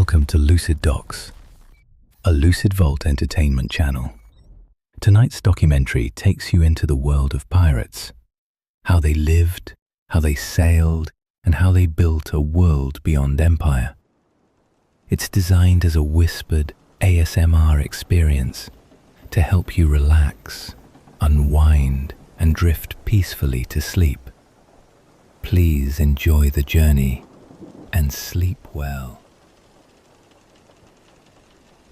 Welcome to Lucid Docs, a Lucid Vault Entertainment channel. Tonight's documentary takes you into the world of pirates, how they lived, how they sailed, and how they built a world beyond empire. It's designed as a whispered ASMR experience to help you relax, unwind, and drift peacefully to sleep. Please enjoy the journey and sleep well.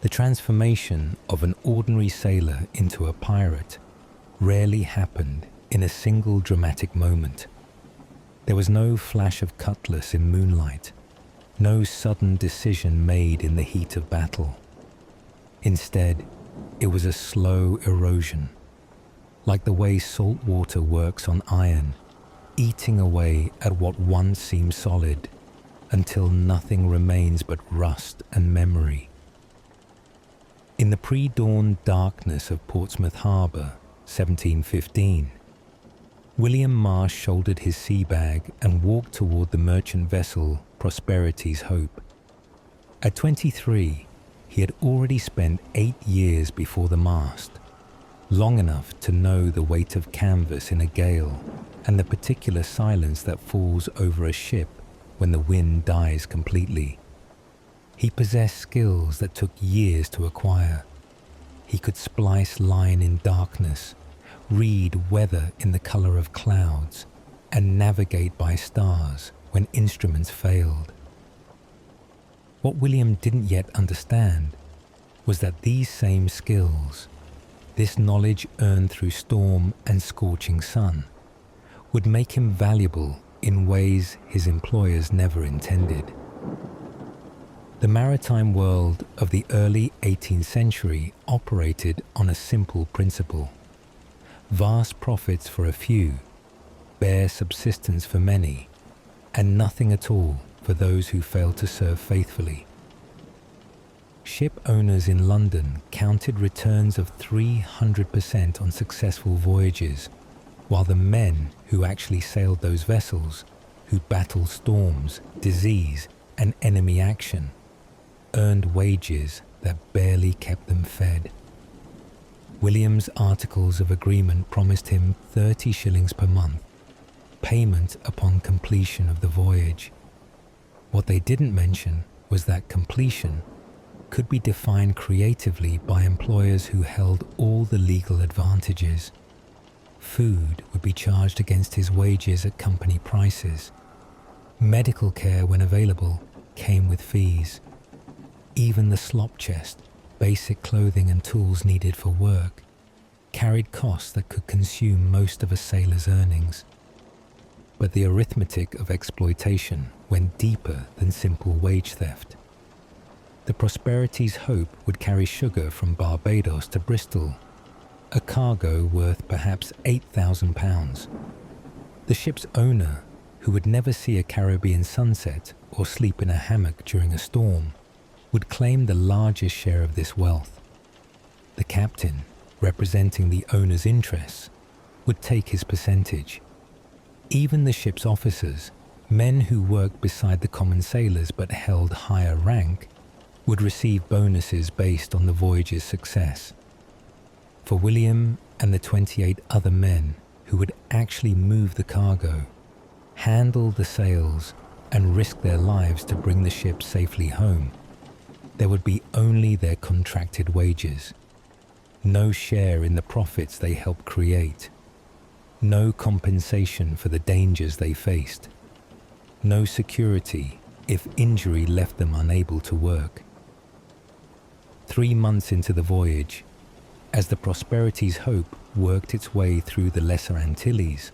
The transformation of an ordinary sailor into a pirate rarely happened in a single dramatic moment. There was no flash of cutlass in moonlight, no sudden decision made in the heat of battle. Instead, it was a slow erosion, like the way salt water works on iron, eating away at what once seemed solid until nothing remains but rust and memory. In the pre-dawn darkness of Portsmouth Harbour, 1715, William Marsh shouldered his sea bag and walked toward the merchant vessel Prosperity's Hope. At 23, he had already spent 8 years before the mast, long enough to know the weight of canvas in a gale and the particular silence that falls over a ship when the wind dies completely. He possessed skills that took years to acquire. He could splice line in darkness, read weather in the color of clouds, and navigate by stars when instruments failed. What William didn't yet understand was that these same skills, this knowledge earned through storm and scorching sun, would make him valuable in ways his employers never intended. The maritime world of the early 18th century operated on a simple principle: vast profits for a few, bare subsistence for many, and nothing at all for those who failed to serve faithfully. Ship owners in London counted returns of 300% on successful voyages, while the men who actually sailed those vessels, who battled storms, disease, and enemy action, earned wages that barely kept them fed. William's articles of agreement promised him 30 shillings per month, payment upon completion of the voyage. What they didn't mention was that completion could be defined creatively by employers who held all the legal advantages. Food would be charged against his wages at company prices. Medical care, when available, came with fees. Even the slop chest, basic clothing and tools needed for work, carried costs that could consume most of a sailor's earnings. But the arithmetic of exploitation went deeper than simple wage theft. The Prosperity's Hope would carry sugar from Barbados to Bristol, a cargo worth perhaps £8,000. The ship's owner, who would never see a Caribbean sunset or sleep in a hammock during a storm, would claim the largest share of this wealth. The captain, representing the owner's interests, would take his percentage. Even the ship's officers, men who worked beside the common sailors but held higher rank, would receive bonuses based on the voyage's success. For William and the 28 other men who would actually move the cargo, handle the sails, and risk their lives to bring the ship safely home, there would be only their contracted wages, no share in the profits they helped create, no compensation for the dangers they faced, no security if injury left them unable to work. 3 months into the voyage, as the Prosperity's Hope worked its way through the Lesser Antilles,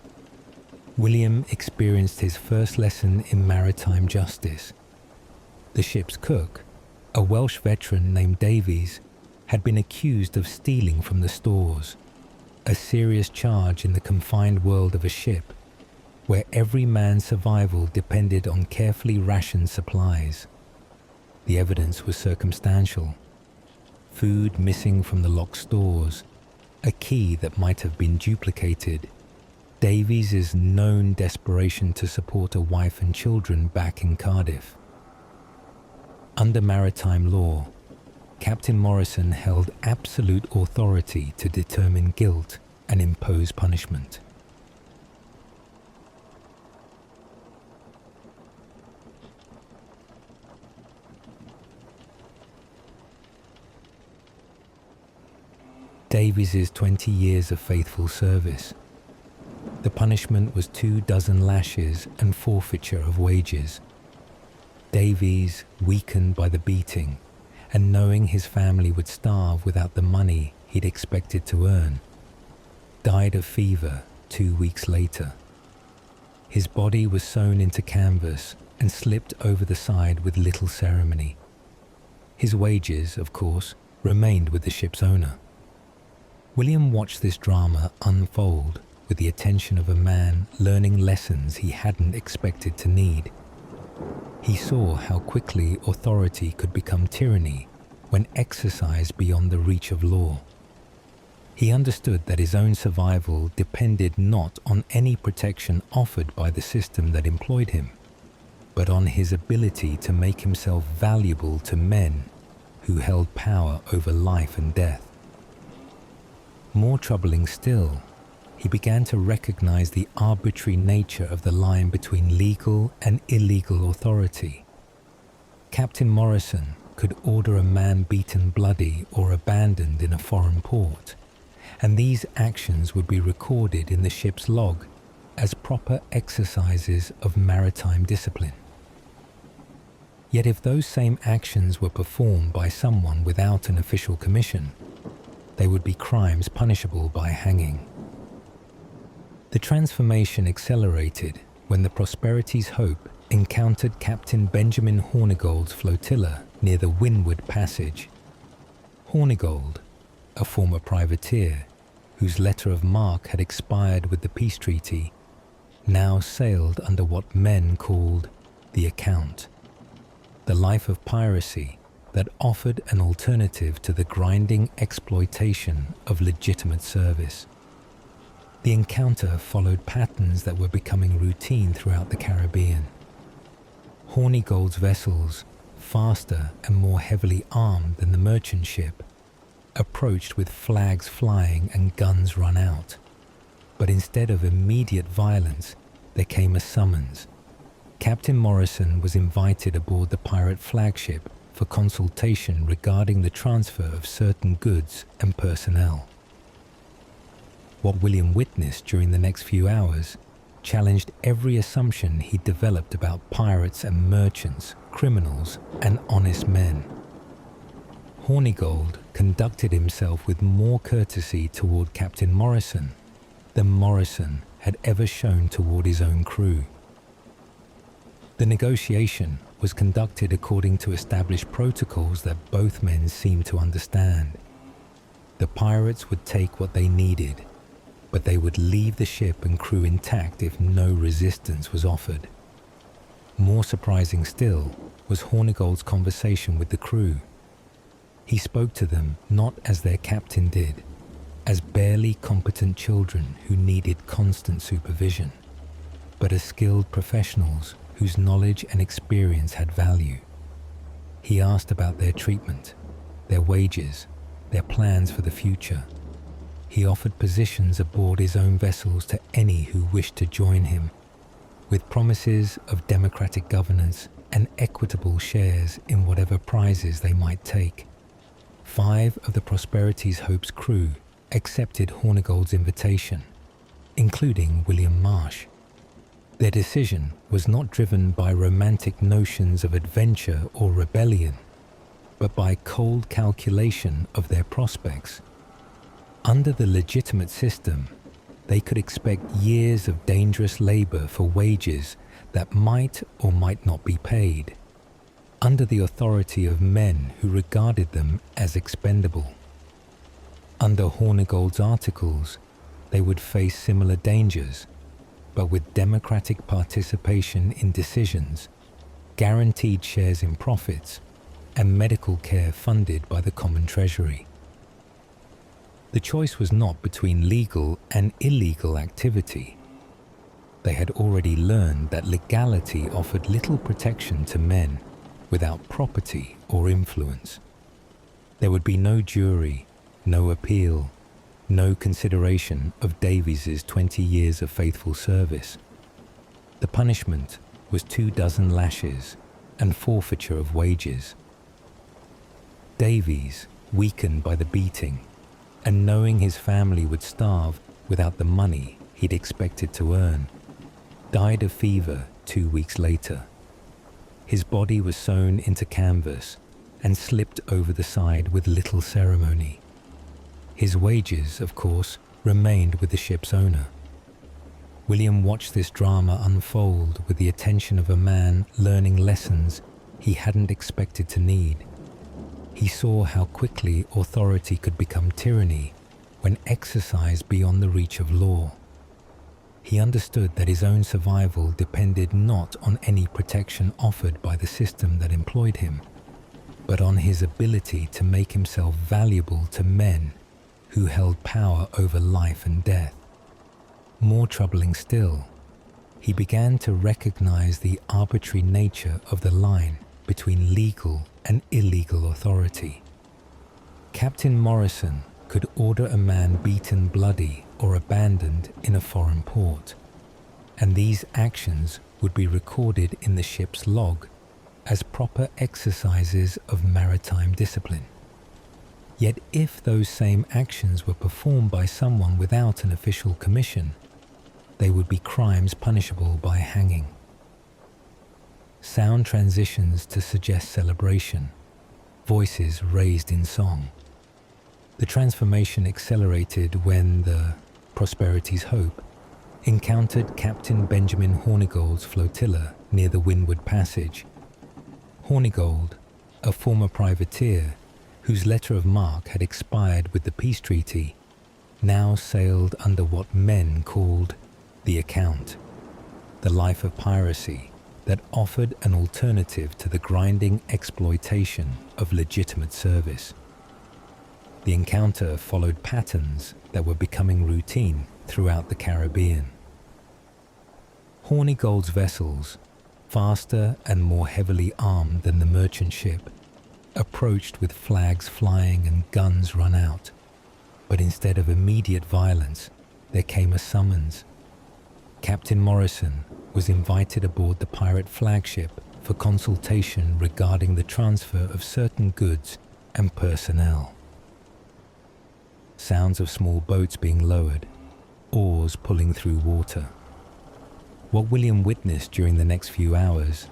William experienced his first lesson in maritime justice. The ship's cook, a Welsh veteran named Davies, had been accused of stealing from the stores, a serious charge in the confined world of a ship, where every man's survival depended on carefully rationed supplies. The evidence was circumstantial. Food missing from the locked stores, a key that might have been duplicated, Davies' known desperation to support a wife and children back in Cardiff. Under maritime law, Captain Morrison held absolute authority to determine guilt and impose punishment. Davies's 20 years of faithful service. The punishment was 24 lashes and forfeiture of wages. Davies, weakened by the beating, and knowing his family would starve without the money he'd expected to earn, died of fever 2 weeks later. His body was sewn into canvas and slipped over the side with little ceremony. His wages, of course, remained with the ship's owner. William watched this drama unfold with the attention of a man learning lessons he hadn't expected to need. He saw how quickly authority could become tyranny when exercised beyond the reach of law. He understood that his own survival depended not on any protection offered by the system that employed him, but on his ability to make himself valuable to men who held power over life and death. More troubling still, he began to recognize the arbitrary nature of the line between legal and illegal authority. Captain Morrison could order a man beaten bloody or abandoned in a foreign port, and these actions would be recorded in the ship's log as proper exercises of maritime discipline. Yet if those same actions were performed by someone without an official commission, they would be crimes punishable by hanging. The transformation accelerated when the Prosperity's Hope encountered Captain Benjamin Hornigold's flotilla near the Windward Passage. Hornigold, a former privateer whose letter of marque had expired with the peace treaty, now sailed under what men called the Account, the life of piracy that offered an alternative to the grinding exploitation of legitimate service. The encounter followed patterns that were becoming routine throughout the Caribbean. Hornigold's vessels, faster and more heavily armed than the merchant ship, approached with flags flying and guns run out. But instead of immediate violence, there came a summons. Captain Morrison was invited aboard the pirate flagship for consultation regarding the transfer of certain goods and personnel. What William witnessed during the next few hours challenged every assumption he'd developed about pirates and merchants, criminals and honest men. Hornigold conducted himself with more courtesy toward Captain Morrison than Morrison had ever shown toward his own crew. The negotiation was conducted according to established protocols that both men seemed to understand. The pirates would take what they needed, but they would leave the ship and crew intact if no resistance was offered. More surprising still was Hornigold's conversation with the crew. He spoke to them not as their captain did, as barely competent children who needed constant supervision, but as skilled professionals whose knowledge and experience had value. He asked about their treatment, their wages, their plans for the future. He offered positions aboard his own vessels to any who wished to join him, with promises of democratic governance and equitable shares in whatever prizes they might take. 5 of the Prosperity's Hope's crew accepted Hornigold's invitation, including William Marsh. Their decision was not driven by romantic notions of adventure or rebellion, but by cold calculation of their prospects. Under the legitimate system, they could expect years of dangerous labor for wages that might or might not be paid, under the authority of men who regarded them as expendable. Under Hornigold's articles, they would face similar dangers, but with democratic participation in decisions, guaranteed shares in profits, and medical care funded by the common treasury. The choice was not between legal and illegal activity. They had already learned that legality offered little protection to men without property or influence. There would be no jury, no appeal, no consideration of Davies's 20 years of faithful service. The punishment was 24 lashes and forfeiture of wages. Davies, weakened by the beating, and knowing his family would starve without the money he'd expected to earn, died of fever 2 weeks later. His body was sewn into canvas and slipped over the side with little ceremony. His wages, of course, remained with the ship's owner. William watched this drama unfold with the attention of a man learning lessons he hadn't expected to need. He saw how quickly authority could become tyranny when exercised beyond the reach of law. He understood that his own survival depended not on any protection offered by the system that employed him, but on his ability to make himself valuable to men who held power over life and death. More troubling still, he began to recognize the arbitrary nature of the line between legal and illegal authority. Captain Morrison could order a man beaten bloody or abandoned in a foreign port, and these actions would be recorded in the ship's log as proper exercises of maritime discipline. Yet if those same actions were performed by someone without an official commission, they would be crimes punishable by hanging. Sound transitions to suggest celebration, voices raised in song. The transformation accelerated when the Prosperity's Hope encountered Captain Benjamin Hornigold's flotilla near the Windward Passage. Hornigold, a former privateer whose letter of marque had expired with the peace treaty, now sailed under what men called the Account, the life of piracy that offered an alternative to the grinding exploitation of legitimate service. The encounter followed patterns that were becoming routine throughout the Caribbean. Hornigold's vessels, faster and more heavily armed than the merchant ship, approached with flags flying and guns run out, but instead of immediate violence, there came a summons. Captain Morrison was invited aboard the pirate flagship for consultation regarding the transfer of certain goods and personnel. Sounds of small boats being lowered, oars pulling through water. What William witnessed during the next few hours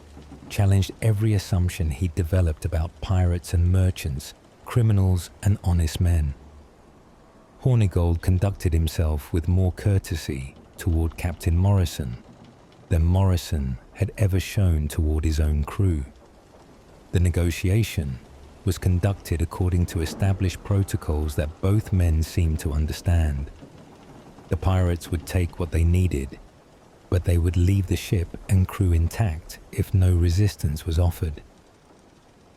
challenged every assumption he'd developed about pirates and merchants, criminals and honest men. Hornigold conducted himself with more courtesy toward Captain Morrison than Morrison had ever shown toward his own crew. The negotiation was conducted according to established protocols that both men seemed to understand. The pirates would take what they needed, but they would leave the ship and crew intact if no resistance was offered.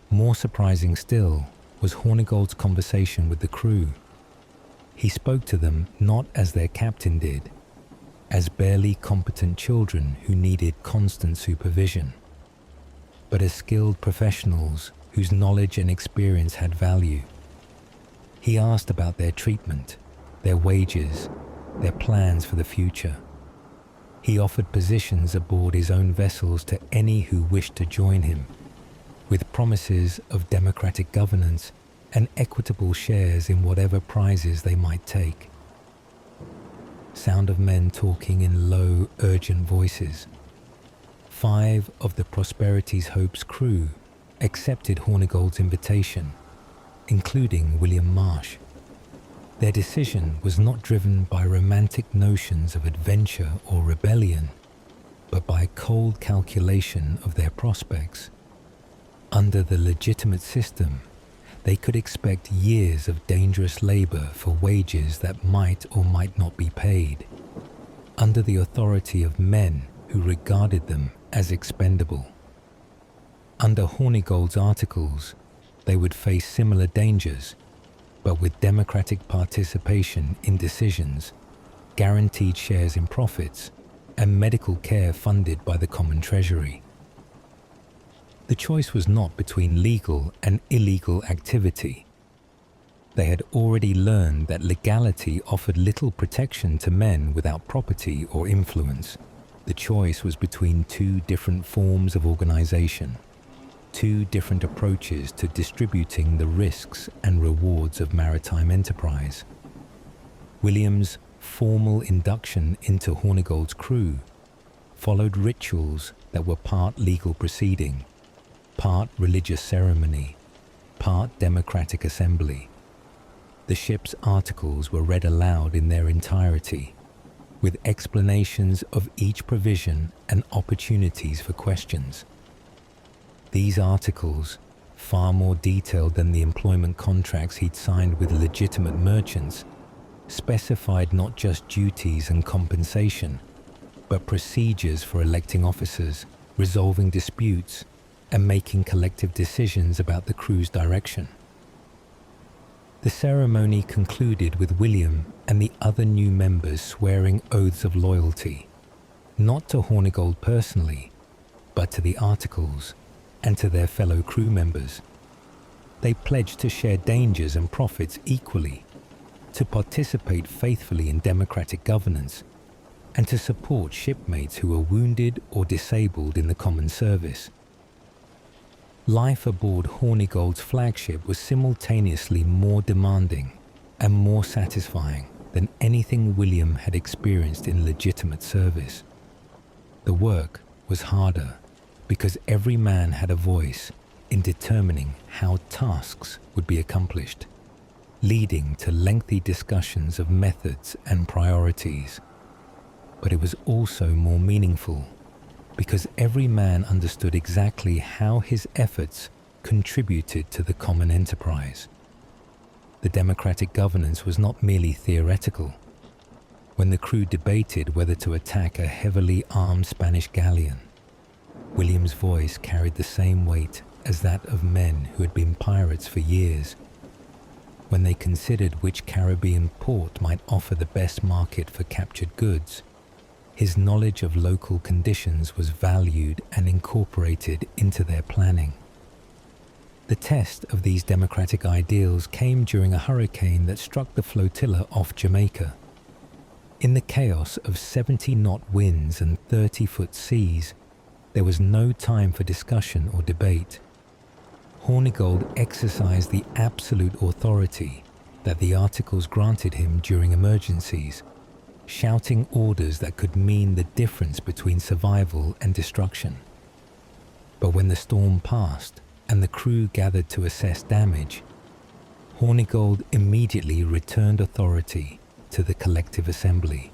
More surprising still was Hornigold's conversation with the crew. He spoke to them not as their captain did, as barely competent children who needed constant supervision, but as skilled professionals whose knowledge and experience had value. He asked about their treatment, their wages, their plans for the future. He offered positions aboard his own vessels to any who wished to join him, with promises of democratic governance and equitable shares in whatever prizes they might take. Sound of men talking in low, urgent voices. 5 of the Prosperity's Hope's crew accepted Hornigold's invitation, including William Marsh. Their decision was not driven by romantic notions of adventure or rebellion, but by cold calculation of their prospects. Under the legitimate system, they could expect years of dangerous labor for wages that might or might not be paid, under the authority of men who regarded them as expendable. Under Hornigold's articles, they would face similar dangers, but with democratic participation in decisions, guaranteed shares in profits, and medical care funded by the common treasury. The choice was not between legal and illegal activity. They had already learned that legality offered little protection to men without property or influence. The choice was between two different forms of organization, two different approaches to distributing the risks and rewards of maritime enterprise. William's formal induction into Hornigold's crew followed rituals that were part legal proceeding, part religious ceremony, part democratic assembly. The ship's articles were read aloud in their entirety, with explanations of each provision and opportunities for questions. These articles, far more detailed than the employment contracts he'd signed with legitimate merchants, specified not just duties and compensation, but procedures for electing officers, resolving disputes, and making collective decisions about the crew's direction. The ceremony concluded with William and the other new members swearing oaths of loyalty, not to Hornigold personally, but to the articles and to their fellow crew members. They pledged to share dangers and profits equally, to participate faithfully in democratic governance, and to support shipmates who were wounded or disabled in the common service. Life aboard Hornigold's flagship was simultaneously more demanding and more satisfying than anything William had experienced in legitimate service. The work was harder because every man had a voice in determining how tasks would be accomplished, leading to lengthy discussions of methods and priorities. But it was also more meaningful because every man understood exactly how his efforts contributed to the common enterprise. The democratic governance was not merely theoretical. When the crew debated whether to attack a heavily armed Spanish galleon, William's voice carried the same weight as that of men who had been pirates for years. When they considered which Caribbean port might offer the best market for captured goods, his knowledge of local conditions was valued and incorporated into their planning. The test of these democratic ideals came during a hurricane that struck the flotilla off Jamaica. In the chaos of 70-knot winds and 30-foot seas, there was no time for discussion or debate. Hornigold exercised the absolute authority that the articles granted him during emergencies, shouting orders that could mean the difference between survival and destruction. But when the storm passed and the crew gathered to assess damage, Hornigold immediately returned authority to the collective assembly.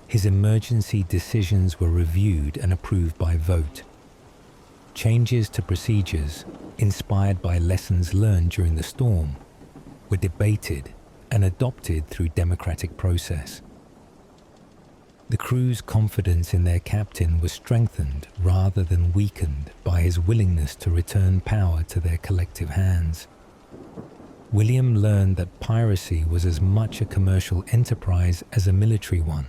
His emergency decisions were reviewed and approved by vote. Changes to procedures, inspired by lessons learned during the storm, were debated and adopted through democratic process. The crew's confidence in their captain was strengthened rather than weakened by his willingness to return power to their collective hands. William learned that piracy was as much a commercial enterprise as a military one.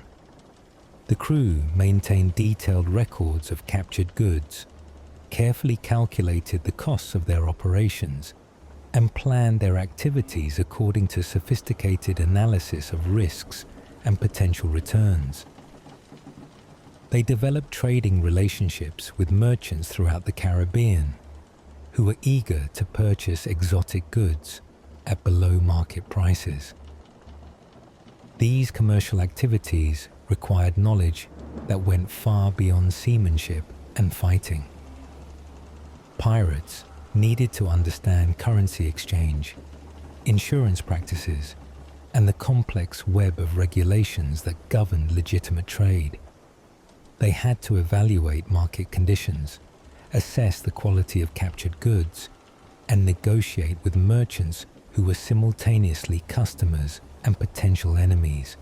The crew maintained detailed records of captured goods, carefully calculated the costs of their operations, and planned their activities according to sophisticated analysis of risks and potential returns. They developed trading relationships with merchants throughout the Caribbean, who were eager to purchase exotic goods at below-market prices. These commercial activities required knowledge that went far beyond seamanship and fighting. Pirates needed to understand currency exchange, insurance practices, and the complex web of regulations that governed legitimate trade. They had to evaluate market conditions, assess the quality of captured goods, and negotiate with merchants who were simultaneously customers and potential enemies.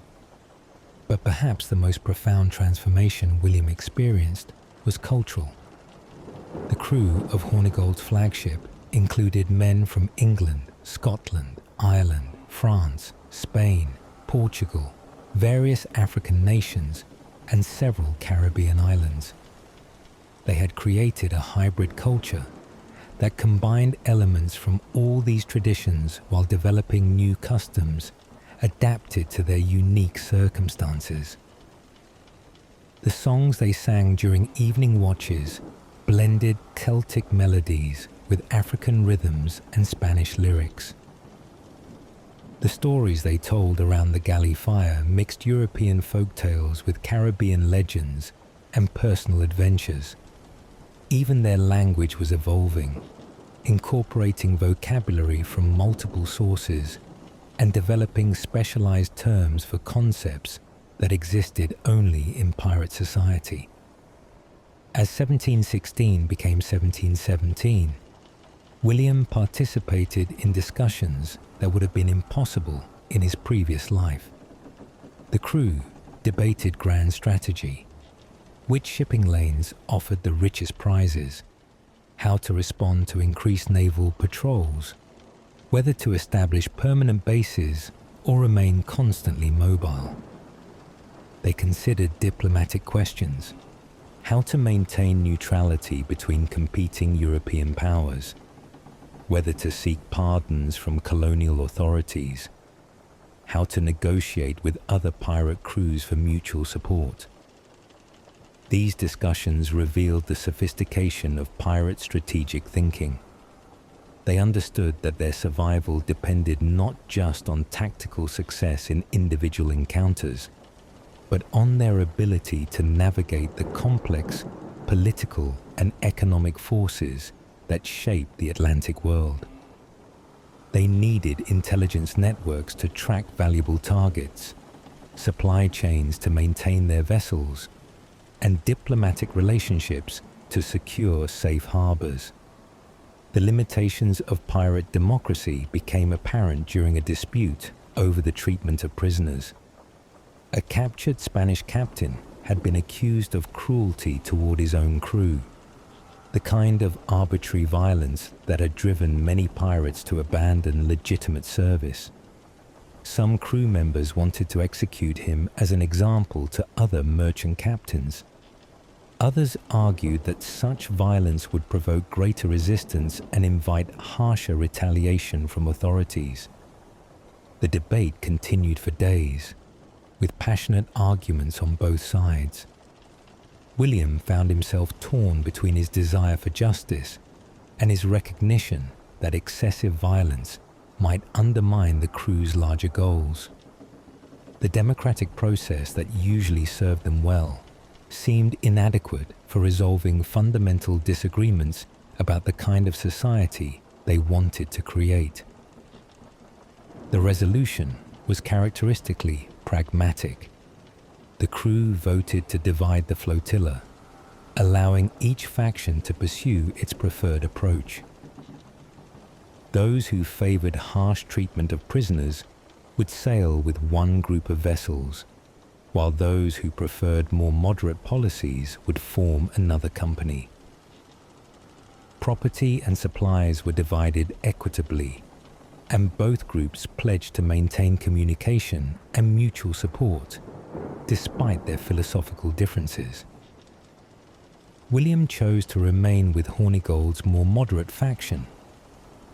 But perhaps the most profound transformation William experienced was cultural. The crew of Hornigold's flagship included men from England, Scotland, Ireland, France, Spain, Portugal, various African nations, and several Caribbean islands. They had created a hybrid culture that combined elements from all these traditions while developing new customs adapted to their unique circumstances. The songs they sang during evening watches blended Celtic melodies with African rhythms and Spanish lyrics. The stories they told around the galley fire mixed European folktales with Caribbean legends and personal adventures. Even their language was evolving, incorporating vocabulary from multiple sources and developing specialized terms for concepts that existed only in pirate society. As 1716 became 1717, William participated in discussions that would have been impossible in his previous life. The crew debated grand strategy, which shipping lanes offered the richest prizes, how to respond to increased naval patrols, whether to establish permanent bases or remain constantly mobile. They considered diplomatic questions, how to maintain neutrality between competing European powers, whether to seek pardons from colonial authorities, how to negotiate with other pirate crews for mutual support. These discussions revealed the sophistication of pirate strategic thinking. They understood that their survival depended not just on tactical success in individual encounters, but on their ability to navigate the complex political and economic forces that shaped the Atlantic world. They needed intelligence networks to track valuable targets, supply chains to maintain their vessels, and diplomatic relationships to secure safe harbors. The limitations of pirate democracy became apparent during a dispute over the treatment of prisoners. A captured Spanish captain had been accused of cruelty toward his own crew, the kind of arbitrary violence that had driven many pirates to abandon legitimate service. Some crew members wanted to execute him as an example to other merchant captains. Others argued that such violence would provoke greater resistance and invite harsher retaliation from authorities. The debate continued for days, with passionate arguments on both sides. William found himself torn between his desire for justice and his recognition that excessive violence might undermine the crew's larger goals. The democratic process that usually served them well seemed inadequate for resolving fundamental disagreements about the kind of society they wanted to create. The resolution was characteristically pragmatic. The crew voted to divide the flotilla, allowing each faction to pursue its preferred approach. Those who favored harsh treatment of prisoners would sail with one group of vessels, while those who preferred more moderate policies would form another company. Property and supplies were divided equitably, and both groups pledged to maintain communication and mutual support, despite their philosophical differences. William chose to remain with Hornigold's more moderate faction,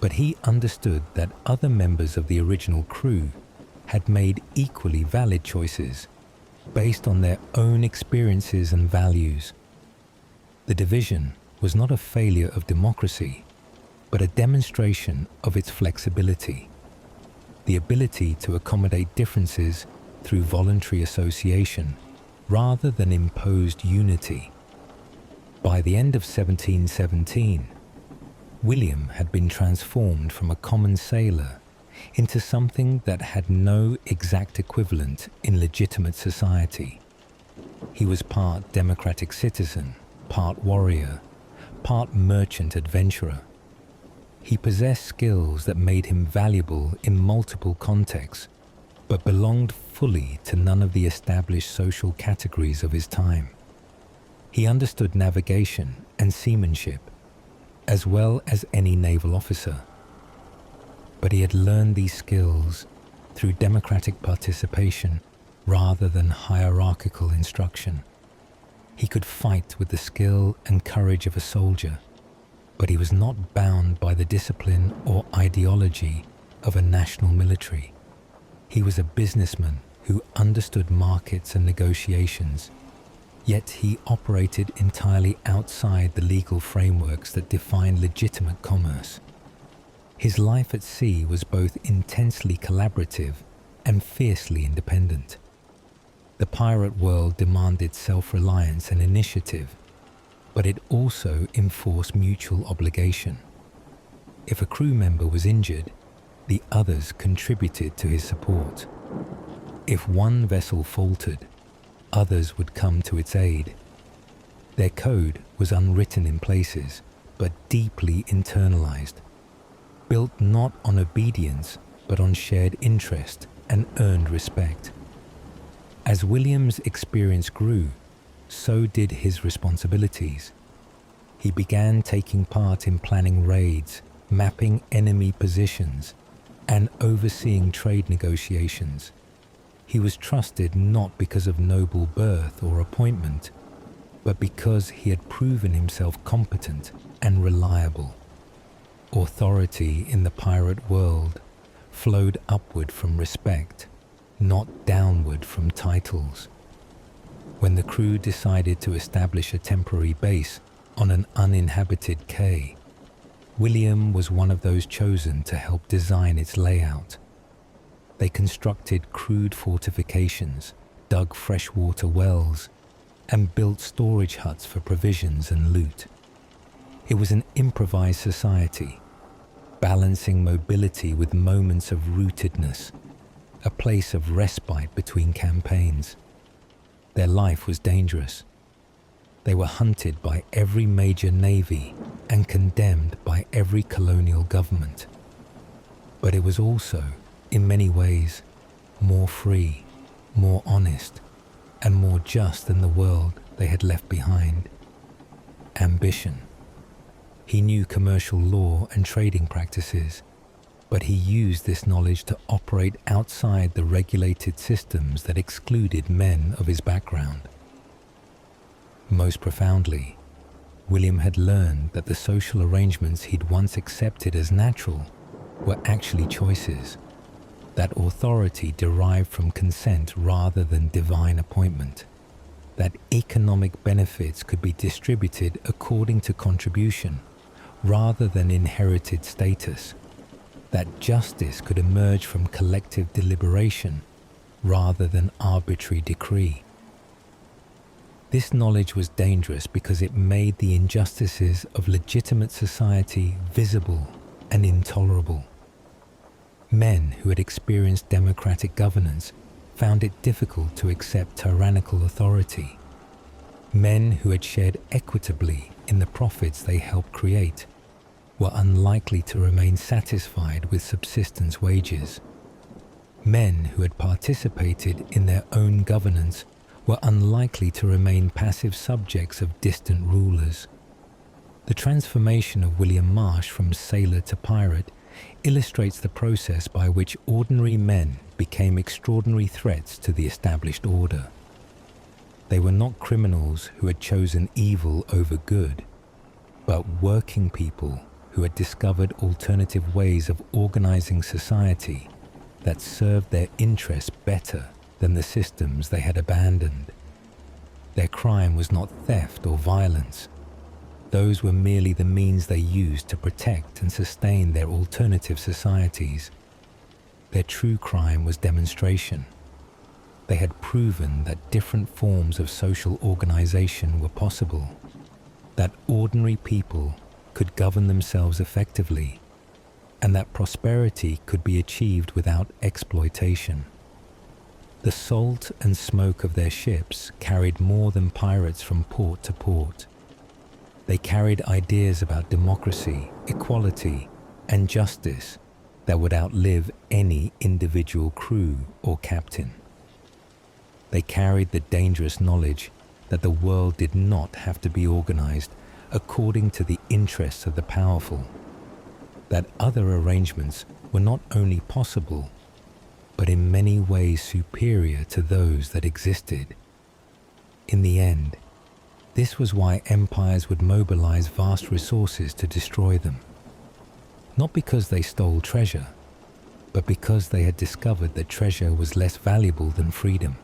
but he understood that other members of the original crew had made equally valid choices based on their own experiences and values. The division was not a failure of democracy, but a demonstration of its flexibility, the ability to accommodate differences through voluntary association rather than imposed unity. By the end of 1717, William had been transformed from a common sailor into something that had no exact equivalent in legitimate society. He was part democratic citizen, part warrior, part merchant adventurer. He possessed skills that made him valuable in multiple contexts, but belonged fully to none of the established social categories of his time. He understood navigation and seamanship, as well as any naval officer. But he had learned these skills through democratic participation rather than hierarchical instruction. He could fight with the skill and courage of a soldier, but he was not bound by the discipline or ideology of a national military. He was a businessman who understood markets and negotiations, yet he operated entirely outside the legal frameworks that define legitimate commerce. His life at sea was both intensely collaborative and fiercely independent. The pirate world demanded self-reliance and initiative, but it also enforced mutual obligation. If a crew member was injured, the others contributed to his support. If one vessel faltered, others would come to its aid. Their code was unwritten in places, but deeply internalized, built not on obedience, but on shared interest and earned respect. As William's experience grew, so did his responsibilities. He began taking part in planning raids, mapping enemy positions, and overseeing trade negotiations. He was trusted not because of noble birth or appointment, but because he had proven himself competent and reliable. Authority in the pirate world flowed upward from respect, not downward from titles. When the crew decided to establish a temporary base on an uninhabited quay, William was one of those chosen to help design its layout. They constructed crude fortifications, dug freshwater wells, and built storage huts for provisions and loot. It was an improvised society, balancing mobility with moments of rootedness, a place of respite between campaigns. Their life was dangerous. They were hunted by every major navy and condemned by every colonial government. But it was also, in many ways, more free, more honest, and more just than the world they had left behind. Ambition. He knew commercial law and trading practices, but he used this knowledge to operate outside the regulated systems that excluded men of his background. Most profoundly, William had learned that the social arrangements he'd once accepted as natural were actually choices, that authority derived from consent rather than divine appointment, that economic benefits could be distributed according to contribution rather than inherited status, that justice could emerge from collective deliberation rather than arbitrary decree. This knowledge was dangerous because it made the injustices of legitimate society visible and intolerable. Men who had experienced democratic governance found it difficult to accept tyrannical authority. Men who had shared equitably in the profits they helped create were unlikely to remain satisfied with subsistence wages. Men who had participated in their own governance were unlikely to remain passive subjects of distant rulers. The transformation of William Marsh from sailor to pirate illustrates the process by which ordinary men became extraordinary threats to the established order. They were not criminals who had chosen evil over good, but working people who had discovered alternative ways of organizing society that served their interests better than the systems they had abandoned. Their crime was not theft or violence. Those were merely the means they used to protect and sustain their alternative societies. Their true crime was demonstration. They had proven that different forms of social organization were possible, that ordinary people could govern themselves effectively, and that prosperity could be achieved without exploitation. The salt and smoke of their ships carried more than pirates from port to port. They carried ideas about democracy, equality, and justice that would outlive any individual crew or captain. They carried the dangerous knowledge that the world did not have to be organized according to the interests of the powerful, that other arrangements were not only possible, but in many ways superior to those that existed. In the end, This was why empires would mobilize vast resources to destroy them. Not because they stole treasure, but because they had discovered that treasure was less valuable than freedom.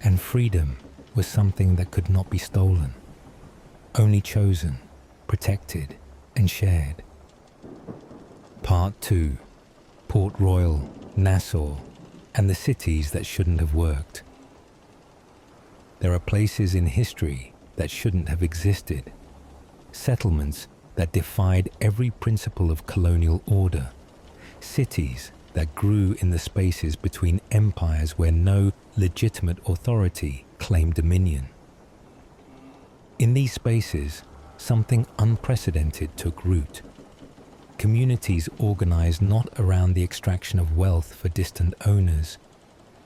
And freedom was something that could not be stolen, only chosen, protected, and shared. Part 2. Port Royal, Nassau, and the cities that shouldn't have worked. There are places in history that shouldn't have existed, settlements that defied every principle of colonial order, cities that grew in the spaces between empires where no legitimate authority claimed dominion. In these spaces, something unprecedented took root. Communities organized not around the extraction of wealth for distant owners,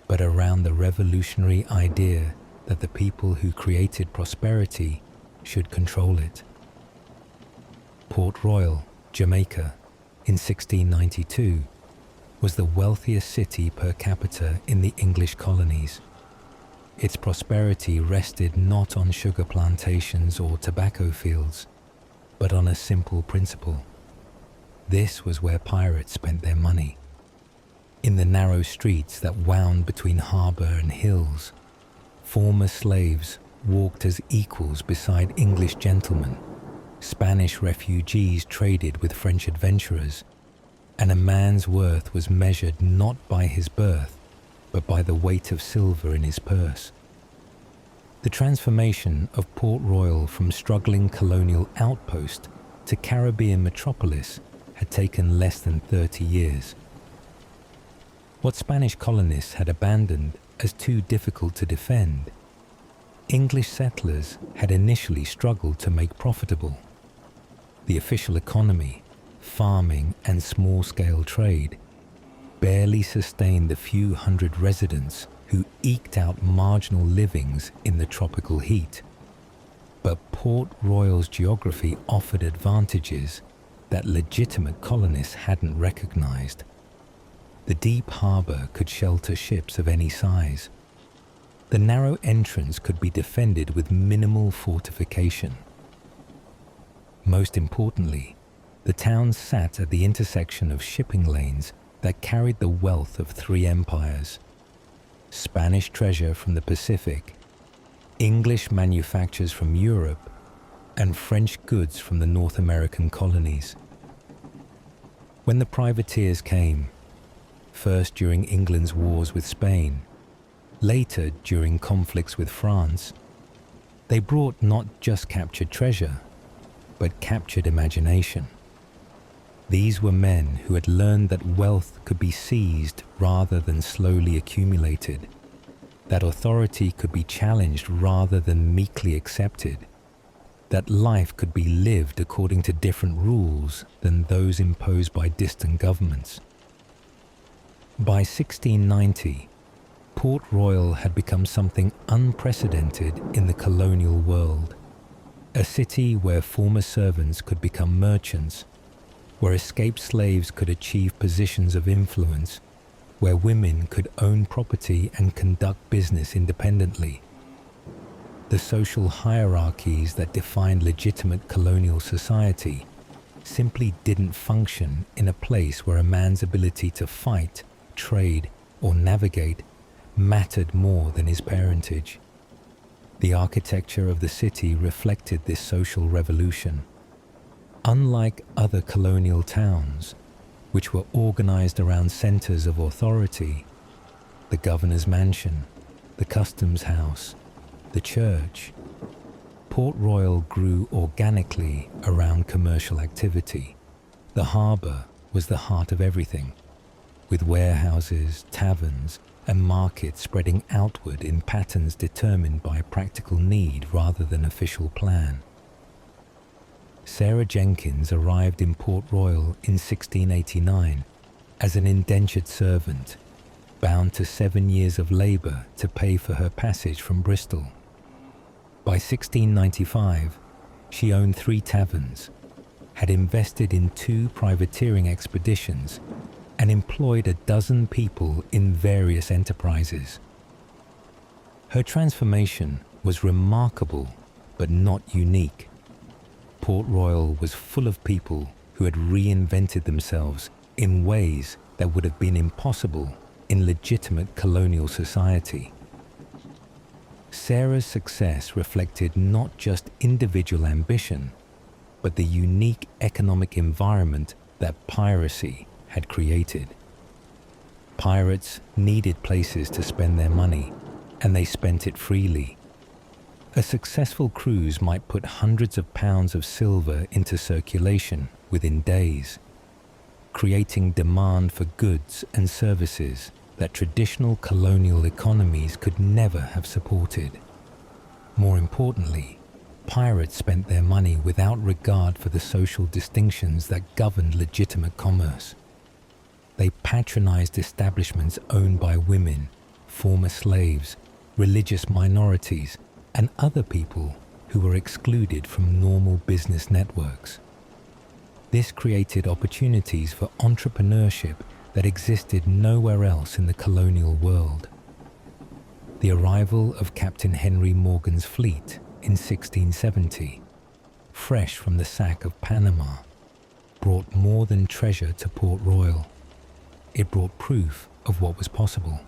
but around the revolutionary idea that the people who created prosperity should control it. Port Royal, Jamaica, in 1692, was the wealthiest city per capita in the English colonies. Its prosperity rested not on sugar plantations or tobacco fields, but on a simple principle. This was where pirates spent their money. In the narrow streets that wound between harbour and hills, former slaves walked as equals beside English gentlemen. Spanish refugees traded with French adventurers, and a man's worth was measured not by his birth, but by the weight of silver in his purse. The transformation of Port Royal from struggling colonial outpost to Caribbean metropolis had taken less than 30 years. What Spanish colonists had abandoned as too difficult to defend, English settlers had initially struggled to make profitable. The official economy, farming and small-scale trade barely sustained the few hundred residents who eked out marginal livings in the tropical heat. But Port Royal's geography offered advantages that legitimate colonists hadn't recognized. The deep harbor could shelter ships of any size. The narrow entrance could be defended with minimal fortification. Most importantly, the town sat at the intersection of shipping lanes that carried the wealth of three empires: Spanish treasure from the Pacific, English manufactures from Europe, and French goods from the North American colonies. When the privateers came, first during England's wars with Spain, later during conflicts with France, they brought not just captured treasure, but captured imagination. These were men who had learned that wealth could be seized rather than slowly accumulated, that authority could be challenged rather than meekly accepted, that life could be lived according to different rules than those imposed by distant governments. By 1690, Port Royal had become something unprecedented in the colonial world, a city where former servants could become merchants, where escaped slaves could achieve positions of influence, where women could own property and conduct business independently. The social hierarchies that defined legitimate colonial society simply didn't function in a place where a man's ability to fight, trade, or navigate mattered more than his parentage. The architecture of the city reflected this social revolution. Unlike other colonial towns, which were organized around centers of authority, the governor's mansion, the customs house, the church, Port Royal grew organically around commercial activity. The harbour was the heart of everything, with warehouses, taverns, and markets spreading outward in patterns determined by practical need rather than official plan. Sarah Jenkins arrived in Port Royal in 1689 as an indentured servant, bound to 7 years of labour to pay for her passage from Bristol. By 1695, she owned 3 taverns, had invested in 2 privateering expeditions, and employed a dozen people in various enterprises. Her transformation was remarkable but not unique. Port Royal was full of people who had reinvented themselves in ways that would have been impossible in legitimate colonial society. Sarah's success reflected not just individual ambition, but the unique economic environment that piracy had created. Pirates needed places to spend their money, and they spent it freely. A successful cruise might put hundreds of pounds of silver into circulation within days, creating demand for goods and services that traditional colonial economies could never have supported. More importantly, pirates spent their money without regard for the social distinctions that governed legitimate commerce. They patronized establishments owned by women, former slaves, religious minorities, and other people who were excluded from normal business networks. This created opportunities for entrepreneurship that existed nowhere else in the colonial world. The arrival of Captain Henry Morgan's fleet in 1670, fresh from the sack of Panama, brought more than treasure to Port Royal. It brought proof of what was possible.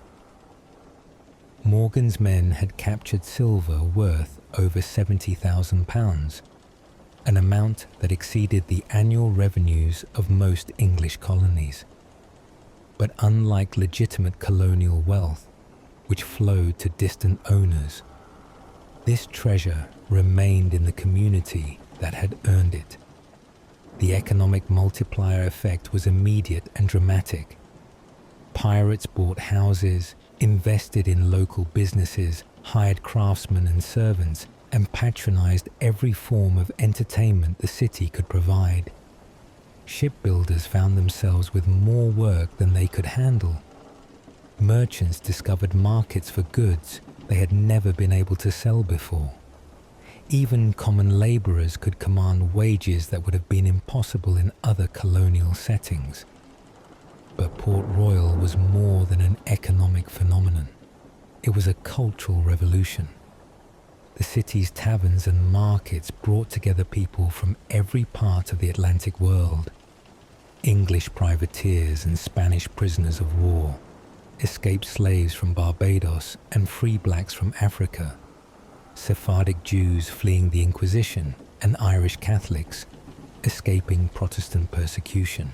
Morgan's men had captured silver worth over £70,000, an amount that exceeded the annual revenues of most English colonies. But unlike legitimate colonial wealth, which flowed to distant owners, this treasure remained in the community that had earned it. The economic multiplier effect was immediate and dramatic. Pirates bought houses, invested in local businesses, hired craftsmen and servants, and patronized every form of entertainment the city could provide. Shipbuilders found themselves with more work than they could handle. Merchants discovered markets for goods they had never been able to sell before. Even common laborers could command wages that would have been impossible in other colonial settings. But Port Royal was more than an economic phenomenon. It was a cultural revolution. The city's taverns and markets brought together people from every part of the Atlantic world. English privateers and Spanish prisoners of war, escaped slaves from Barbados and free blacks from Africa, Sephardic Jews fleeing the Inquisition, and Irish Catholics escaping Protestant persecution.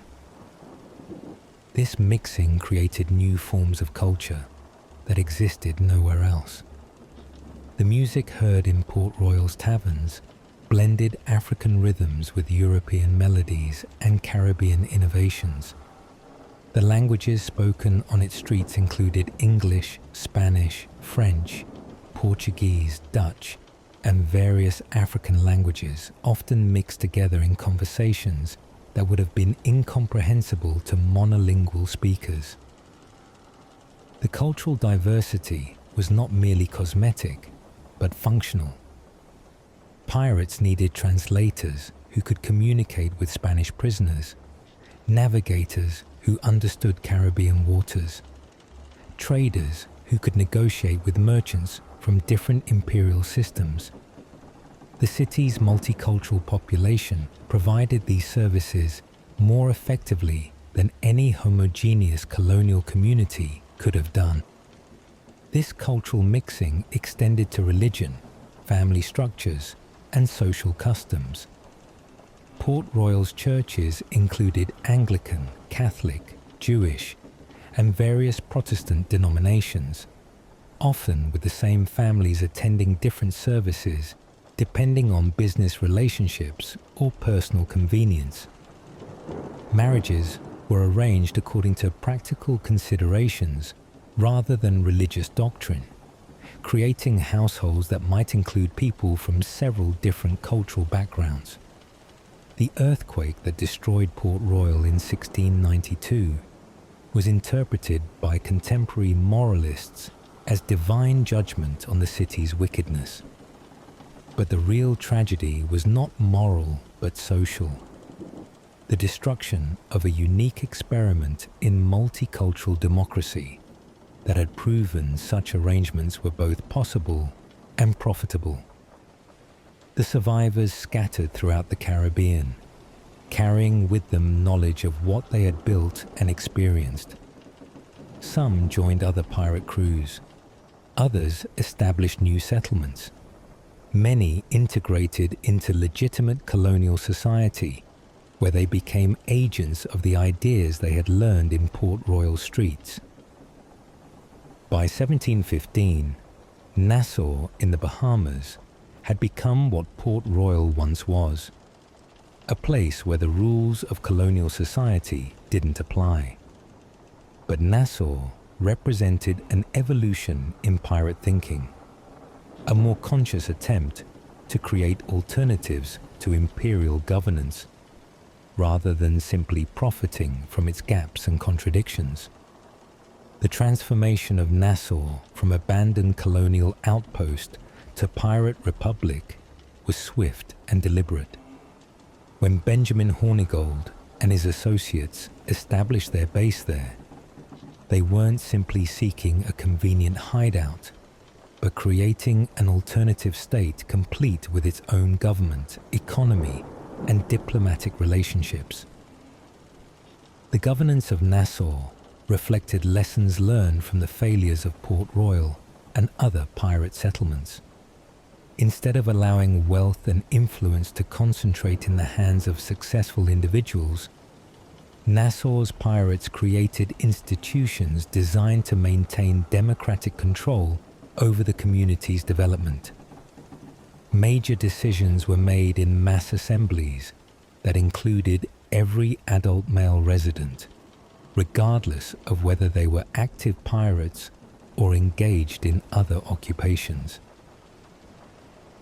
This mixing created new forms of culture that existed nowhere else. The music heard in Port Royal's taverns blended African rhythms with European melodies and Caribbean innovations. The languages spoken on its streets included English, Spanish, French, Portuguese, Dutch, and various African languages, often mixed together in conversations that would have been incomprehensible to monolingual speakers. The cultural diversity was not merely cosmetic, but functional. Pirates needed translators who could communicate with Spanish prisoners, navigators who understood Caribbean waters, traders who could negotiate with merchants from different imperial systems. The city's multicultural population provided these services more effectively than any homogeneous colonial community could have done. This cultural mixing extended to religion, family structures, and social customs. Port Royal's churches included Anglican, Catholic, Jewish, and various Protestant denominations, often with the same families attending different services depending on business relationships or personal convenience. Marriages were arranged according to practical considerations rather than religious doctrine, creating households that might include people from several different cultural backgrounds. The earthquake that destroyed Port Royal in 1692 was interpreted by contemporary moralists as divine judgment on the city's wickedness. But the real tragedy was not moral but social. The destruction of a unique experiment in multicultural democracy that had proven such arrangements were both possible and profitable. The survivors scattered throughout the Caribbean, carrying with them knowledge of what they had built and experienced. Some joined other pirate crews. Others established new settlements. Many integrated into legitimate colonial society, where they became agents of the ideas they had learned in Port Royal streets. By 1715, Nassau in the Bahamas had become what Port Royal once was, a place where the rules of colonial society didn't apply. But Nassau represented an evolution in pirate thinking, a more conscious attempt to create alternatives to imperial governance, rather than simply profiting from its gaps and contradictions. The transformation of Nassau from abandoned colonial outpost to pirate republic was swift and deliberate. When Benjamin Hornigold and his associates established their base there, they weren't simply seeking a convenient hideout, but creating an alternative state complete with its own government, economy, and diplomatic relationships. The governance of Nassau reflected lessons learned from the failures of Port Royal and other pirate settlements. Instead of allowing wealth and influence to concentrate in the hands of successful individuals, Nassau's pirates created institutions designed to maintain democratic control over the community's development. Major decisions were made in mass assemblies that included every adult male resident, regardless of whether they were active pirates or engaged in other occupations.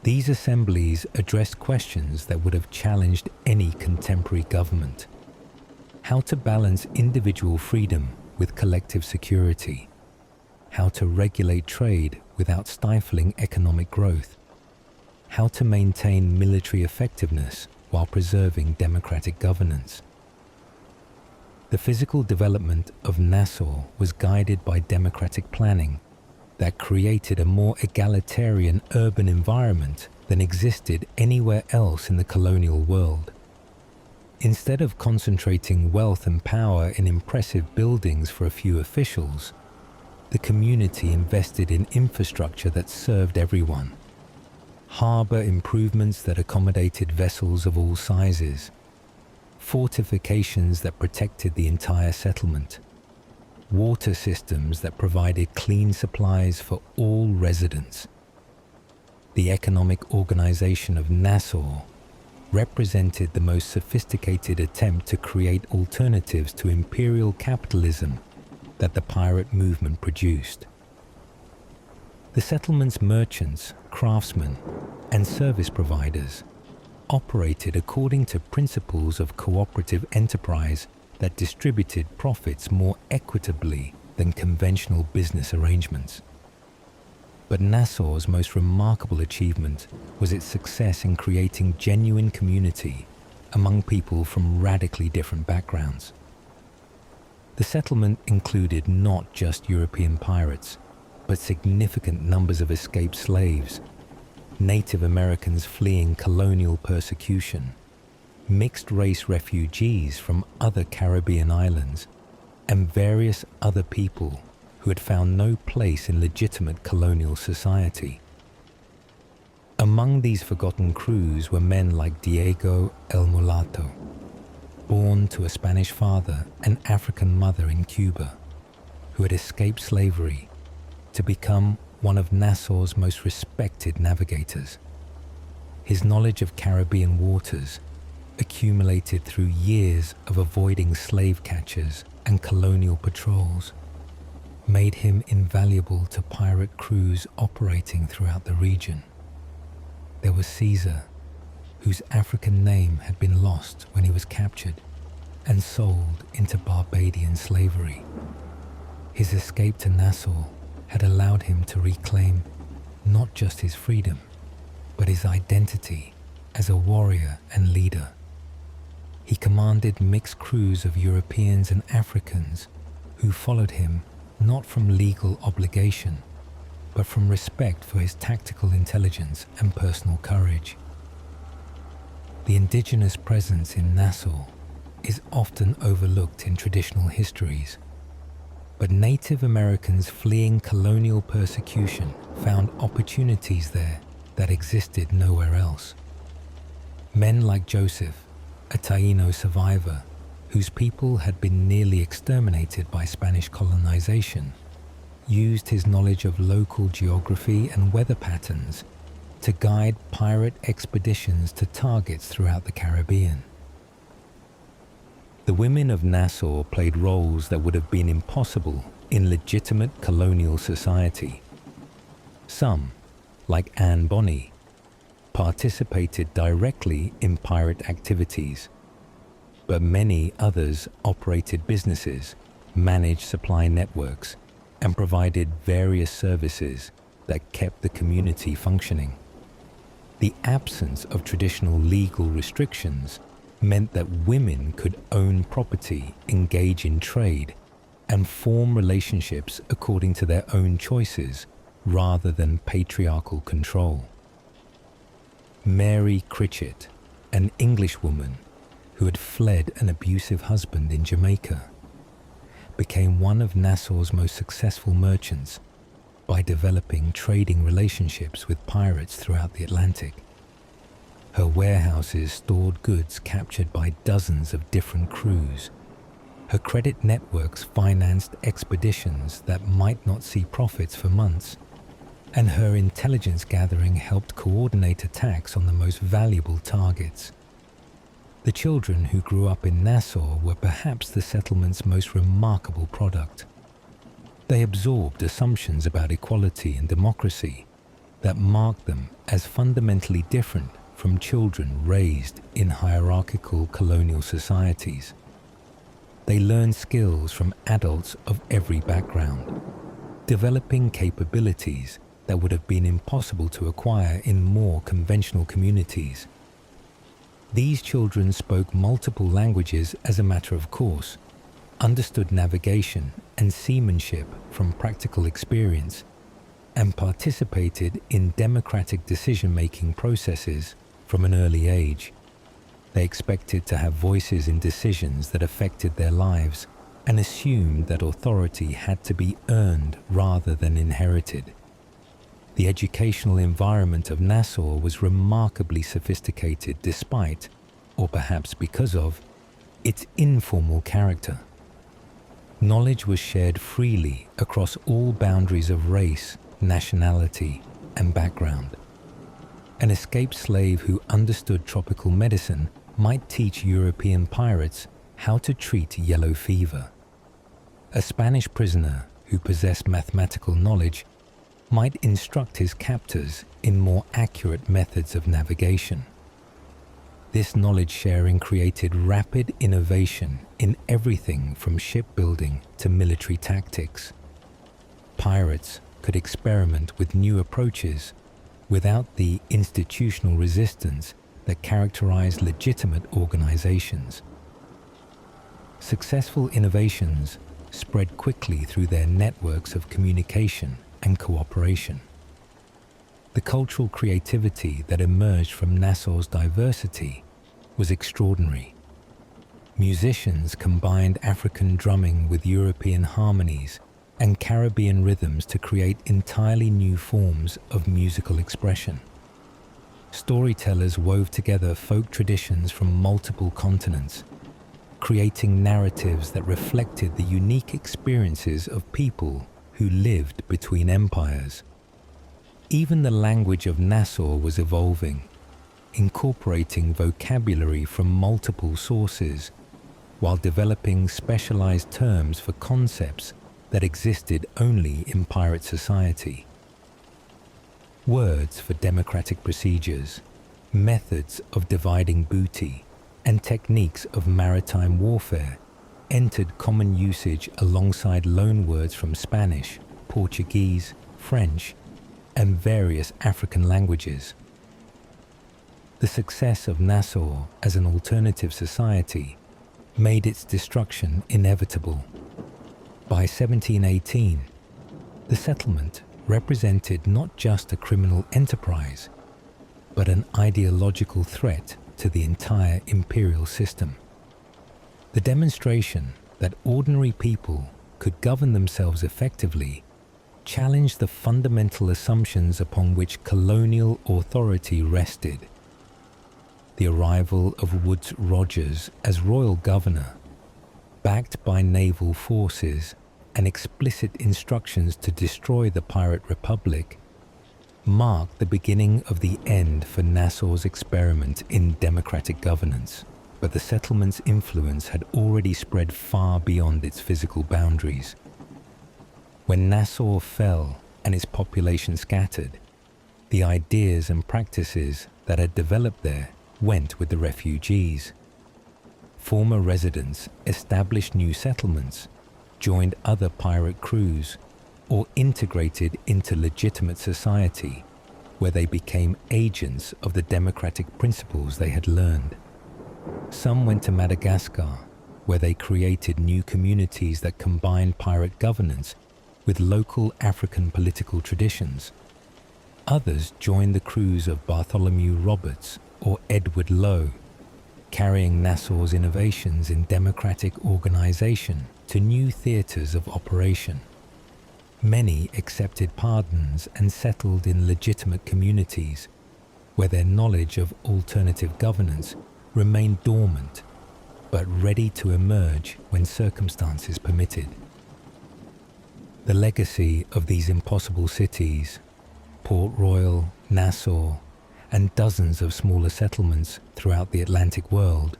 These assemblies addressed questions that would have challenged any contemporary government: how to balance individual freedom with collective security, how to regulate trade without stifling economic growth, how to maintain military effectiveness while preserving democratic governance. The physical development of Nassau was guided by democratic planning that created a more egalitarian urban environment than existed anywhere else in the colonial world. Instead of concentrating wealth and power in impressive buildings for a few officials, the community invested in infrastructure that served everyone. Harbour improvements that accommodated vessels of all sizes, fortifications that protected the entire settlement, water systems that provided clean supplies for all residents. The economic organization of Nassau represented the most sophisticated attempt to create alternatives to imperial capitalism that the pirate movement produced. The settlement's merchants, craftsmen, and service providers operated according to principles of cooperative enterprise that distributed profits more equitably than conventional business arrangements. But Nassau's most remarkable achievement was its success in creating genuine community among people from radically different backgrounds. The settlement included not just European pirates, but significant numbers of escaped slaves, Native Americans fleeing colonial persecution, mixed-race refugees from other Caribbean islands, and various other people who had found no place in legitimate colonial society. Among these forgotten crews were men like Diego el Mulato, born to a Spanish father and African mother in Cuba, who had escaped slavery to become one of Nassau's most respected navigators. His knowledge of Caribbean waters, accumulated through years of avoiding slave catchers and colonial patrols, made him invaluable to pirate crews operating throughout the region. There was Caesar, whose African name had been lost when he was captured and sold into Barbadian slavery. His escape to Nassau had allowed him to reclaim not just his freedom, but his identity as a warrior and leader. He commanded mixed crews of Europeans and Africans who followed him not from legal obligation, but from respect for his tactical intelligence and personal courage. The indigenous presence in Nassau is often overlooked in traditional histories, but Native Americans fleeing colonial persecution found opportunities there that existed nowhere else. Men like Joseph, a Taino survivor whose people had been nearly exterminated by Spanish colonization, used his knowledge of local geography and weather patterns to guide pirate expeditions to targets throughout the Caribbean. The women of Nassau played roles that would have been impossible in legitimate colonial society. Some, like Anne Bonny, participated directly in pirate activities, but many others operated businesses, managed supply networks, and provided various services that kept the community functioning. The absence of traditional legal restrictions meant that women could own property, engage in trade, and form relationships according to their own choices rather than patriarchal control. Mary Critchett, an Englishwoman who had fled an abusive husband in Jamaica, became one of Nassau's most successful merchants by developing trading relationships with pirates throughout the Atlantic. Her warehouses stored goods captured by dozens of different crews. Her credit networks financed expeditions that might not see profits for months, and her intelligence gathering helped coordinate attacks on the most valuable targets. The children who grew up in Nassau were perhaps the settlement's most remarkable product. They absorbed assumptions about equality and democracy that marked them as fundamentally different from children raised in hierarchical colonial societies. They learned skills from adults of every background, developing capabilities that would have been impossible to acquire in more conventional communities. These children spoke multiple languages as a matter of course, understood navigation and seamanship from practical experience, and participated in democratic decision-making processes from an early age. They expected to have voices in decisions that affected their lives and assumed that authority had to be earned rather than inherited. The educational environment of Nassau was remarkably sophisticated despite, or perhaps because of, its informal character. Knowledge was shared freely across all boundaries of race, nationality, and background. An escaped slave who understood tropical medicine might teach European pirates how to treat yellow fever. A Spanish prisoner who possessed mathematical knowledge might instruct his captors in more accurate methods of navigation. This knowledge sharing created rapid innovation in everything from shipbuilding to military tactics. Pirates could experiment with new approaches without the institutional resistance that characterized legitimate organizations. Successful innovations spread quickly through their networks of communication and cooperation. The cultural creativity that emerged from Nassau's diversity was extraordinary. Musicians combined African drumming with European harmonies and Caribbean rhythms to create entirely new forms of musical expression. Storytellers wove together folk traditions from multiple continents, creating narratives that reflected the unique experiences of people who lived between empires. Even the language of Nassau was evolving, incorporating vocabulary from multiple sources, while developing specialized terms for concepts that existed only in pirate society. Words for democratic procedures, methods of dividing booty, and techniques of maritime warfare entered common usage alongside loanwords from Spanish, Portuguese, French, and various African languages. The success of Nassau as an alternative society made its destruction inevitable. By 1718, the settlement represented not just a criminal enterprise, but an ideological threat to the entire imperial system. The demonstration that ordinary people could govern themselves effectively challenged the fundamental assumptions upon which colonial authority rested. The arrival of Woodes Rogers as royal governor, backed by naval forces and explicit instructions to destroy the pirate republic, marked the beginning of the end for Nassau's experiment in democratic governance, but the settlement's influence had already spread far beyond its physical boundaries. When Nassau fell and its population scattered, the ideas and practices that had developed there went with the refugees. Former residents established new settlements, joined other pirate crews, or integrated into legitimate society, where they became agents of the democratic principles they had learned. Some went to Madagascar, where they created new communities that combined pirate governance with local African political traditions. Others joined the crews of Bartholomew Roberts or Edward Lowe, carrying Nassau's innovations in democratic organization to new theaters of operation. Many accepted pardons and settled in legitimate communities, where their knowledge of alternative governance remained dormant, but ready to emerge when circumstances permitted. The legacy of these impossible cities, Port Royal, Nassau, and dozens of smaller settlements throughout the Atlantic world,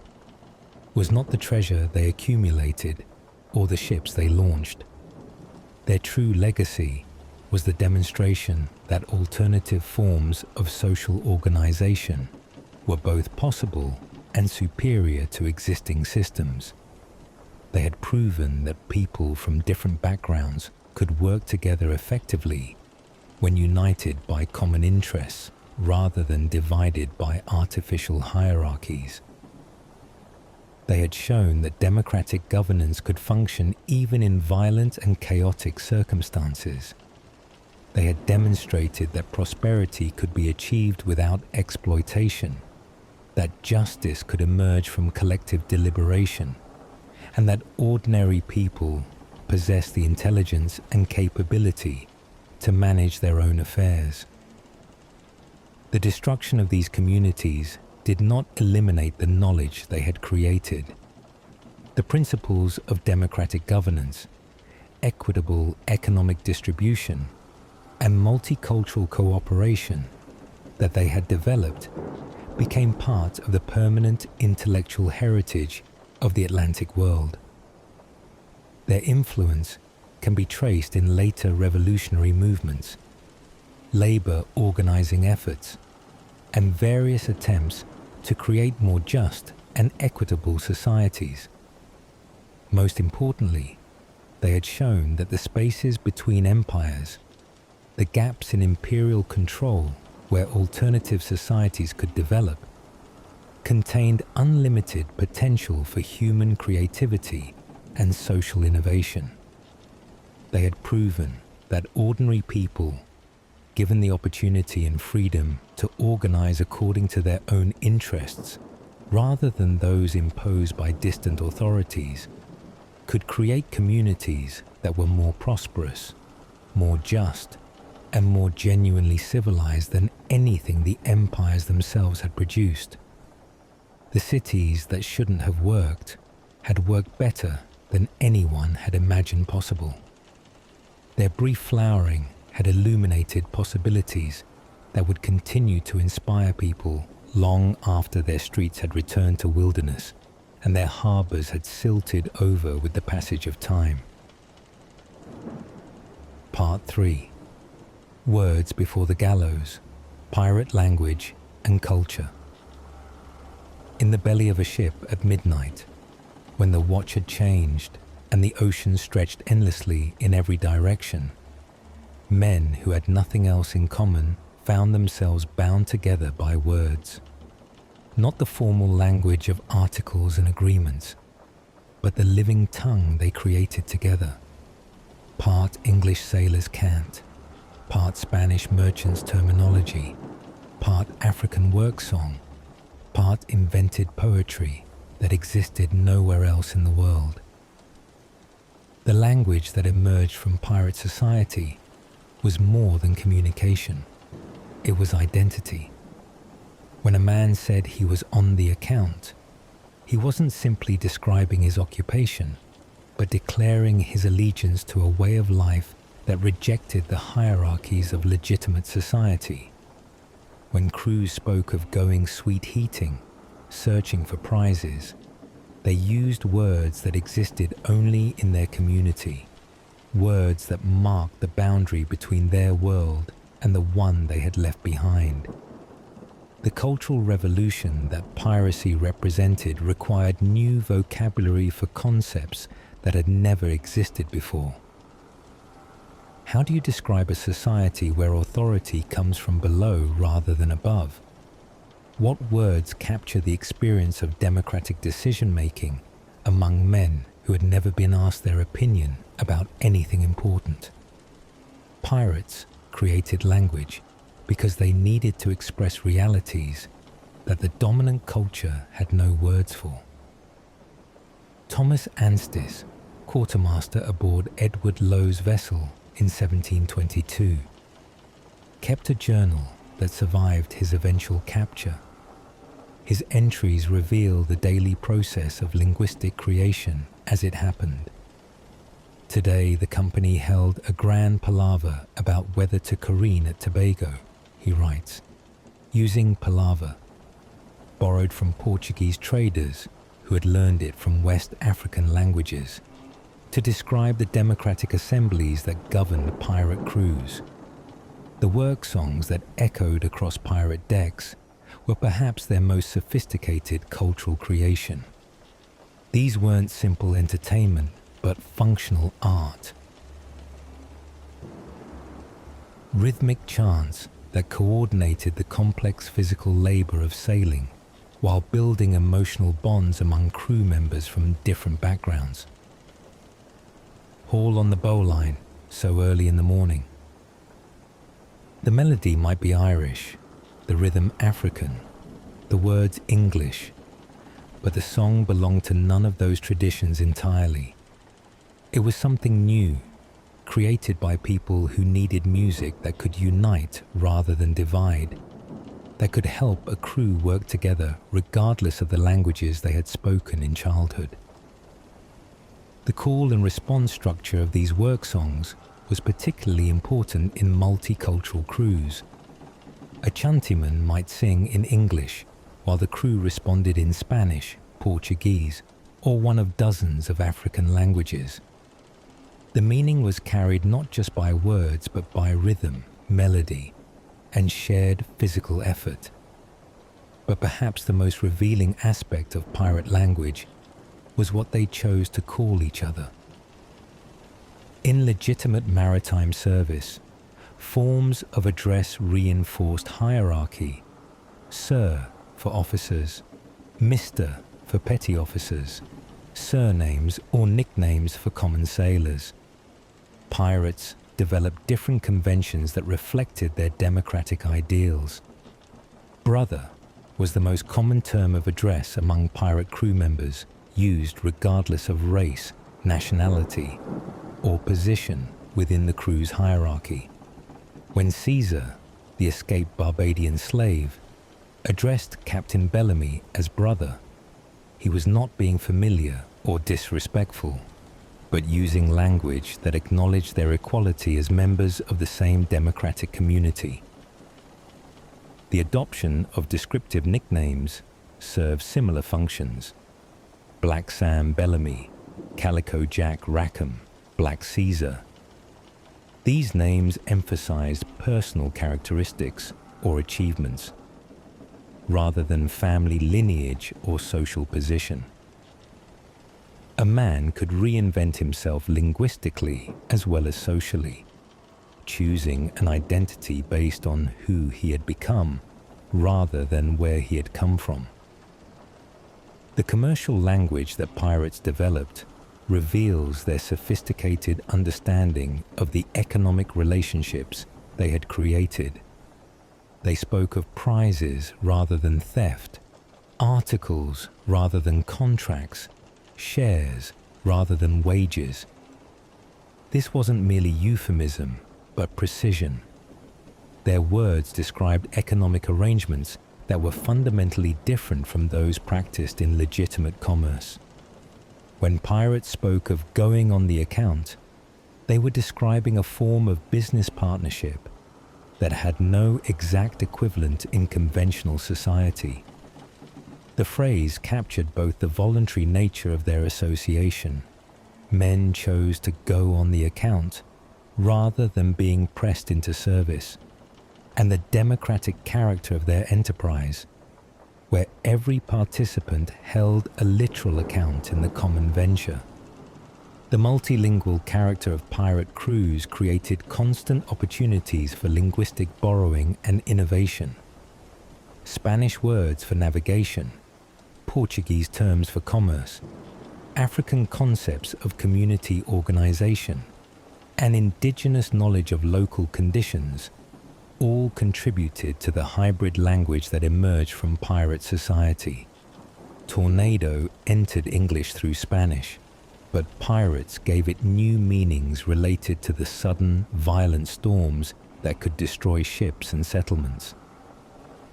was not the treasure they accumulated or the ships they launched. Their true legacy was the demonstration that alternative forms of social organization were both possible and superior to existing systems. They had proven that people from different backgrounds could work together effectively when united by common interests rather than divided by artificial hierarchies. They had shown that democratic governance could function even in violent and chaotic circumstances. They had demonstrated that prosperity could be achieved without exploitation, that justice could emerge from collective deliberation, and that ordinary people possess the intelligence and capability to manage their own affairs. The destruction of these communities did not eliminate the knowledge they had created. The principles of democratic governance, equitable economic distribution, and multicultural cooperation that they had developed became part of the permanent intellectual heritage of the Atlantic world. Their influence can be traced in later revolutionary movements, labor organizing efforts, and various attempts to create more just and equitable societies. Most importantly, they had shown that the spaces between empires, the gaps in imperial control where alternative societies could develop, contained unlimited potential for human creativity and social innovation. They had proven that ordinary people, given the opportunity and freedom to organize according to their own interests, rather than those imposed by distant authorities, could create communities that were more prosperous, more just, and more genuinely civilized than anything the empires themselves had produced. The cities that shouldn't have worked had worked better than anyone had imagined possible. Their brief flowering had illuminated possibilities that would continue to inspire people long after their streets had returned to wilderness and their harbors had silted over with the passage of time. Part 3. Words before the gallows, pirate language and culture. In the belly of a ship at midnight, when the watch had changed and the ocean stretched endlessly in every direction, men who had nothing else in common found themselves bound together by words. Not the formal language of articles and agreements, but the living tongue they created together. Part English sailors' cant, part Spanish merchants' terminology, part African work song, part invented poetry that existed nowhere else in the world. The language that emerged from pirate society was more than communication. It was identity. When a man said he was on the account, he wasn't simply describing his occupation, but declaring his allegiance to a way of life that rejected the hierarchies of legitimate society. When crews spoke of going sweet heating, searching for prizes, they used words that existed only in their community, words that marked the boundary between their world and the one they had left behind. The cultural revolution that piracy represented required new vocabulary for concepts that had never existed before. How do you describe a society where authority comes from below rather than above? What words capture the experience of democratic decision-making among men who had never been asked their opinion about anything important? Pirates created language because they needed to express realities that the dominant culture had no words for. Thomas Anstis, quartermaster aboard Edward Lowe's vessel in 1722, kept a journal that survived his eventual capture. His entries reveal the daily process of linguistic creation as it happened. Today, the company held a grand palaver about whether to careen at Tobago, he writes, using palaver, borrowed from Portuguese traders who had learned it from West African languages, to describe the democratic assemblies that governed pirate crews. The work songs that echoed across pirate decks were perhaps their most sophisticated cultural creation. These weren't simple entertainment, but functional art. Rhythmic chants that coordinated the complex physical labor of sailing while building emotional bonds among crew members from different backgrounds. Haul on the bowline so early in the morning. The melody might be Irish, the rhythm African, the words English, but the song belonged to none of those traditions entirely. It was something new, created by people who needed music that could unite rather than divide, that could help a crew work together regardless of the languages they had spoken in childhood. The call and response structure of these work songs was particularly important in multicultural crews. A chantyman might sing in English, while the crew responded in Spanish, Portuguese, or one of dozens of African languages. The meaning was carried not just by words, but by rhythm, melody, and shared physical effort. But perhaps the most revealing aspect of pirate language was what they chose to call each other. In legitimate maritime service, forms of address reinforced hierarchy. Sir for officers, Mr. for petty officers, surnames or nicknames for common sailors. Pirates developed different conventions that reflected their democratic ideals. Brother was the most common term of address among pirate crew members, used regardless of race, nationality, or position within the crew's hierarchy. When Caesar, the escaped Barbadian slave, addressed Captain Bellamy as brother, he was not being familiar or disrespectful, but using language that acknowledged their equality as members of the same democratic community. The adoption of descriptive nicknames served similar functions. Black Sam Bellamy, Calico Jack Rackham, Black Caesar. These names emphasized personal characteristics or achievements, rather than family lineage or social position. A man could reinvent himself linguistically as well as socially, choosing an identity based on who he had become rather than where he had come from. The commercial language that pirates developed reveals their sophisticated understanding of the economic relationships they had created. They spoke of prizes rather than theft, articles rather than contracts, shares rather than wages. This wasn't merely euphemism, but precision. Their words described economic arrangements that were fundamentally different from those practiced in legitimate commerce. When pirates spoke of going on the account, they were describing a form of business partnership that had no exact equivalent in conventional society. The phrase captured both the voluntary nature of their association. Men chose to go on the account rather than being pressed into service, and the democratic character of their enterprise, where every participant held a literal account in the common venture. The multilingual character of pirate crews created constant opportunities for linguistic borrowing and innovation. Spanish words for navigation, Portuguese terms for commerce, African concepts of community organization, and indigenous knowledge of local conditions all contributed to the hybrid language that emerged from pirate society. Tornado entered English through Spanish, but pirates gave it new meanings related to the sudden, violent storms that could destroy ships and settlements.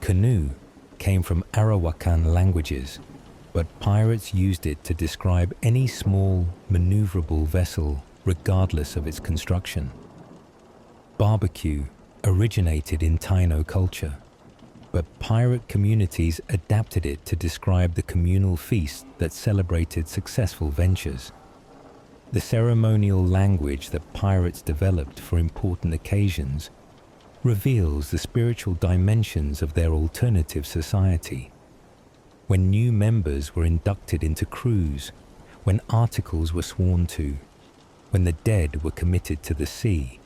Canoe came from Arawakan languages, but pirates used it to describe any small, maneuverable vessel regardless of its construction. Barbecue originated in Taino culture, but pirate communities adapted it to describe the communal feast that celebrated successful ventures. The ceremonial language that pirates developed for important occasions reveals the spiritual dimensions of their alternative society. When new members were inducted into crews, when articles were sworn to, when the dead were committed to the sea,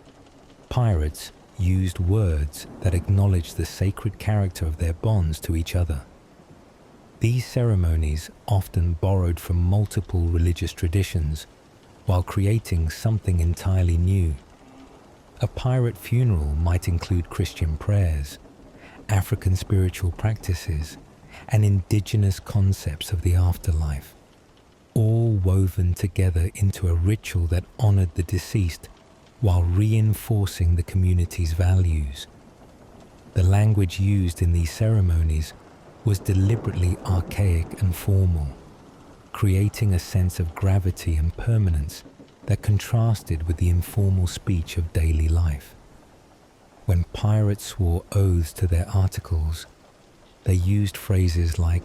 pirates used words that acknowledged the sacred character of their bonds to each other. These ceremonies often borrowed from multiple religious traditions while creating something entirely new. A pirate funeral might include Christian prayers, African spiritual practices, and indigenous concepts of the afterlife, all woven together into a ritual that honored the deceased while reinforcing the community's values. The language used in these ceremonies was deliberately archaic and formal, creating a sense of gravity and permanence that contrasted with the informal speech of daily life. When pirates swore oaths to their articles, they used phrases like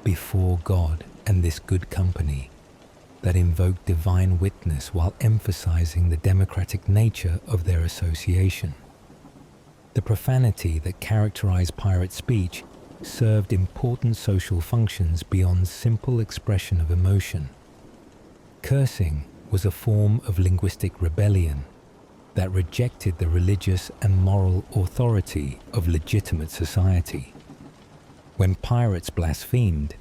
"before God and this good company" that invoked divine witness while emphasizing the democratic nature of their association. The profanity that characterized pirate speech served important social functions beyond simple expression of emotion. Cursing was a form of linguistic rebellion that rejected the religious and moral authority of legitimate society. When pirates blasphemed,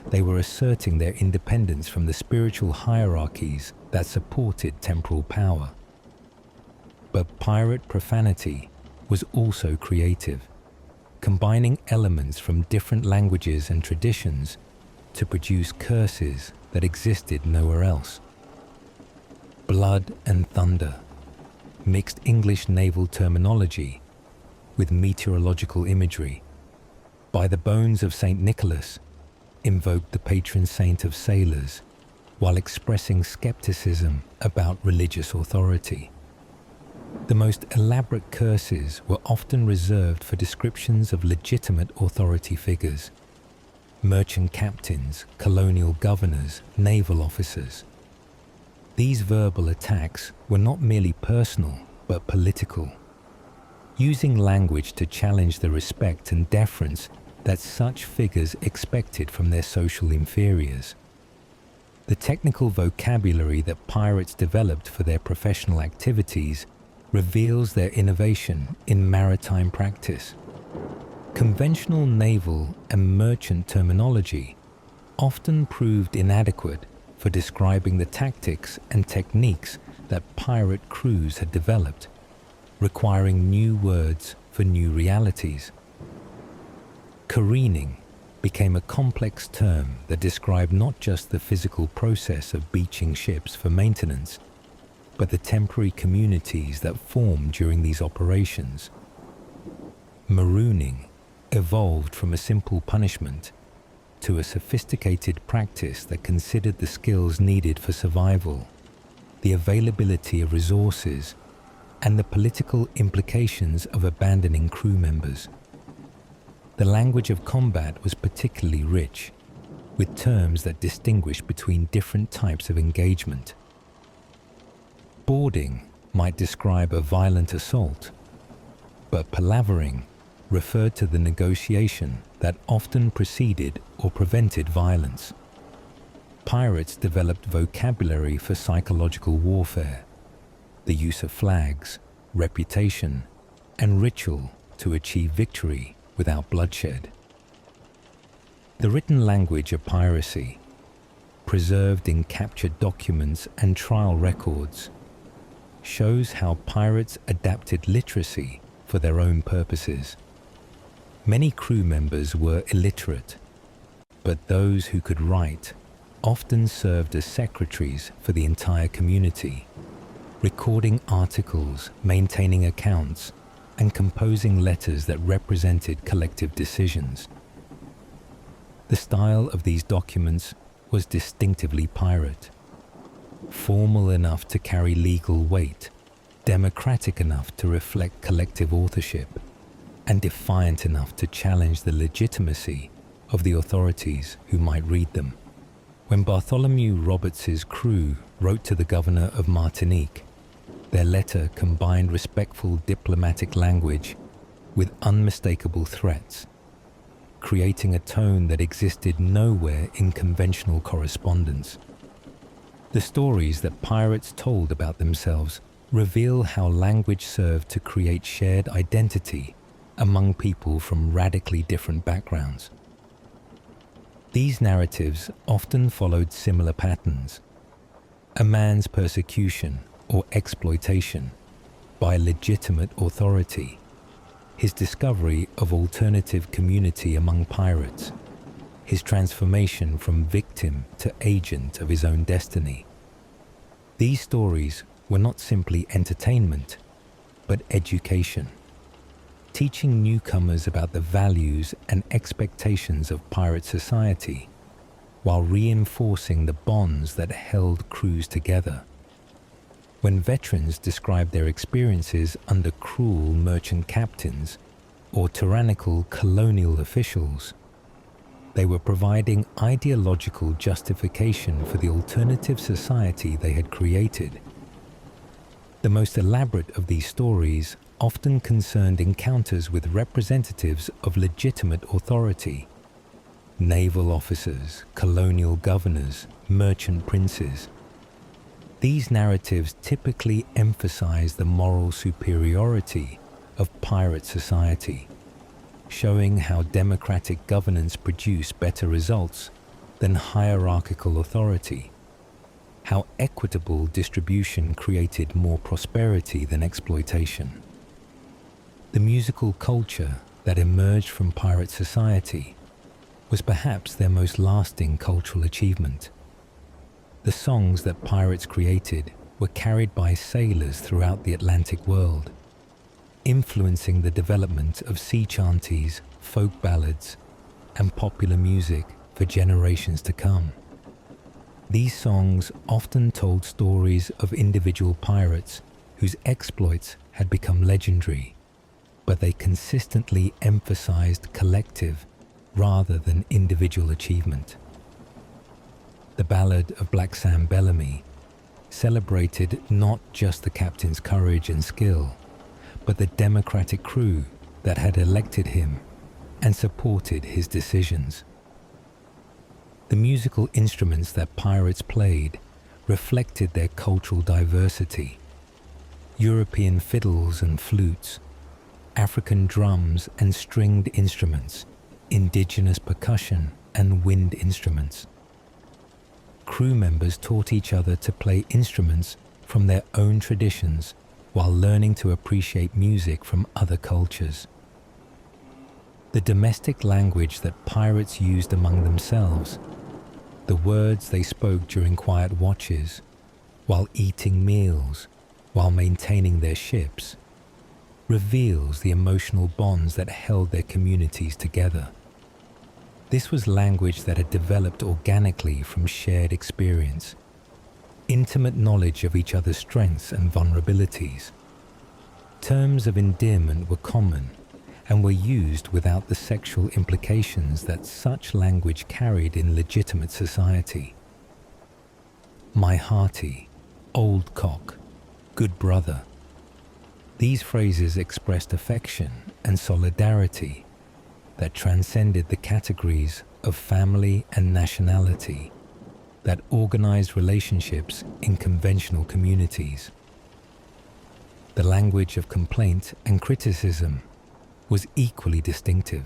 they were asserting their independence from the spiritual hierarchies that supported temporal power. But pirate profanity was also creative, combining elements from different languages and traditions to produce curses that existed nowhere else. Blood and thunder mixed English naval terminology with meteorological imagery. By the bones of St. Nicholas invoked the patron saint of sailors while expressing skepticism about religious authority. The most elaborate curses were often reserved for descriptions of legitimate authority figures: merchant captains, colonial governors, naval officers. These verbal attacks were not merely personal, but political, using language to challenge the respect and deference that such figures expected from their social inferiors. The technical vocabulary that pirates developed for their professional activities reveals their innovation in maritime practice. Conventional naval and merchant terminology often proved inadequate for describing the tactics and techniques that pirate crews had developed, requiring new words for new realities. Careening became a complex term that described not just the physical process of beaching ships for maintenance, but the temporary communities that formed during these operations. Marooning evolved from a simple punishment to a sophisticated practice that considered the skills needed for survival, the availability of resources, and the political implications of abandoning crew members. The language of combat was particularly rich, with terms that distinguished between different types of engagement. Boarding might describe a violent assault, but palavering referred to the negotiation that often preceded or prevented violence. Pirates developed vocabulary for psychological warfare, the use of flags, reputation, and ritual to achieve victory without bloodshed. The written language of piracy, preserved in captured documents and trial records, shows how pirates adapted literacy for their own purposes. Many crew members were illiterate, but those who could write often served as secretaries for the entire community, recording articles, maintaining accounts, and composing letters that represented collective decisions. The style of these documents was distinctively pirate, formal enough to carry legal weight, democratic enough to reflect collective authorship, and defiant enough to challenge the legitimacy of the authorities who might read them. When Bartholomew Roberts's crew wrote to the governor of Martinique, their letter combined respectful diplomatic language with unmistakable threats, creating a tone that existed nowhere in conventional correspondence. The stories that pirates told about themselves reveal how language served to create shared identity among people from radically different backgrounds. These narratives often followed similar patterns: a man's persecution or exploitation by legitimate authority, his discovery of alternative community among pirates, his transformation from victim to agent of his own destiny. These stories were not simply entertainment, but education, teaching newcomers about the values and expectations of pirate society, while reinforcing the bonds that held crews together. When veterans described their experiences under cruel merchant captains or tyrannical colonial officials, they were providing ideological justification for the alternative society they had created. The most elaborate of these stories often concerned encounters with representatives of legitimate authority: naval officers, colonial governors, merchant princes. These narratives typically emphasize the moral superiority of pirate society, showing how democratic governance produced better results than hierarchical authority, how equitable distribution created more prosperity than exploitation. The musical culture that emerged from pirate society was perhaps their most lasting cultural achievement. The songs that pirates created were carried by sailors throughout the Atlantic world, influencing the development of sea chanties, folk ballads, and popular music for generations to come. These songs often told stories of individual pirates whose exploits had become legendary, but they consistently emphasized collective rather than individual achievement. The Ballad of Black Sam Bellamy celebrated not just the captain's courage and skill, but the democratic crew that had elected him and supported his decisions. The musical instruments that pirates played reflected their cultural diversity: European fiddles and flutes, African drums and stringed instruments, indigenous percussion and wind instruments. Crew members taught each other to play instruments from their own traditions while learning to appreciate music from other cultures. The domestic language that pirates used among themselves, the words they spoke during quiet watches, while eating meals, while maintaining their ships, reveals the emotional bonds that held their communities together. This was language that had developed organically from shared experience, intimate knowledge of each other's strengths and vulnerabilities. Terms of endearment were common and were used without the sexual implications that such language carried in legitimate society. My hearty, old cock, good brother. These phrases expressed affection and solidarity that transcended the categories of family and nationality that organized relationships in conventional communities. The language of complaint and criticism was equally distinctive.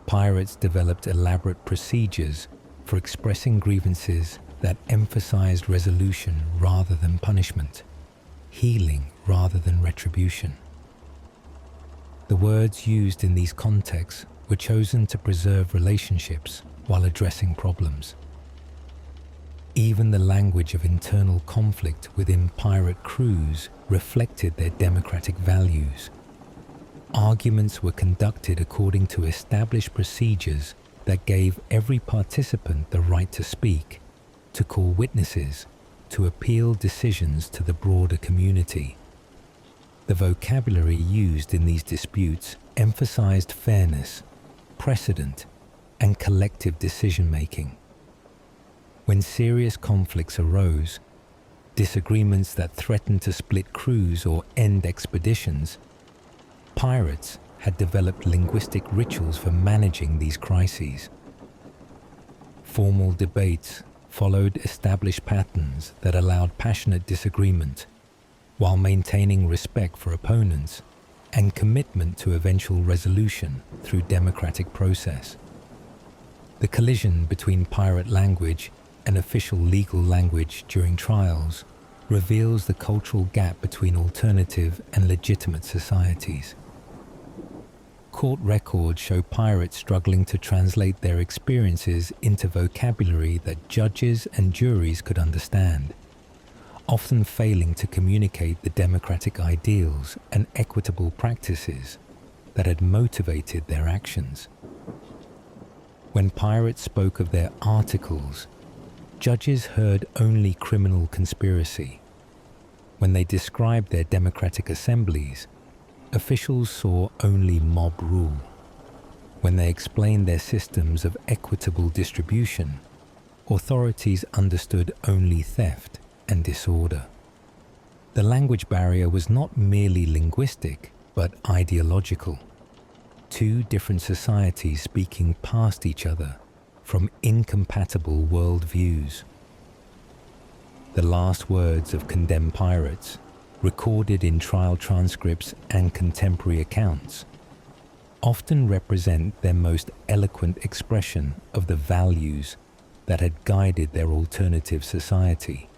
Pirates developed elaborate procedures for expressing grievances that emphasized resolution rather than punishment, healing rather than retribution. The words used in these contexts were chosen to preserve relationships while addressing problems. Even the language of internal conflict within pirate crews reflected their democratic values. Arguments were conducted according to established procedures that gave every participant the right to speak, to call witnesses, to appeal decisions to the broader community. The vocabulary used in these disputes emphasized fairness, precedent, and collective decision-making. When serious conflicts arose, disagreements that threatened to split crews or end expeditions, pirates had developed linguistic rituals for managing these crises. Formal debates followed established patterns that allowed passionate disagreement, while maintaining respect for opponents and commitment to eventual resolution through democratic process. The collision between pirate language and official legal language during trials reveals the cultural gap between alternative and legitimate societies. Court records show pirates struggling to translate their experiences into vocabulary that judges and juries could understand, often failing to communicate the democratic ideals and equitable practices that had motivated their actions. When pirates spoke of their articles, judges heard only criminal conspiracy. When they described their democratic assemblies, officials saw only mob rule. When they explained their systems of equitable distribution, authorities understood only theft and disorder. The language barrier was not merely linguistic, but ideological. Two different societies speaking past each other from incompatible worldviews. The last words of condemned pirates, recorded in trial transcripts and contemporary accounts, often represent their most eloquent expression of the values that had guided their alternative society.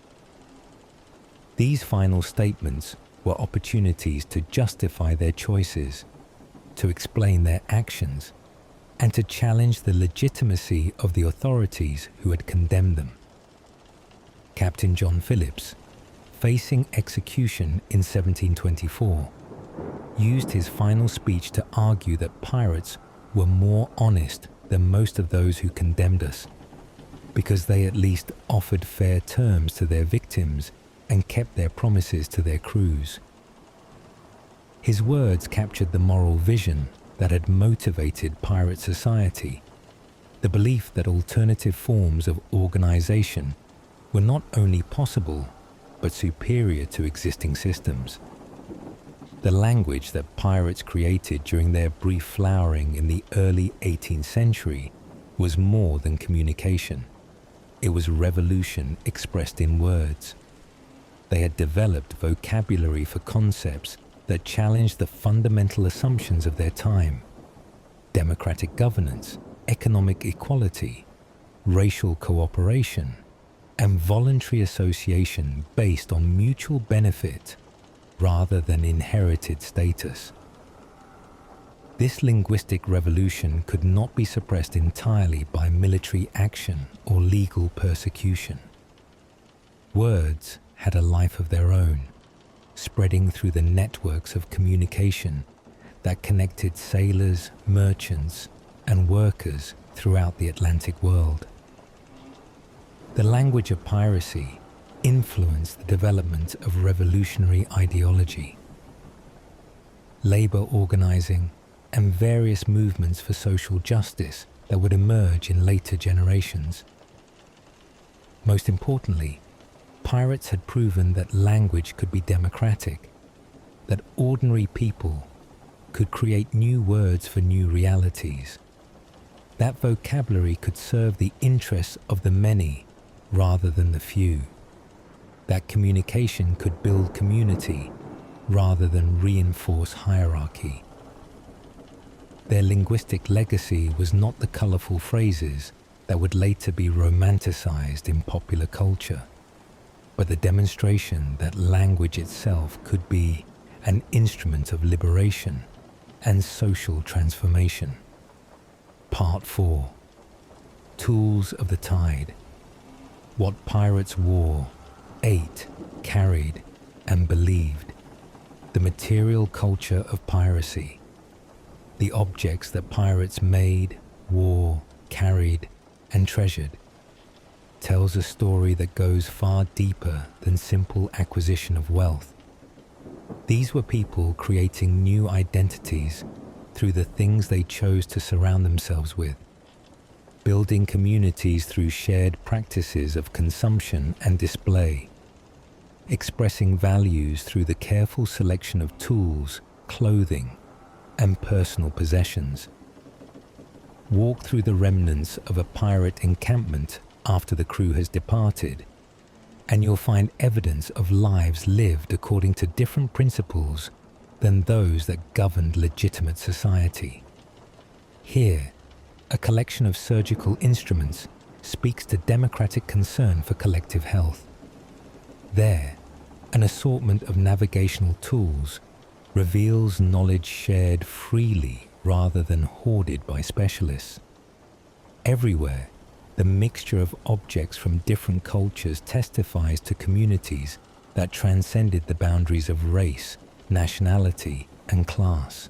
These final statements were opportunities to justify their choices, to explain their actions, and to challenge the legitimacy of the authorities who had condemned them. Captain John Phillips, facing execution in 1724, used his final speech to argue that pirates were more honest than most of those who condemned us, because they at least offered fair terms to their victims and kept their promises to their crews. His words captured the moral vision that had motivated pirate society, the belief that alternative forms of organization were not only possible, but superior to existing systems. The language that pirates created during their brief flowering in the early 18th century was more than communication. It was revolution expressed in words. They had developed vocabulary for concepts that challenged the fundamental assumptions of their time: democratic governance, economic equality, racial cooperation, and voluntary association based on mutual benefit rather than inherited status. This linguistic revolution could not be suppressed entirely by military action or legal persecution. Words had a life of their own, spreading through the networks of communication that connected sailors, merchants, and workers throughout the Atlantic world. The language of piracy influenced the development of revolutionary ideology. Labor organizing, and various movements for social justice that would emerge in later generations. Most importantly, pirates had proven that language could be democratic, that ordinary people could create new words for new realities. That vocabulary could serve the interests of the many rather than the few. That communication could build community rather than reinforce hierarchy. Their linguistic legacy was not the colorful phrases that would later be romanticized in popular culture, but the demonstration that language itself could be an instrument of liberation and social transformation. Part 4. Tools of the Tide. What pirates wore, ate, carried, and believed. The material culture of piracy. The objects that pirates made, wore, carried, and treasured, tells a story that goes far deeper than simple acquisition of wealth. These were people creating new identities through the things they chose to surround themselves with, building communities through shared practices of consumption and display, expressing values through the careful selection of tools, clothing, and personal possessions. Walk through the remnants of a pirate encampment after the crew has departed, and you'll find evidence of lives lived according to different principles than those that governed legitimate society. Here, a collection of surgical instruments speaks to democratic concern for collective health. There, an assortment of navigational tools reveals knowledge shared freely rather than hoarded by specialists. Everywhere, the mixture of objects from different cultures testifies to communities that transcended the boundaries of race, nationality, and class.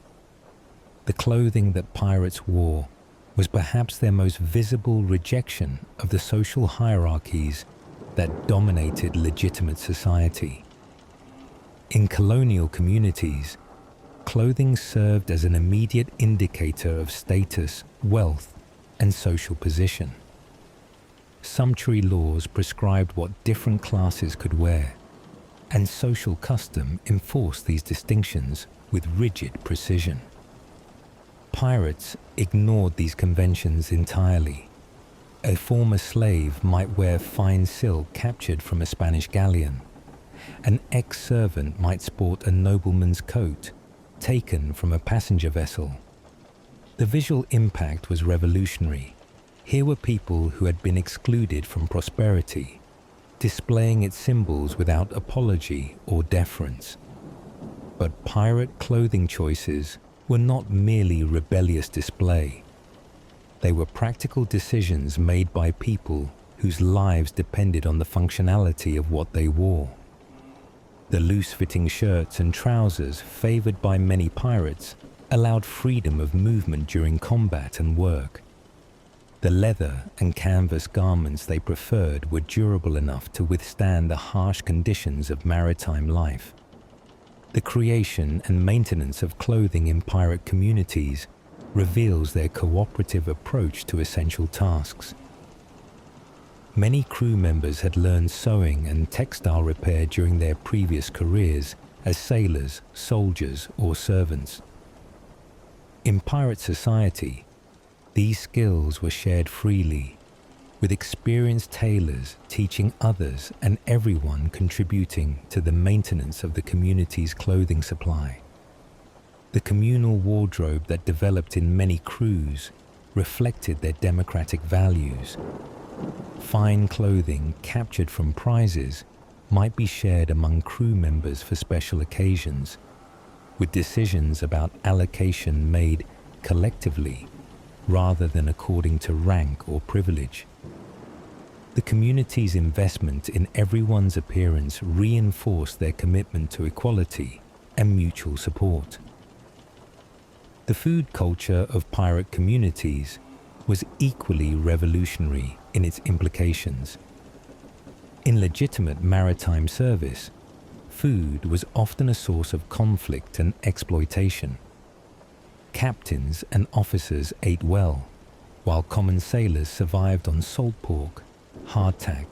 The clothing that pirates wore was perhaps their most visible rejection of the social hierarchies that dominated legitimate society. In colonial communities, clothing served as an immediate indicator of status, wealth, and social position. Sumptuary laws prescribed what different classes could wear, and social custom enforced these distinctions with rigid precision. Pirates ignored these conventions entirely. A former slave might wear fine silk captured from a Spanish galleon. An ex-servant might sport a nobleman's coat, taken from a passenger vessel. The visual impact was revolutionary. Here were people who had been excluded from prosperity, displaying its symbols without apology or deference. But pirate clothing choices were not merely rebellious display. They were practical decisions made by people whose lives depended on the functionality of what they wore. The loose-fitting shirts and trousers favored by many pirates allowed freedom of movement during combat and work. The leather and canvas garments they preferred were durable enough to withstand the harsh conditions of maritime life. The creation and maintenance of clothing in pirate communities reveals their cooperative approach to essential tasks. Many crew members had learned sewing and textile repair during their previous careers as sailors, soldiers, or servants. In pirate society, these skills were shared freely, with experienced tailors teaching others and everyone contributing to the maintenance of the community's clothing supply. The communal wardrobe that developed in many crews reflected their democratic values. Fine clothing captured from prizes might be shared among crew members for special occasions, with decisions about allocation made collectively rather than according to rank or privilege. The community's investment in everyone's appearance reinforced their commitment to equality and mutual support. The food culture of pirate communities was equally revolutionary in its implications. In legitimate maritime service, food was often a source of conflict and exploitation. Captains and officers ate well, while common sailors survived on salt pork, hardtack,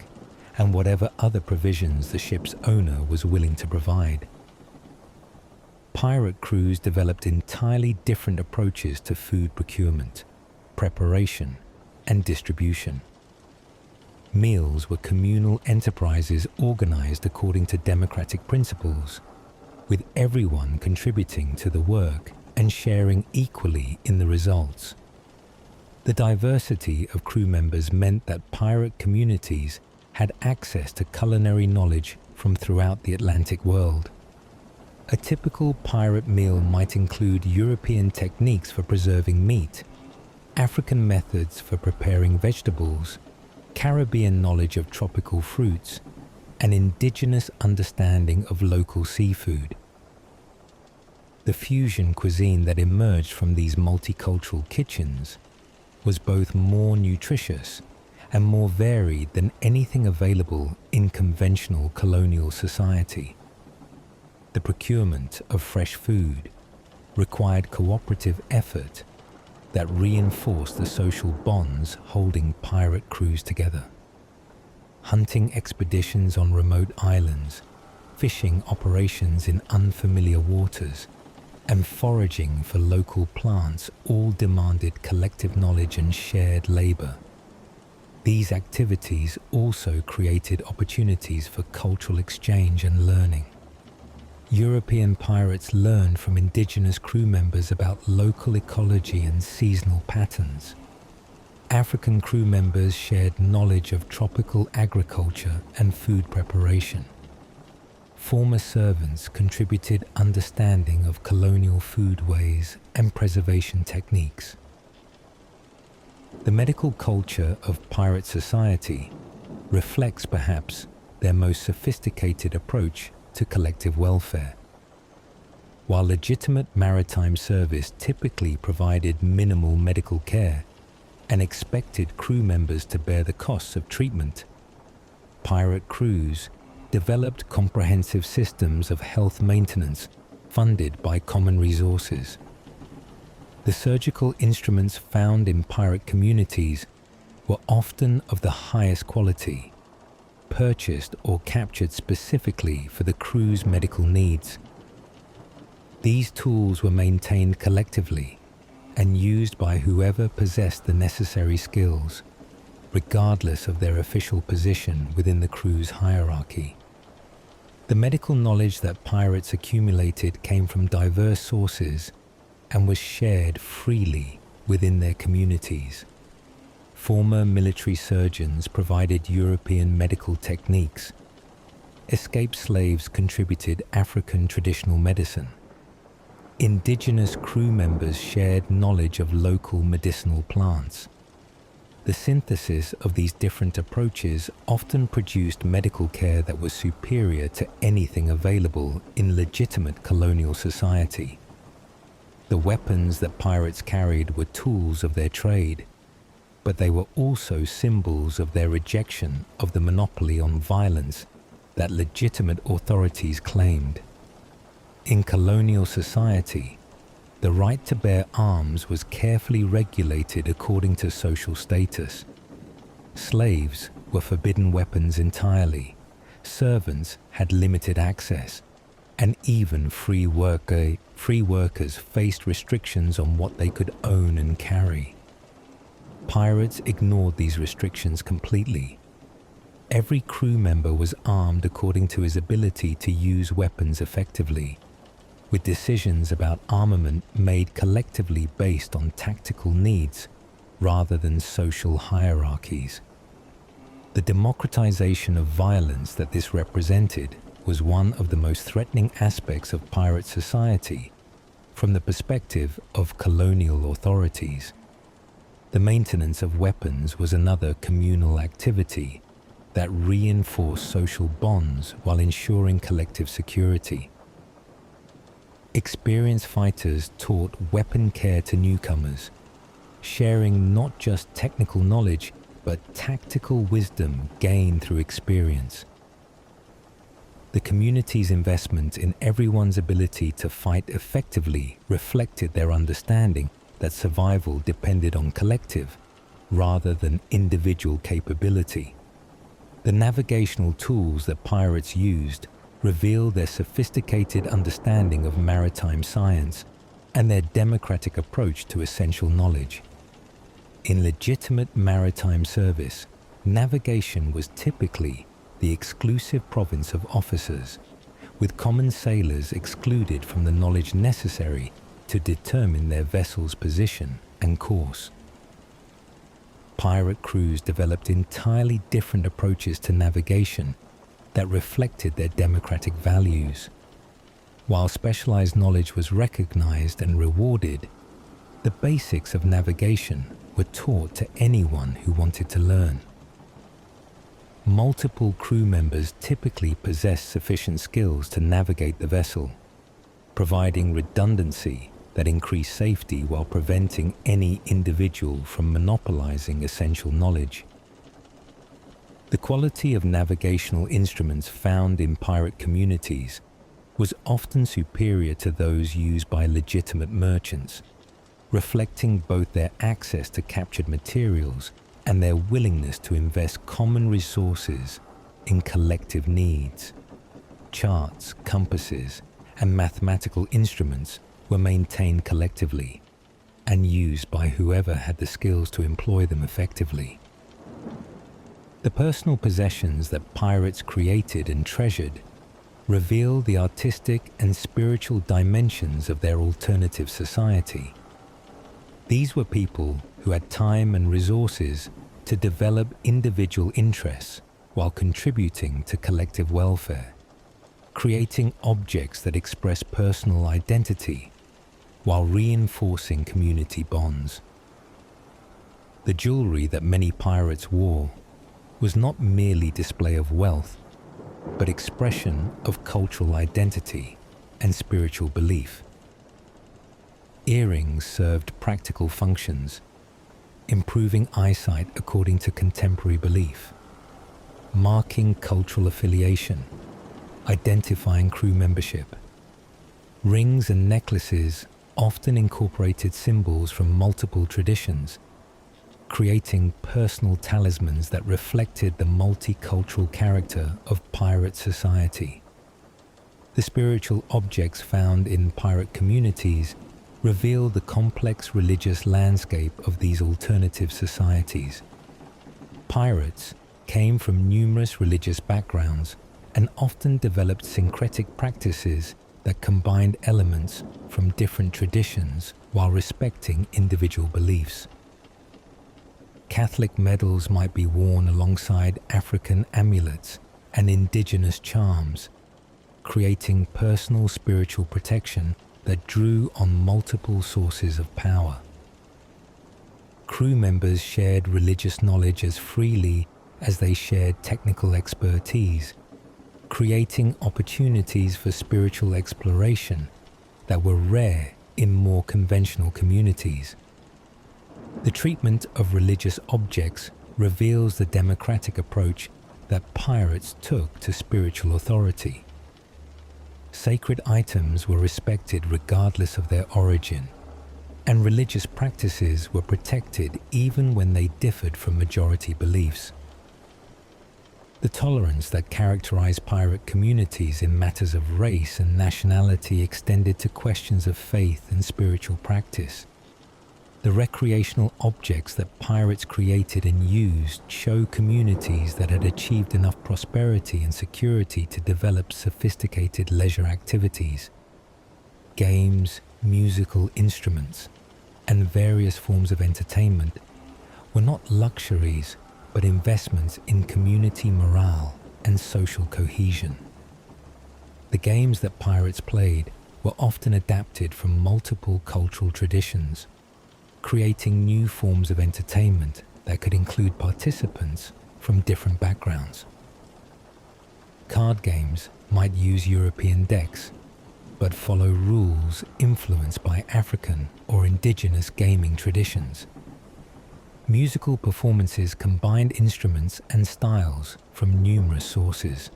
and whatever other provisions the ship's owner was willing to provide. Pirate crews developed entirely different approaches to food procurement, preparation, and distribution. Meals were communal enterprises organized according to democratic principles, with everyone contributing to the work and sharing equally in the results. The diversity of crew members meant that pirate communities had access to culinary knowledge from throughout the Atlantic world. A typical pirate meal might include European techniques for preserving meat, African methods for preparing vegetables, Caribbean knowledge of tropical fruits, and indigenous understanding of local seafood. The fusion cuisine that emerged from these multicultural kitchens was both more nutritious and more varied than anything available in conventional colonial society. The procurement of fresh food required cooperative effort that reinforced the social bonds holding pirate crews together. Hunting expeditions on remote islands, fishing operations in unfamiliar waters, and foraging for local plants all demanded collective knowledge and shared labor. These activities also created opportunities for cultural exchange and learning. European pirates learned from indigenous crew members about local ecology and seasonal patterns. African crew members shared knowledge of tropical agriculture and food preparation. Former servants contributed understanding of colonial foodways and preservation techniques. The medical culture of pirate society reflects perhaps their most sophisticated approach to collective welfare. While legitimate maritime service typically provided minimal medical care and expected crew members to bear the costs of treatment, pirate crews developed comprehensive systems of health maintenance funded by common resources. The surgical instruments found in pirate communities were often of the highest quality, purchased or captured specifically for the crew's medical needs. These tools were maintained collectively and used by whoever possessed the necessary skills, regardless of their official position within the crew's hierarchy. The medical knowledge that pirates accumulated came from diverse sources and was shared freely within their communities. Former military surgeons provided European medical techniques. Escaped slaves contributed African traditional medicine. Indigenous crew members shared knowledge of local medicinal plants. The synthesis of these different approaches often produced medical care that was superior to anything available in legitimate colonial society. The weapons that pirates carried were tools of their trade, but they were also symbols of their rejection of the monopoly on violence that legitimate authorities claimed. In colonial society, the right to bear arms was carefully regulated according to social status. Slaves were forbidden weapons entirely, servants had limited access, and even free workers faced restrictions on what they could own and carry. Pirates ignored these restrictions completely. Every crew member was armed according to his ability to use weapons effectively, with decisions about armament made collectively based on tactical needs rather than social hierarchies. The democratization of violence that this represented was one of the most threatening aspects of pirate society From the perspective of colonial authorities, the maintenance of weapons was another communal activity that reinforced social bonds while ensuring collective security. Experienced fighters taught weapon care to newcomers, sharing not just technical knowledge but tactical wisdom gained through experience. The community's investment in everyone's ability to fight effectively reflected their understanding that survival depended on collective rather than individual capability. The navigational tools that pirates used reveal their sophisticated understanding of maritime science and their democratic approach to essential knowledge. In legitimate maritime service, navigation was typically the exclusive province of officers, with common sailors excluded from the knowledge necessary to determine their vessel's position and course. Pirate crews developed entirely different approaches to navigation that reflected their democratic values. While specialized knowledge was recognized and rewarded, the basics of navigation were taught to anyone who wanted to learn. Multiple crew members typically possessed sufficient skills to navigate the vessel, providing redundancy that increased safety while preventing any individual from monopolizing essential knowledge. The quality of navigational instruments found in pirate communities was often superior to those used by legitimate merchants, reflecting both their access to captured materials and their willingness to invest common resources in collective needs. Charts, compasses, and mathematical instruments were maintained collectively and used by whoever had the skills to employ them effectively. The personal possessions that pirates created and treasured reveal the artistic and spiritual dimensions of their alternative society. These were people who had time and resources to develop individual interests while contributing to collective welfare, creating objects that express personal identity while reinforcing community bonds. The jewelry that many pirates wore was not merely display of wealth, but expression of cultural identity and spiritual belief. Earrings served practical functions, improving eyesight according to contemporary belief, marking cultural affiliation, identifying crew membership. Rings and necklaces often incorporated symbols from multiple traditions, creating personal talismans that reflected the multicultural character of pirate society. The spiritual objects found in pirate communities reveal the complex religious landscape of these alternative societies. Pirates came from numerous religious backgrounds and often developed syncretic practices that combined elements from different traditions while respecting individual beliefs. Catholic medals might be worn alongside African amulets and indigenous charms, creating personal spiritual protection that drew on multiple sources of power. Crew members shared religious knowledge as freely as they shared technical expertise, creating opportunities for spiritual exploration that were rare in more conventional communities. The treatment of religious objects reveals the democratic approach that pirates took to spiritual authority. Sacred items were respected regardless of their origin, and religious practices were protected even when they differed from majority beliefs. The tolerance that characterized pirate communities in matters of race and nationality extended to questions of faith and spiritual practice. The recreational objects that pirates created and used show communities that had achieved enough prosperity and security to develop sophisticated leisure activities. Games, musical instruments, and various forms of entertainment were not luxuries, but investments in community morale and social cohesion. The games that pirates played were were often adapted from multiple cultural traditions, creating new forms of entertainment that could include participants from different backgrounds. Card games might use European decks, but follow rules influenced by African or indigenous gaming traditions. Musical performances combined instruments and styles from numerous sources.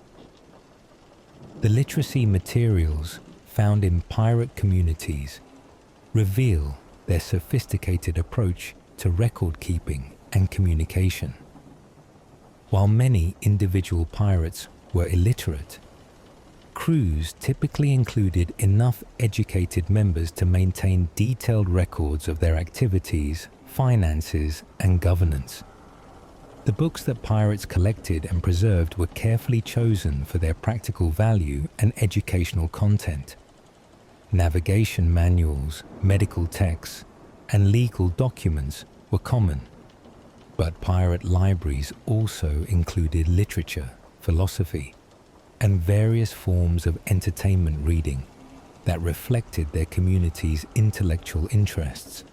The literacy materials found in pirate communities reveal their sophisticated approach to record keeping and communication. While many individual pirates were illiterate, crews typically included enough educated members to maintain detailed records of their activities, finances, and governance. The books that pirates collected and preserved were carefully chosen for their practical value and educational content. Navigation manuals, medical texts, and legal documents were common, but pirate libraries also included literature, philosophy, and various forms of entertainment reading that reflected their community's intellectual interests.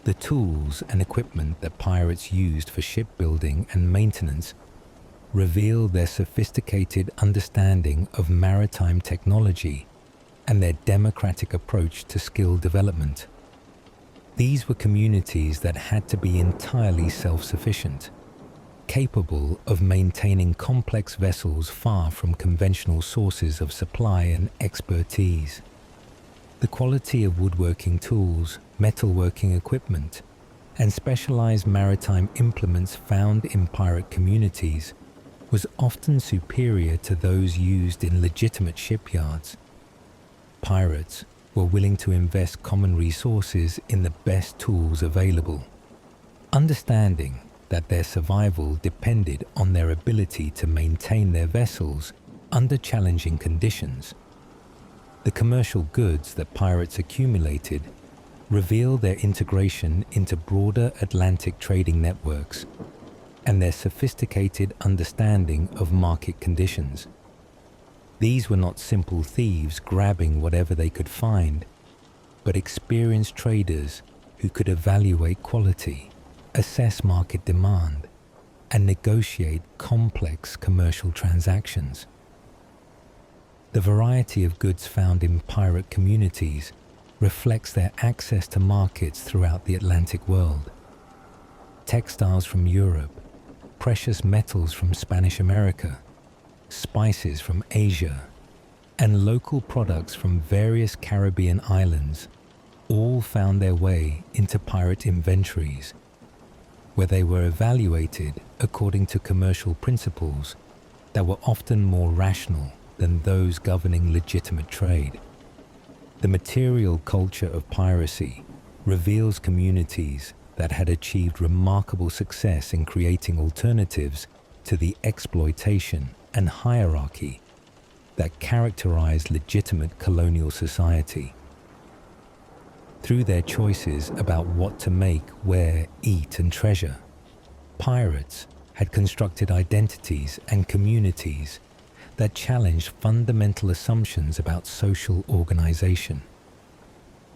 The tools and equipment that pirates used for shipbuilding and maintenance reveal their sophisticated understanding of maritime technology and their democratic approach to skill development. These were communities that had to be entirely self-sufficient, capable of maintaining complex vessels far from conventional sources of supply and expertise. The quality of woodworking tools, metalworking equipment, and specialized maritime implements found in pirate communities was often superior to those used in legitimate shipyards. Pirates were willing to invest common resources in the best tools available, understanding that their survival depended on their ability to maintain their vessels under challenging conditions. The commercial goods that pirates accumulated reveal their integration into broader Atlantic trading networks and their sophisticated understanding of market conditions. These were not simple thieves grabbing whatever they could find, but experienced traders who could evaluate quality, assess market demand, and negotiate complex commercial transactions. The variety of goods found in pirate communities reflects their access to markets throughout the Atlantic world. Textiles from Europe, precious metals from Spanish America, spices from Asia, and local products from various Caribbean islands all found their way into pirate inventories, where they were evaluated according to commercial principles that were often more rational than those governing legitimate trade. The material culture of piracy reveals communities that had achieved remarkable success in creating alternatives to the exploitation and hierarchy that characterized legitimate colonial society. Through their choices about what to make, wear, eat, and treasure, pirates had constructed identities and communities that challenged fundamental assumptions about social organization.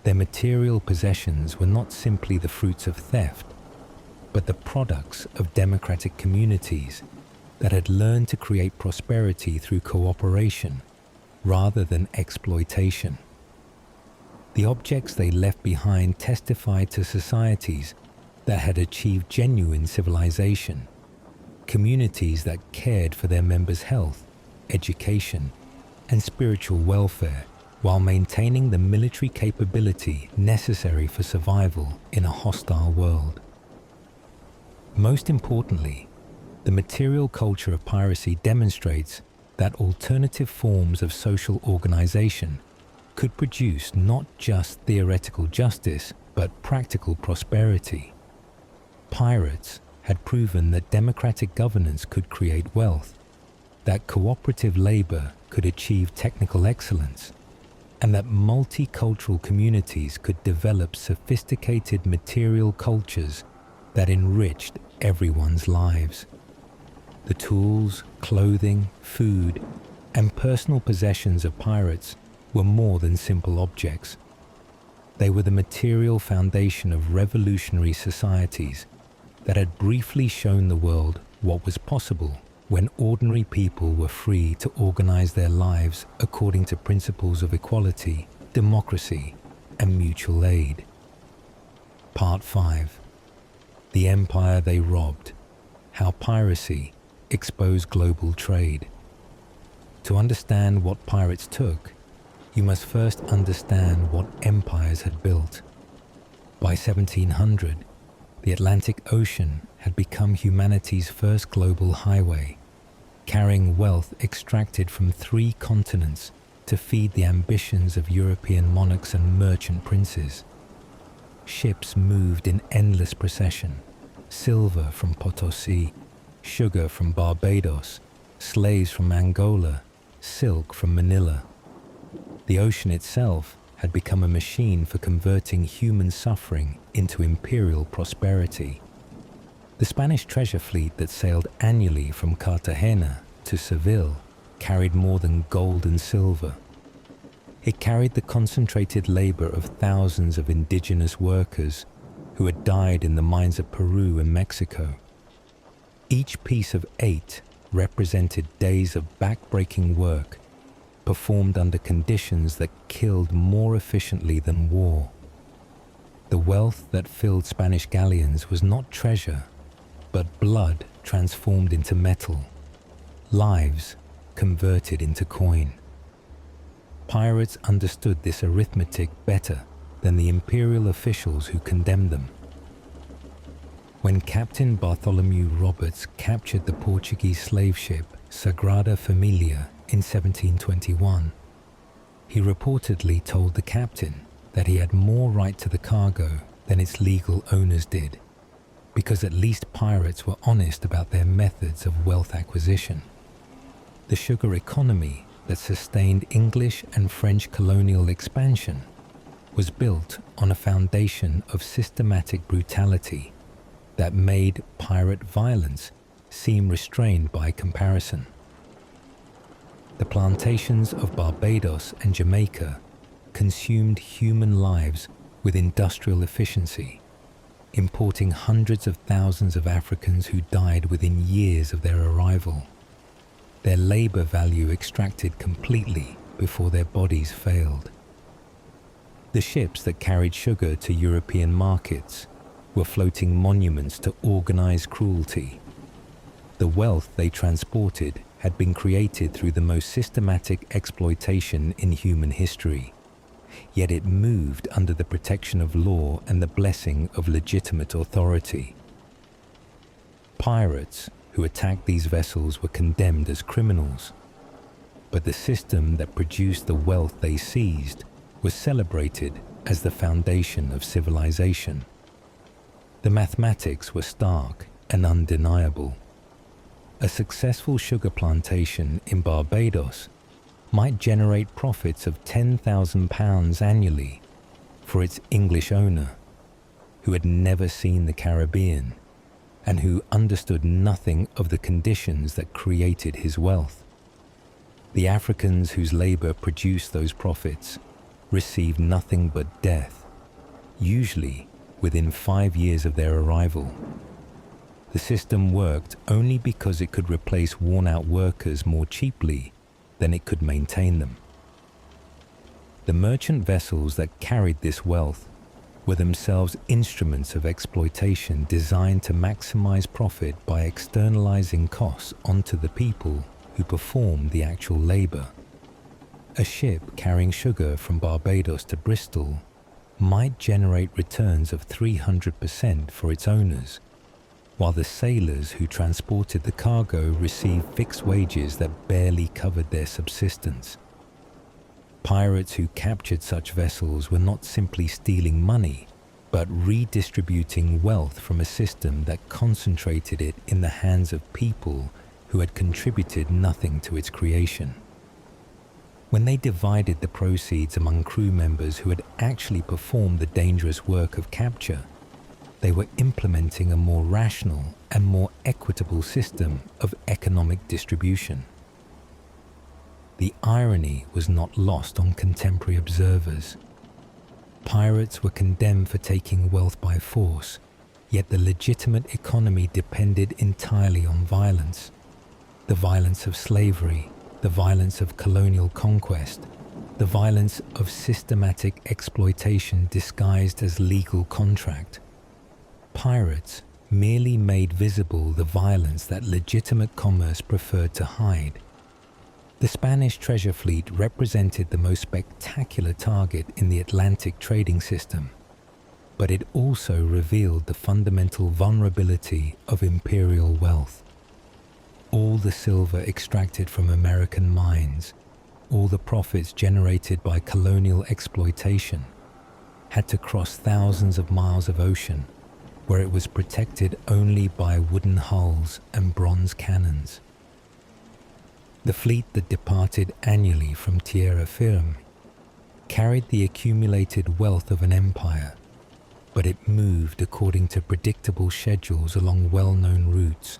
Their material possessions were not simply the fruits of theft, but the products of democratic communities that had learned to create prosperity through cooperation rather than exploitation. The objects they left behind testified to societies that had achieved genuine civilization, communities that cared for their members' health, education, and spiritual welfare while maintaining the military capability necessary for survival in a hostile world. Most importantly, the material culture of piracy demonstrates that alternative forms of social organization could produce not just theoretical justice, but practical prosperity. Pirates had proven that democratic governance could create wealth, that cooperative labor could achieve technical excellence, and that multicultural communities could develop sophisticated material cultures that enriched everyone's lives. The tools, clothing, food, and personal possessions of pirates were more than simple objects. They were the material foundation of revolutionary societies that had briefly shown the world what was possible when ordinary people were free to organize their lives according to principles of equality, democracy, and mutual aid. Part 5. The Empire They Robbed. How Piracy Exposed Global Trade. To understand what pirates took, you must first understand what empires had built. By 1700, the Atlantic Ocean had become humanity's first global highway, carrying wealth extracted from 3 continents to feed the ambitions of European monarchs and merchant princes. Ships moved in endless procession, silver from Potosi, sugar from Barbados, slaves from Angola, silk from Manila. The ocean itself had become a machine for converting human suffering into imperial prosperity. The Spanish treasure fleet that sailed annually from Cartagena to Seville carried more than gold and silver. It carried the concentrated labor of thousands of indigenous workers who had died in the mines of Peru and Mexico. Each piece of 8 represented days of back-breaking work performed under conditions that killed more efficiently than war. The wealth that filled Spanish galleons was not treasure, but blood transformed into metal, lives converted into coin. Pirates understood this arithmetic better than the imperial officials who condemned them. When Captain Bartholomew Roberts captured the Portuguese slave ship Sagrada Familia in 1721, he reportedly told the captain that he had more right to the cargo than its legal owners did, because at least pirates were honest about their methods of wealth acquisition. The sugar economy that sustained English and French colonial expansion was built on a foundation of systematic brutality that made pirate violence seem restrained by comparison. The plantations of Barbados and Jamaica consumed human lives with industrial efficiency, importing hundreds of thousands of Africans who died within years of their arrival, their labor value extracted completely before their bodies failed. The ships that carried sugar to European markets were floating monuments to organized cruelty. The wealth they transported had been created through the most systematic exploitation in human history, yet it moved under the protection of law and the blessing of legitimate authority. Pirates who attacked these vessels were condemned as criminals, but the system that produced the wealth they seized was celebrated as the foundation of civilization. The mathematics were stark and undeniable. A successful sugar plantation in Barbados might generate profits of £10,000 annually for its English owner, who had never seen the Caribbean and who understood nothing of the conditions that created his wealth. The Africans whose labor produced those profits received nothing but death, usually within 5 years of their arrival. The system worked only because it could replace worn-out workers more cheaply than it could maintain them. The merchant vessels that carried this wealth were themselves instruments of exploitation designed to maximize profit by externalizing costs onto the people who performed the actual labor. A ship carrying sugar from Barbados to Bristol might generate returns of 300% for its owners, while the sailors who transported the cargo received fixed wages that barely covered their subsistence. Pirates who captured such vessels were not simply stealing money, but redistributing wealth from a system that concentrated it in the hands of people who had contributed nothing to its creation. When they divided the proceeds among crew members who had actually performed the dangerous work of capture, they were implementing a more rational and more equitable system of economic distribution. the irony was not lost on contemporary observers. Pirates were condemned for taking wealth by force, yet the legitimate economy depended entirely on violence. The violence of slavery, the violence of colonial conquest, the violence of systematic exploitation disguised as legal contract. Pirates merely made visible the violence that legitimate commerce preferred to hide. The Spanish treasure fleet represented the most spectacular target in the Atlantic trading system, but it also revealed the fundamental vulnerability of imperial wealth. All the silver extracted from American mines, all the profits generated by colonial exploitation, had to cross thousands of miles of ocean, where it was protected only by wooden hulls and bronze cannons. The fleet that departed annually from Tierra Firme carried the accumulated wealth of an empire, but it moved according to predictable schedules along well-known routes.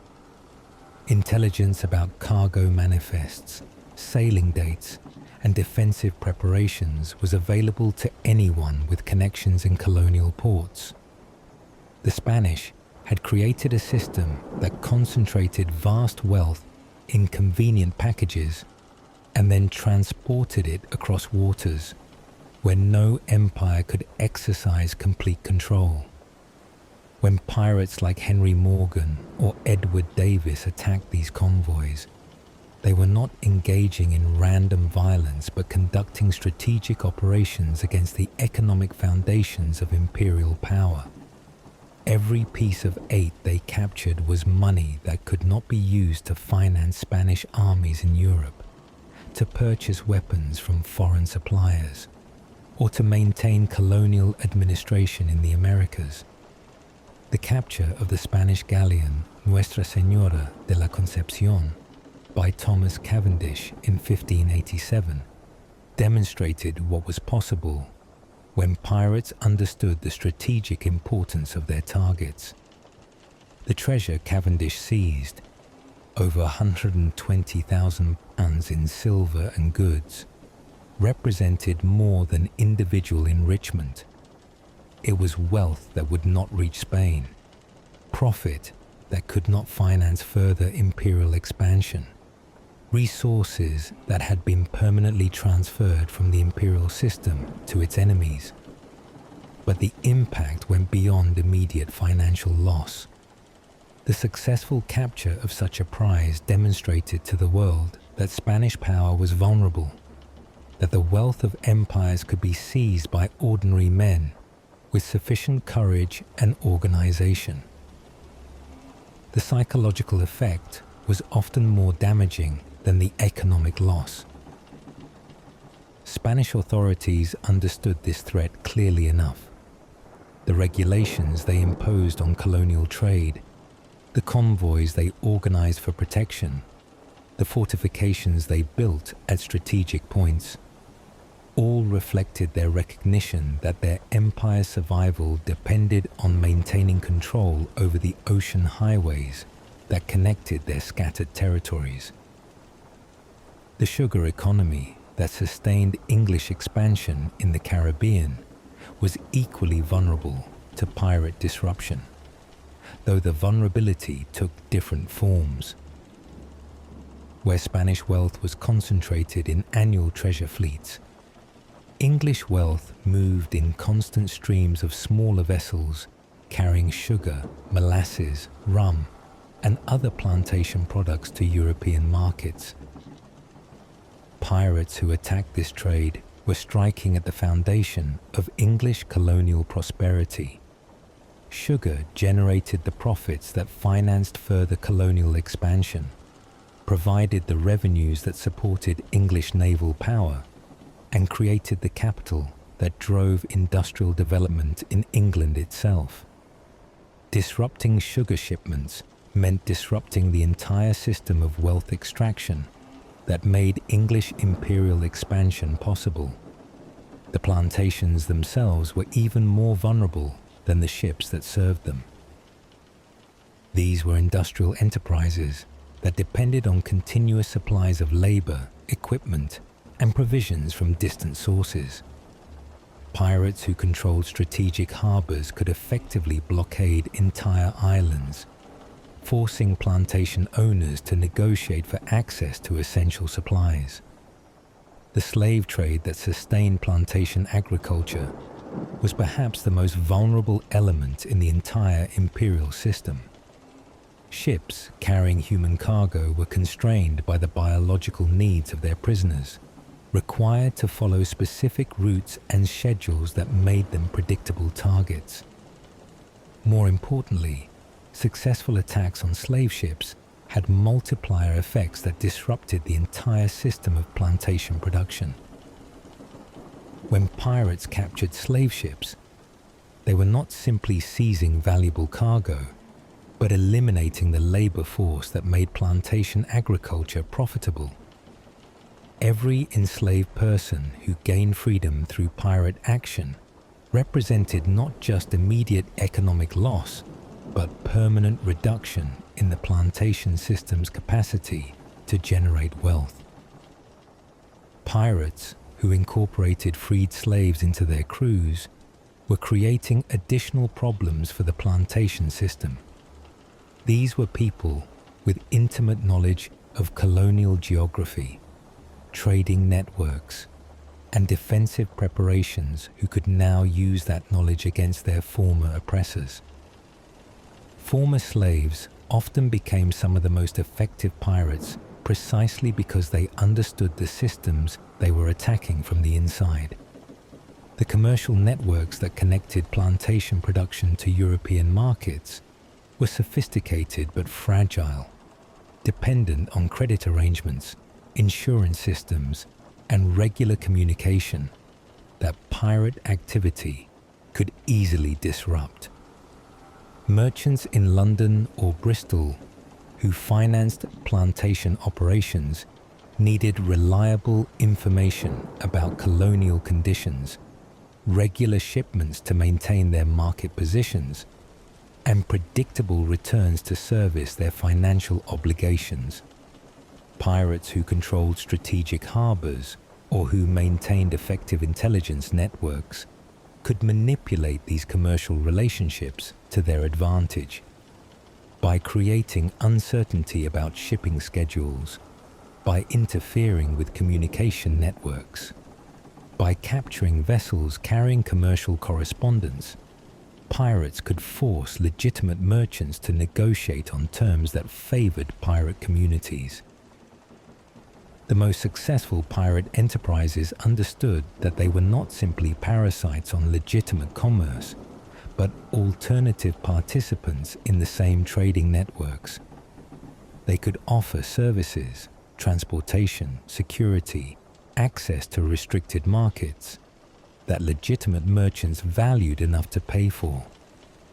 Intelligence about cargo manifests, sailing dates, and defensive preparations was available to anyone with connections in colonial ports. The Spanish had created a system that concentrated vast wealth in convenient packages and then transported it across waters where no empire could exercise complete control. When pirates like Henry Morgan or Edward Davis attacked these convoys, they were not engaging in random violence but conducting strategic operations against the economic foundations of imperial power. Every piece of eight they captured was money that could not be used to finance Spanish armies in Europe, to purchase weapons from foreign suppliers, or to maintain colonial administration in the Americas. The capture of the Spanish galleon Nuestra Señora de la Concepción by Thomas Cavendish in 1587 demonstrated what was possible when pirates understood the strategic importance of their targets. The treasure Cavendish seized, over 120,000 pounds in silver and goods, represented more than individual enrichment. It was wealth that would not reach Spain, profit that could not finance further imperial expansion, resources that had been permanently transferred from the imperial system to its enemies. But the impact went beyond immediate financial loss. The successful capture of such a prize demonstrated to the world that Spanish power was vulnerable, that the wealth of empires could be seized by ordinary men with sufficient courage and organization. The psychological effect was often more damaging than the economic loss. Spanish authorities understood this threat clearly enough. The regulations they imposed on colonial trade, the convoys they organized for protection, the fortifications they built at strategic points, all reflected their recognition that their empire's survival depended on maintaining control over the ocean highways that connected their scattered territories. The sugar economy that sustained English expansion in the Caribbean was equally vulnerable to pirate disruption, though the vulnerability took different forms. Where Spanish wealth was concentrated in annual treasure fleets, English wealth moved in constant streams of smaller vessels carrying sugar, molasses, rum, and other plantation products to European markets. Pirates who attacked this trade were striking at the foundation of English colonial prosperity. Sugar generated the profits that financed further colonial expansion, provided the revenues that supported English naval power, and created the capital that drove industrial development in England itself. Disrupting sugar shipments meant disrupting the entire system of wealth extraction that made English imperial expansion possible. The plantations themselves were even more vulnerable than the ships that served them. These were industrial enterprises that depended on continuous supplies of labor equipment, and provisions from distant sources. Pirates who controlled strategic harbors could effectively blockade entire islands, forcing plantation owners to negotiate for access to essential supplies. The slave trade that sustained plantation agriculture was perhaps the most vulnerable element in the entire imperial system. Ships carrying human cargo were constrained by the biological needs of their prisoners, required to follow specific routes and schedules that made them predictable targets. More importantly, successful attacks on slave ships had multiplier effects that disrupted the entire system of plantation production. When pirates captured slave ships, they were not simply seizing valuable cargo, but eliminating the labor force that made plantation agriculture profitable. Every enslaved person who gained freedom through pirate action represented not just immediate economic loss, but permanent reduction in the plantation system's capacity to generate wealth. Pirates who incorporated freed slaves into their crews were creating additional problems for the plantation system. These were people with intimate knowledge of colonial geography, trading networks, and defensive preparations who could now use that knowledge against their former oppressors. Former slaves often became some of the most effective pirates precisely because they understood the systems they were attacking from the inside. The commercial networks that connected plantation production to European markets were sophisticated but fragile, dependent on credit arrangements, insurance systems, and regular communication that pirate activity could easily disrupt. Merchants in London or Bristol who financed plantation operations needed reliable information about colonial conditions, regular shipments to maintain their market positions, and predictable returns to service their financial obligations. Pirates who controlled strategic harbors or who maintained effective intelligence networks could manipulate these commercial relationships to their advantage by creating uncertainty about shipping schedules, by interfering with communication networks, by capturing vessels carrying commercial correspondence. Pirates could force legitimate merchants to negotiate on terms that favored pirate communities. The most successful pirate enterprises understood that they were not simply parasites on legitimate commerce, but alternative participants in the same trading networks. They could offer services, transportation, security, access to restricted markets that legitimate merchants valued enough to pay for,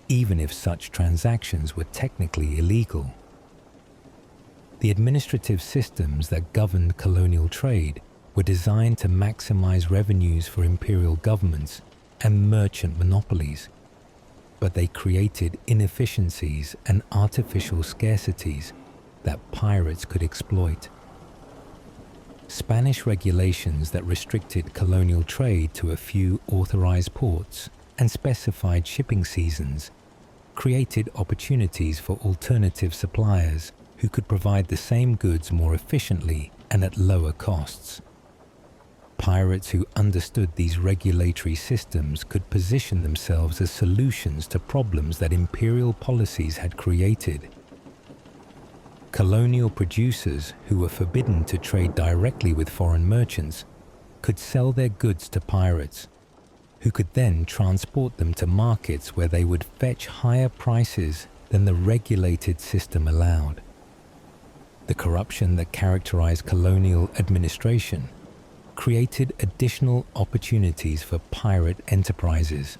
even if such transactions were technically illegal. The administrative systems that governed colonial trade were designed to maximize revenues for imperial governments and merchant monopolies, but they created inefficiencies and artificial scarcities that pirates could exploit. Spanish regulations that restricted colonial trade to a few authorized ports and specified shipping seasons created opportunities for alternative suppliers who could provide the same goods more efficiently and at lower costs. Pirates who understood these regulatory systems could position themselves as solutions to problems that imperial policies had created. Colonial producers who were forbidden to trade directly with foreign merchants could sell their goods to pirates, who could then transport them to markets where they would fetch higher prices than the regulated system allowed. The corruption that characterized colonial administration created additional opportunities for pirate enterprises.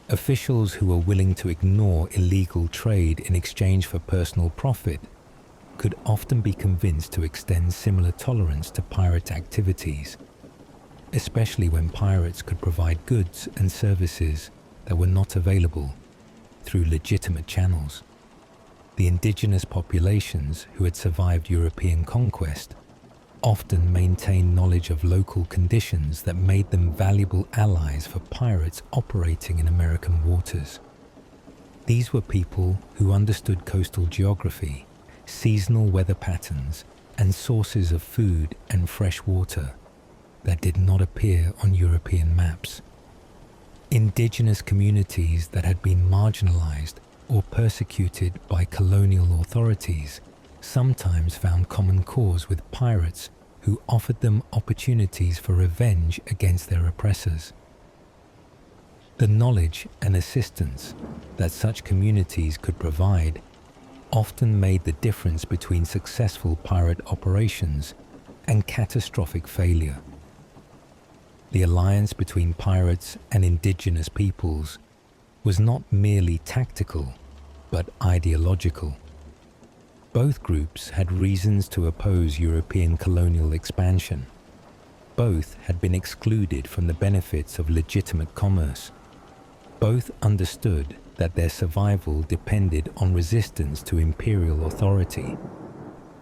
Officials who were willing to ignore illegal trade in exchange for personal profit could often be convinced to extend similar tolerance to pirate activities, especially when pirates could provide goods and services that were not available through legitimate channels. The indigenous populations who had survived European conquest often maintained knowledge of local conditions that made them valuable allies for pirates operating in American waters. These were people who understood coastal geography, seasonal weather patterns, and sources of food and fresh water that did not appear on European maps. Indigenous communities that had been marginalized or persecuted by colonial authorities sometimes found common cause with pirates who offered them opportunities for revenge against their oppressors. The knowledge and assistance that such communities could provide often made the difference between successful pirate operations and catastrophic failure. The alliance between pirates and indigenous peoples was not merely tactical, but ideological. Both groups had reasons to oppose European colonial expansion. Both had been excluded from the benefits of legitimate commerce. Both understood that their survival depended on resistance to imperial authority.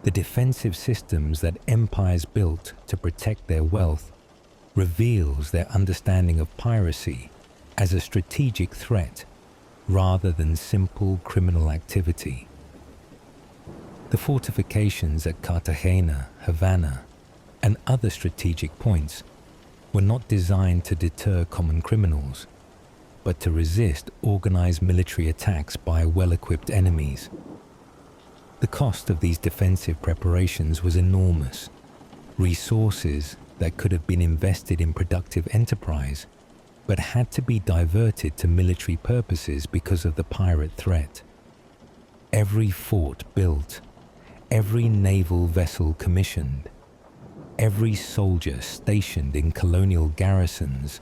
The defensive systems that empires built to protect their wealth reveals their understanding of piracy as a strategic threat rather than simple criminal activity. The fortifications at Cartagena, Havana, and other strategic points were not designed to deter common criminals, but to resist organized military attacks by well-equipped enemies. The cost of these defensive preparations was enormous. Resources that could have been invested in productive enterprise, but had to be diverted to military purposes because of the pirate threat. Every fort built, every naval vessel commissioned, every soldier stationed in colonial garrisons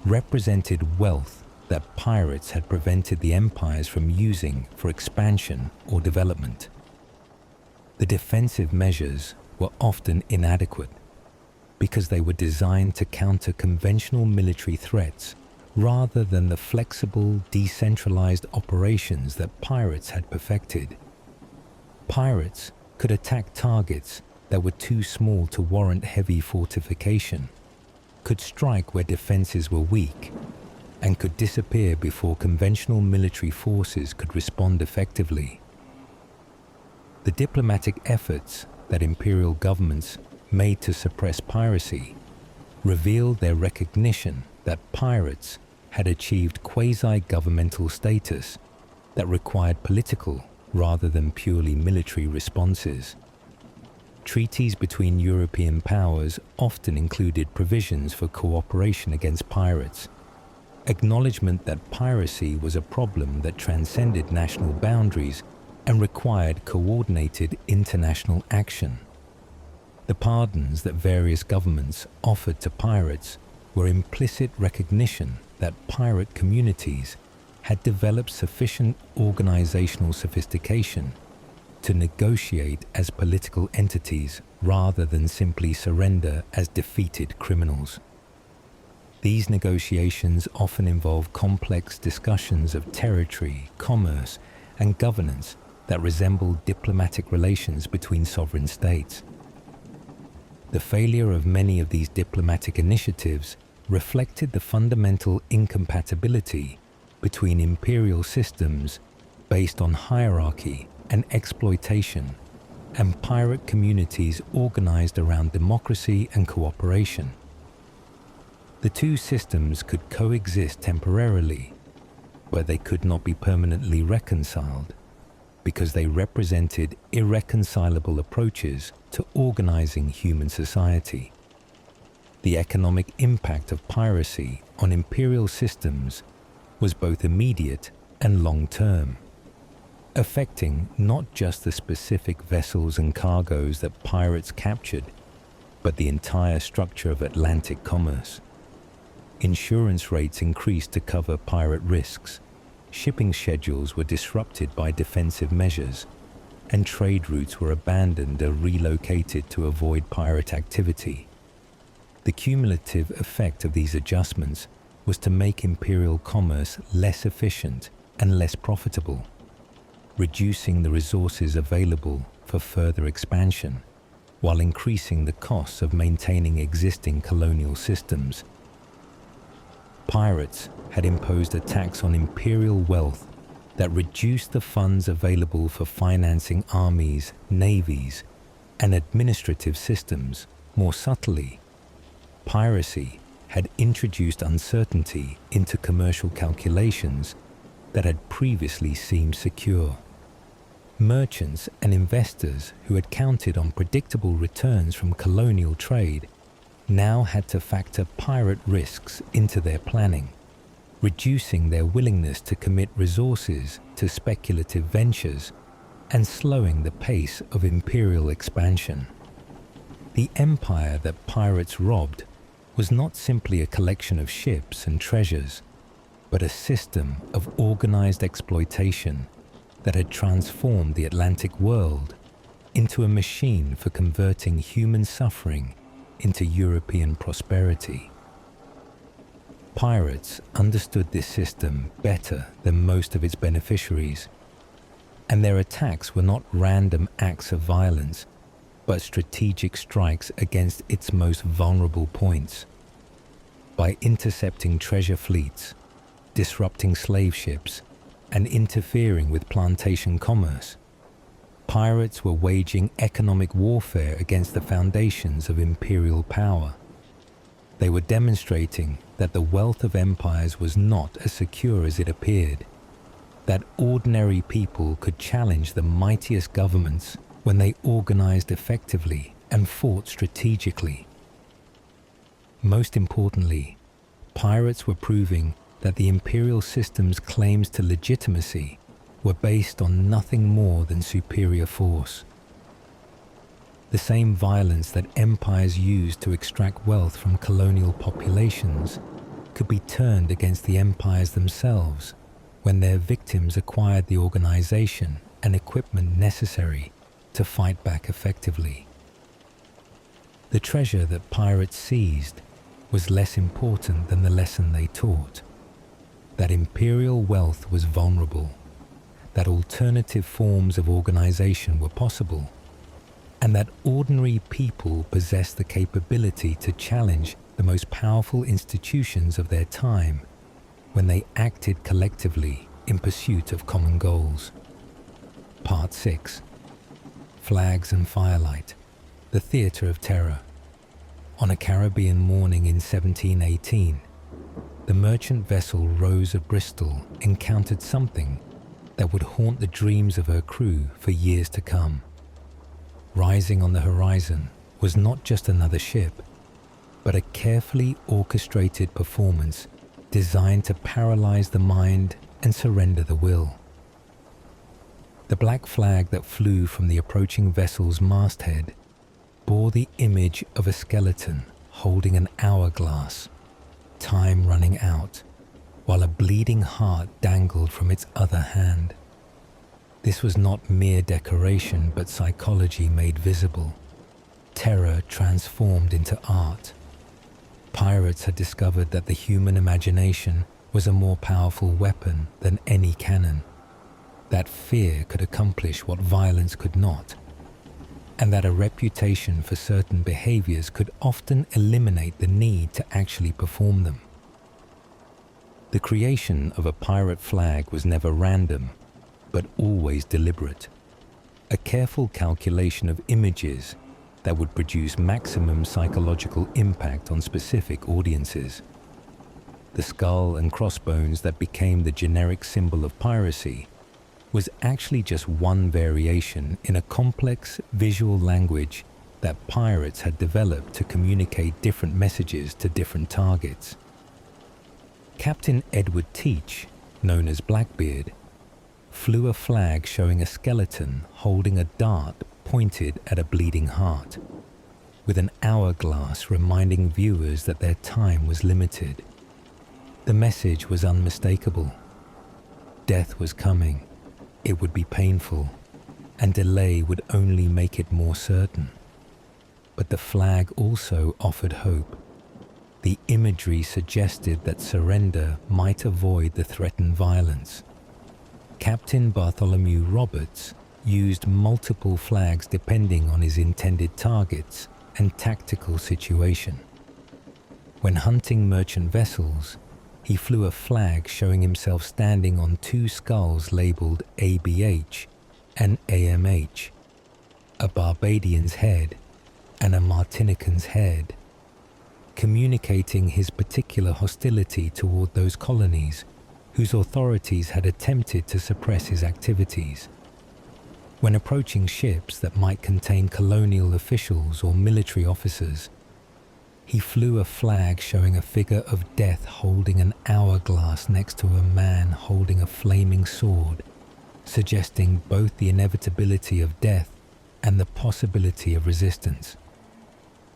represented wealth that pirates had prevented the empires from using for expansion or development. The defensive measures were often inadequate because they were designed to counter conventional military threats rather than the flexible, decentralized operations that pirates had perfected. Pirates could attack targets that were too small to warrant heavy fortification, could strike where defenses were weak, and could disappear before conventional military forces could respond effectively. The diplomatic efforts that imperial governments made to suppress piracy revealed their recognition that pirates had achieved quasi-governmental status that required political rather than purely military responses. Treaties between European powers often included provisions for cooperation against pirates, acknowledgement that piracy was a problem that transcended national boundaries and required coordinated international action. The pardons that various governments offered to pirates were implicit recognition that pirate communities had developed sufficient organizational sophistication to negotiate as political entities rather than simply surrender as defeated criminals. These negotiations often involve complex discussions of territory, commerce, and governance that resemble diplomatic relations between sovereign states. The failure of many of these diplomatic initiatives reflected the fundamental incompatibility between imperial systems based on hierarchy and exploitation and pirate communities organized around democracy and cooperation. The two systems could coexist temporarily, but they could not be permanently reconciled because they represented irreconcilable approaches to organizing human society. The economic impact of piracy on imperial systems was both immediate and long-term, affecting not just the specific vessels and cargoes that pirates captured, but the entire structure of Atlantic commerce. Insurance rates increased to cover pirate risks, shipping schedules were disrupted by defensive measures, and trade routes were abandoned or relocated to avoid pirate activity. The cumulative effect of these adjustments was to make imperial commerce less efficient and less profitable, reducing the resources available for further expansion while increasing the costs of maintaining existing colonial systems. Pirates had imposed a tax on imperial wealth that reduced the funds available for financing armies, navies, and administrative systems. More subtly, piracy had introduced uncertainty into commercial calculations that had previously seemed secure. Merchants and investors who had counted on predictable returns from colonial trade now had to factor pirate risks into their planning, reducing their willingness to commit resources to speculative ventures and slowing the pace of imperial expansion. The empire that pirates robbed was not simply a collection of ships and treasures, but a system of organized exploitation that had transformed the Atlantic world into a machine for converting human suffering into European prosperity. Pirates understood this system better than most of its beneficiaries, and their attacks were not random acts of violence, but strategic strikes against its most vulnerable points. By intercepting treasure fleets, disrupting slave ships, and interfering with plantation commerce, pirates were waging economic warfare against the foundations of imperial power. They were demonstrating that the wealth of empires was not as secure as it appeared, that ordinary people could challenge the mightiest governments when they organized effectively and fought strategically. Most importantly, pirates were proving that the imperial system's claims to legitimacy were based on nothing more than superior force. The same violence that empires used to extract wealth from colonial populations could be turned against the empires themselves when their victims acquired the organization and equipment necessary to fight back effectively. The treasure that pirates seized was less important than the lesson they taught: that imperial wealth was vulnerable, that alternative forms of organization were possible, and that ordinary people possessed the capability to challenge the most powerful institutions of their time when they acted collectively in pursuit of common goals. Part 6. Flags and Firelight, the Theatre of Terror. On a Caribbean morning in 1718, the merchant vessel Rose of Bristol encountered something that would haunt the dreams of her crew for years to come. Rising on the horizon was not just another ship, but a carefully orchestrated performance designed to paralyze the mind and surrender the will. The black flag that flew from the approaching vessel's masthead bore the image of a skeleton holding an hourglass, time running out, while a bleeding heart dangled from its other hand. This was not mere decoration, but psychology made visible, terror transformed into art. Pirates had discovered that the human imagination was a more powerful weapon than any cannon, that fear could accomplish what violence could not, and that a reputation for certain behaviors could often eliminate the need to actually perform them. The creation of a pirate flag was never random, but always deliberate, a careful calculation of images that would produce maximum psychological impact on specific audiences. The skull and crossbones that became the generic symbol of piracy was actually just one variation in a complex visual language that pirates had developed to communicate different messages to different targets. Captain Edward Teach, known as Blackbeard, flew a flag showing a skeleton holding a dart pointed at a bleeding heart, with an hourglass reminding viewers that their time was limited. The message was unmistakable. Death was coming. It would be painful, and delay would only make it more certain. But the flag also offered hope. The imagery suggested that surrender might avoid the threatened violence. Captain Bartholomew Roberts used multiple flags depending on his intended targets and tactical situation. When hunting merchant vessels, he flew a flag showing himself standing on two skulls labelled ABH and AMH, a Barbadian's head and a Martinican's head, communicating his particular hostility toward those colonies whose authorities had attempted to suppress his activities. When approaching ships that might contain colonial officials or military officers, he flew a flag showing a figure of death holding an hourglass next to a man holding a flaming sword, suggesting both the inevitability of death and the possibility of resistance.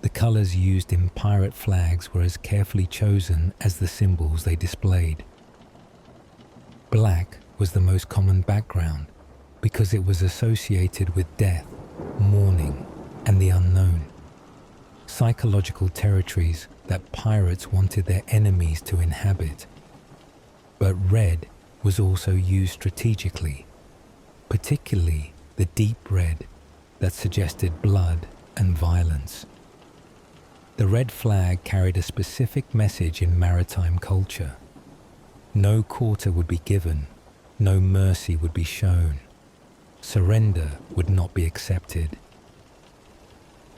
The colors used in pirate flags were as carefully chosen as the symbols they displayed. Black was the most common background because it was associated with death, mourning, and the unknown. Psychological territories that pirates wanted their enemies to inhabit. But red was also used strategically, particularly the deep red that suggested blood and violence. The red flag carried a specific message in maritime culture. No quarter would be given, no mercy would be shown. Surrender would not be accepted.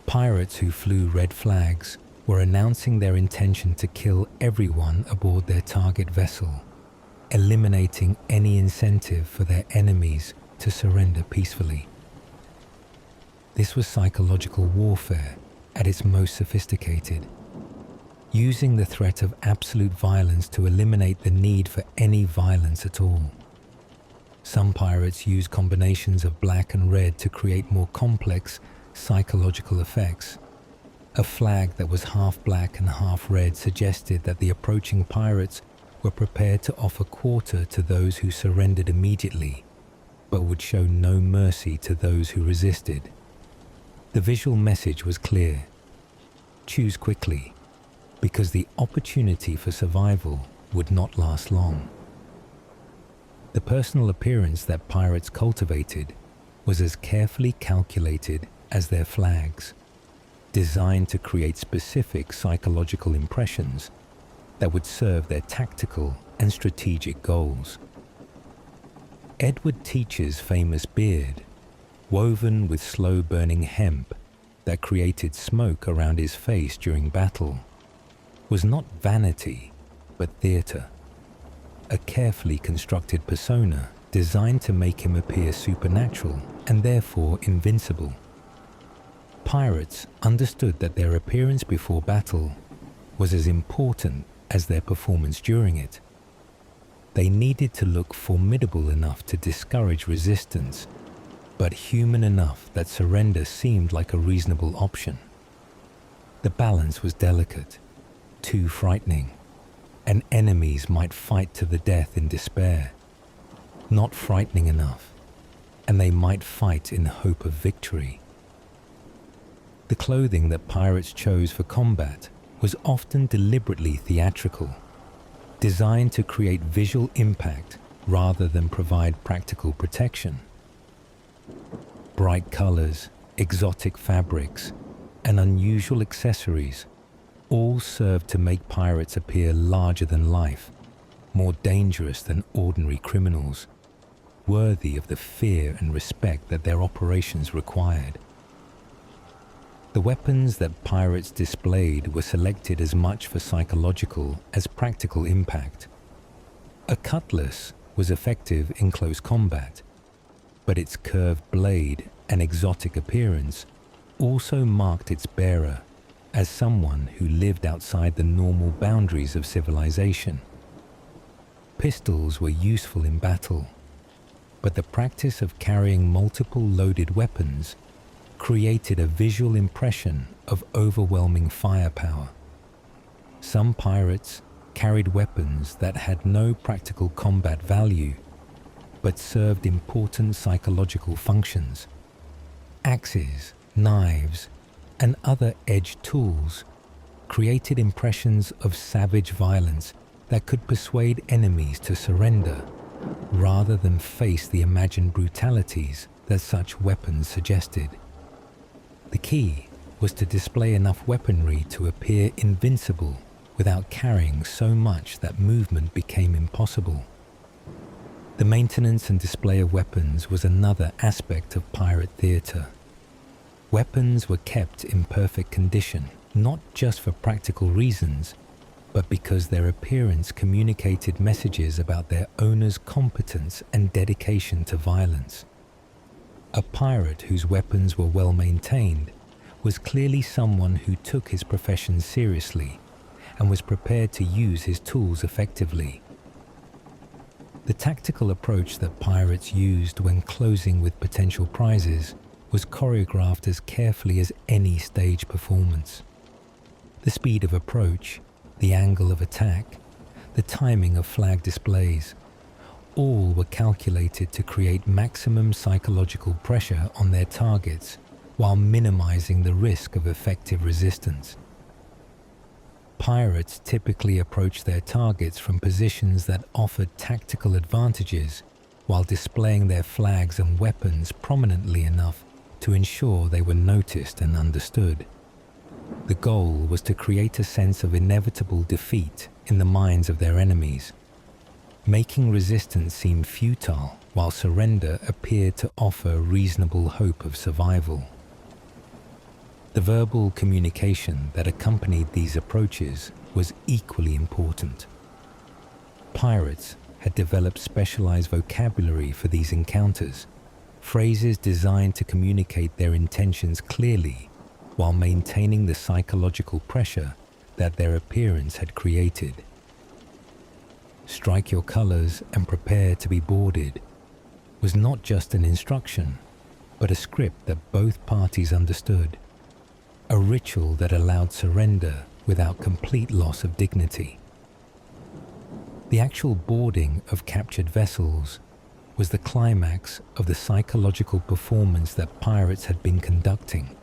Pirates who flew red flags were announcing their intention to kill everyone aboard their target vessel, eliminating any incentive for their enemies to surrender peacefully. This was psychological warfare at its most sophisticated, using the threat of absolute violence to eliminate the need for any violence at all. Some pirates used combinations of black and red to create more complex psychological effects. A flag that was half black and half red suggested that the approaching pirates were prepared to offer quarter to those who surrendered immediately, but would show no mercy to those who resisted. The visual message was clear: choose quickly, because the opportunity for survival would not last long. The personal appearance that pirates cultivated was as carefully calculated as their flags, designed to create specific psychological impressions that would serve their tactical and strategic goals. Edward Teach's famous beard, woven with slow-burning hemp that created smoke around his face during battle, was not vanity, but theatre, a carefully constructed persona designed to make him appear supernatural and therefore invincible. Pirates understood that their appearance before battle was as important as their performance during it. They needed to look formidable enough to discourage resistance, but human enough that surrender seemed like a reasonable option. The balance was delicate, too frightening, and enemies might fight to the death in despair. Not frightening enough, and they might fight in hope of victory. The clothing that pirates chose for combat was often deliberately theatrical, designed to create visual impact rather than provide practical protection. Bright colors, exotic fabrics, and unusual accessories all served to make pirates appear larger than life, more dangerous than ordinary criminals, worthy of the fear and respect that their operations required. The weapons that pirates displayed were selected as much for psychological as practical impact. A cutlass was effective in close combat, but its curved blade and exotic appearance also marked its bearer as someone who lived outside the normal boundaries of civilization. Pistols were useful in battle, but the practice of carrying multiple loaded weapons created a visual impression of overwhelming firepower. Some pirates carried weapons that had no practical combat value, but served important psychological functions. Axes, knives, and other edged tools created impressions of savage violence that could persuade enemies to surrender rather than face the imagined brutalities that such weapons suggested. The key was to display enough weaponry to appear invincible without carrying so much that movement became impossible. The maintenance and display of weapons was another aspect of pirate theatre. Weapons were kept in perfect condition, not just for practical reasons, but because their appearance communicated messages about their owner's competence and dedication to violence. A pirate whose weapons were well maintained was clearly someone who took his profession seriously and was prepared to use his tools effectively. The tactical approach that pirates used when closing with potential prizes was choreographed as carefully as any stage performance. The speed of approach, the angle of attack, the timing of flag displays, all were calculated to create maximum psychological pressure on their targets while minimizing the risk of effective resistance. Pirates typically approached their targets from positions that offered tactical advantages while displaying their flags and weapons prominently enough to ensure they were noticed and understood. The goal was to create a sense of inevitable defeat in the minds of their enemies, making resistance seem futile while surrender appeared to offer reasonable hope of survival. The verbal communication that accompanied these approaches was equally important. Pirates had developed specialized vocabulary for these encounters, phrases designed to communicate their intentions clearly while maintaining the psychological pressure that their appearance had created. "Strike your colors and prepare to be boarded" was not just an instruction, but a script that both parties understood, a ritual that allowed surrender without complete loss of dignity. The actual boarding of captured vessels was the climax of the psychological performance that pirates had been conducting,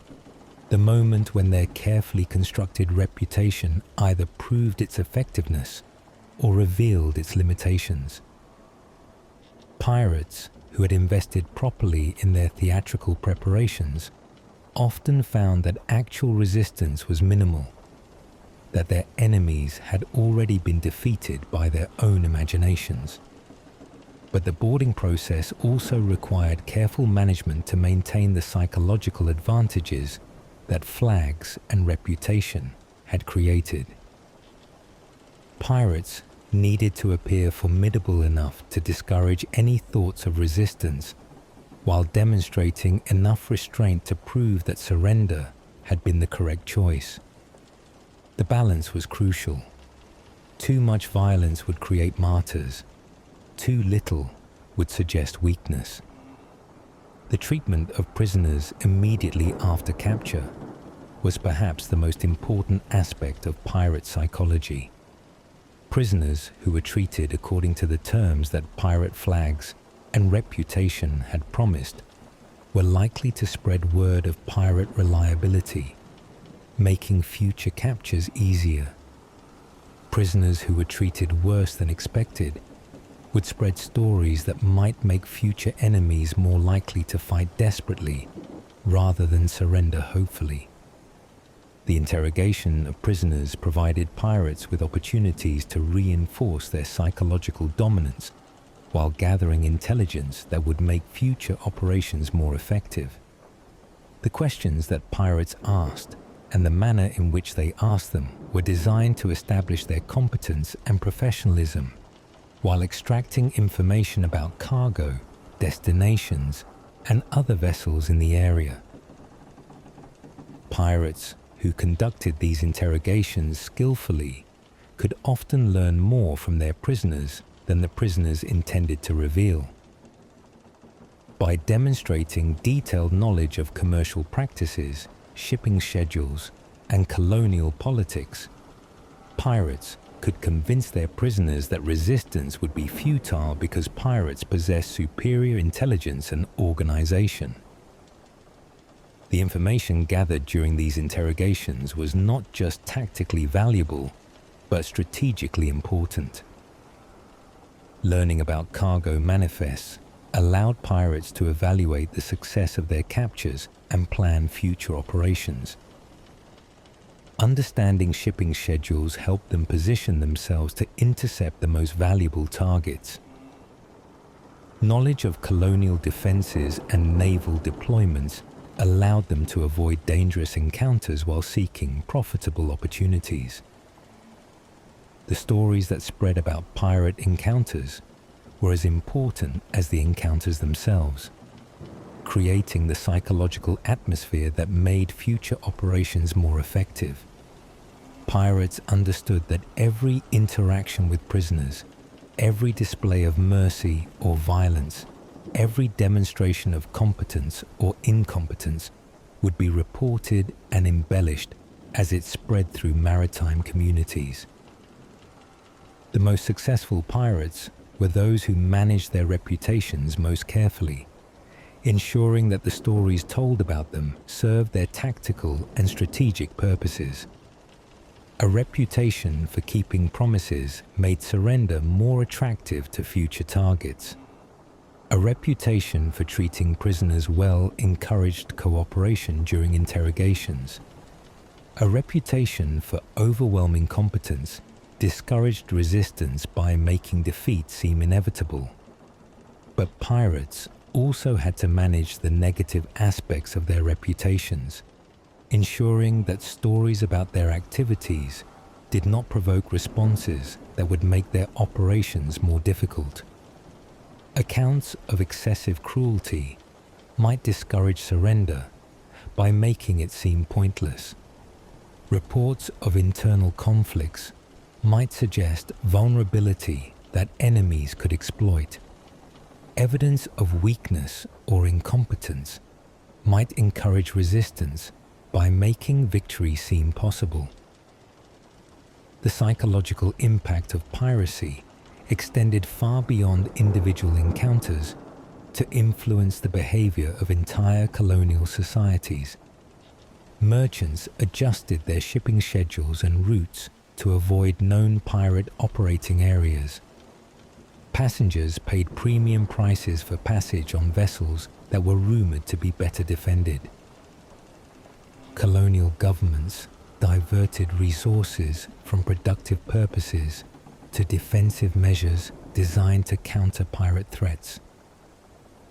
the moment when their carefully constructed reputation either proved its effectiveness or revealed its limitations. Pirates who had invested properly in their theatrical preparations often found that actual resistance was minimal, that their enemies had already been defeated by their own imaginations. But the boarding process also required careful management to maintain the psychological advantages that flags and reputation had created. Pirates needed to appear formidable enough to discourage any thoughts of resistance, while demonstrating enough restraint to prove that surrender had been the correct choice. The balance was crucial. Too much violence would create martyrs. Too little would suggest weakness. The treatment of prisoners immediately after capture was perhaps the most important aspect of pirate psychology. Prisoners who were treated according to the terms that pirate flags and reputation had promised were likely to spread word of pirate reliability, making future captures easier. Prisoners who were treated worse than expected would spread stories that might make future enemies more likely to fight desperately rather than surrender hopefully. The interrogation of prisoners provided pirates with opportunities to reinforce their psychological dominance while gathering intelligence that would make future operations more effective. The questions that pirates asked and the manner in which they asked them were designed to establish their competence and professionalism, while extracting information about cargo, destinations, and other vessels in the area. Pirates who conducted these interrogations skillfully could often learn more from their prisoners than the prisoners intended to reveal. By demonstrating detailed knowledge of commercial practices, shipping schedules, and colonial politics, pirates could convince their prisoners that resistance would be futile because pirates possess superior intelligence and organization. The information gathered during these interrogations was not just tactically valuable, but strategically important. Learning about cargo manifests, allowed pirates to evaluate the success of their captures and plan future operations. Understanding shipping schedules helped them position themselves to intercept the most valuable targets. Knowledge of colonial defenses and naval deployments allowed them to avoid dangerous encounters while seeking profitable opportunities. The stories that spread about pirate encounters were as important as the encounters themselves, creating the psychological atmosphere that made future operations more effective. Pirates understood that every interaction with prisoners, every display of mercy or violence, every demonstration of competence or incompetence would be reported and embellished as it spread through maritime communities. The most successful pirates were those who managed their reputations most carefully, ensuring that the stories told about them served their tactical and strategic purposes. A reputation for keeping promises made surrender more attractive to future targets. A reputation for treating prisoners well encouraged cooperation during interrogations. A reputation for overwhelming competence discouraged resistance by making defeat seem inevitable. But pirates also had to manage the negative aspects of their reputations, ensuring that stories about their activities did not provoke responses that would make their operations more difficult. Accounts of excessive cruelty might discourage surrender by making it seem pointless. Reports of internal conflicts might suggest vulnerability that enemies could exploit. Evidence of weakness or incompetence might encourage resistance by making victory seem possible. The psychological impact of piracy extended far beyond individual encounters to influence the behavior of entire colonial societies. Merchants adjusted their shipping schedules and routes to avoid known pirate operating areas. Passengers paid premium prices for passage on vessels that were rumored to be better defended. Colonial governments diverted resources from productive purposes to defensive measures designed to counter pirate threats.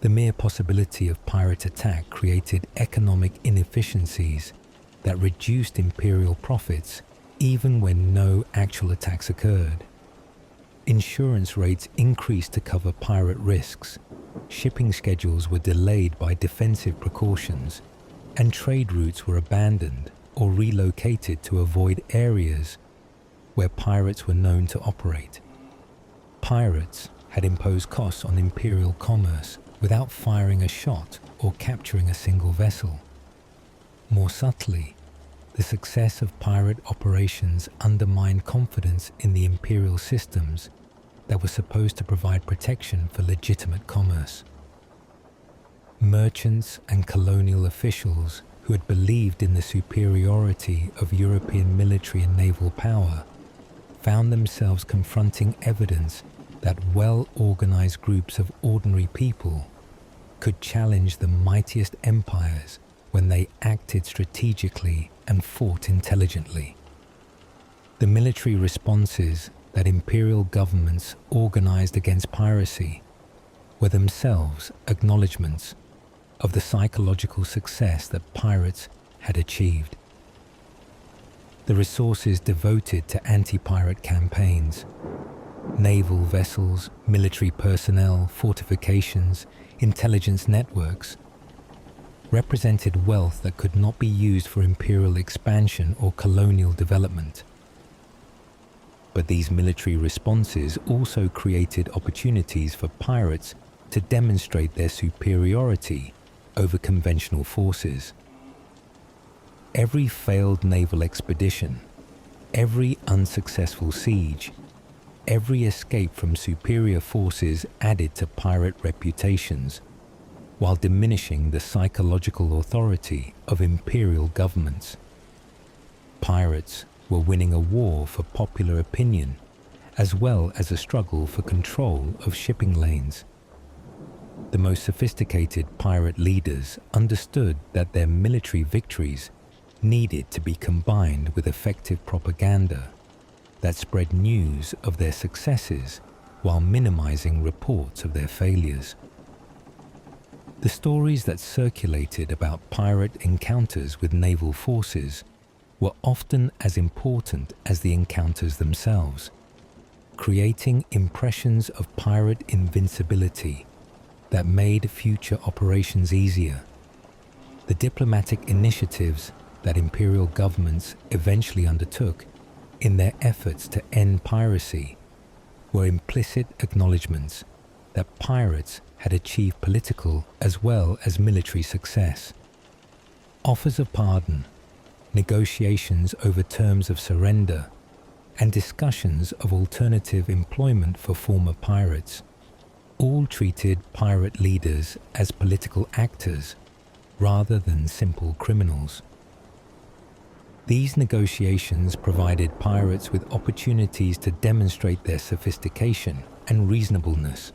The mere possibility of pirate attack created economic inefficiencies that reduced imperial profits even when no actual attacks occurred. Insurance rates increased to cover pirate risks, shipping schedules were delayed by defensive precautions, and trade routes were abandoned or relocated to avoid areas where pirates were known to operate. Pirates had imposed costs on imperial commerce without firing a shot or capturing a single vessel. More subtly, the success of pirate operations undermined confidence in the imperial systems that were supposed to provide protection for legitimate commerce. Merchants and colonial officials who had believed in the superiority of European military and naval power found themselves confronting evidence that well-organized groups of ordinary people could challenge the mightiest empires when they acted strategically and fought intelligently. The military responses that imperial governments organized against piracy were themselves acknowledgements of the psychological success that pirates had achieved. The resources devoted to anti-pirate campaigns, naval vessels, military personnel, fortifications, intelligence networks, represented wealth that could not be used for imperial expansion or colonial development. But these military responses also created opportunities for pirates to demonstrate their superiority over conventional forces. Every failed naval expedition, every unsuccessful siege, every escape from superior forces added to pirate reputations, while diminishing the psychological authority of imperial governments. Pirates were winning a war for popular opinion, as well as a struggle for control of shipping lanes. The most sophisticated pirate leaders understood that their military victories needed to be combined with effective propaganda that spread news of their successes while minimizing reports of their failures. The stories that circulated about pirate encounters with naval forces were often as important as the encounters themselves, creating impressions of pirate invincibility that made future operations easier. The diplomatic initiatives that imperial governments eventually undertook in their efforts to end piracy were implicit acknowledgements that pirates had achieved political as well as military success. Offers of pardon, negotiations over terms of surrender, and discussions of alternative employment for former pirates all treated pirate leaders as political actors rather than simple criminals. These negotiations provided pirates with opportunities to demonstrate their sophistication and reasonableness,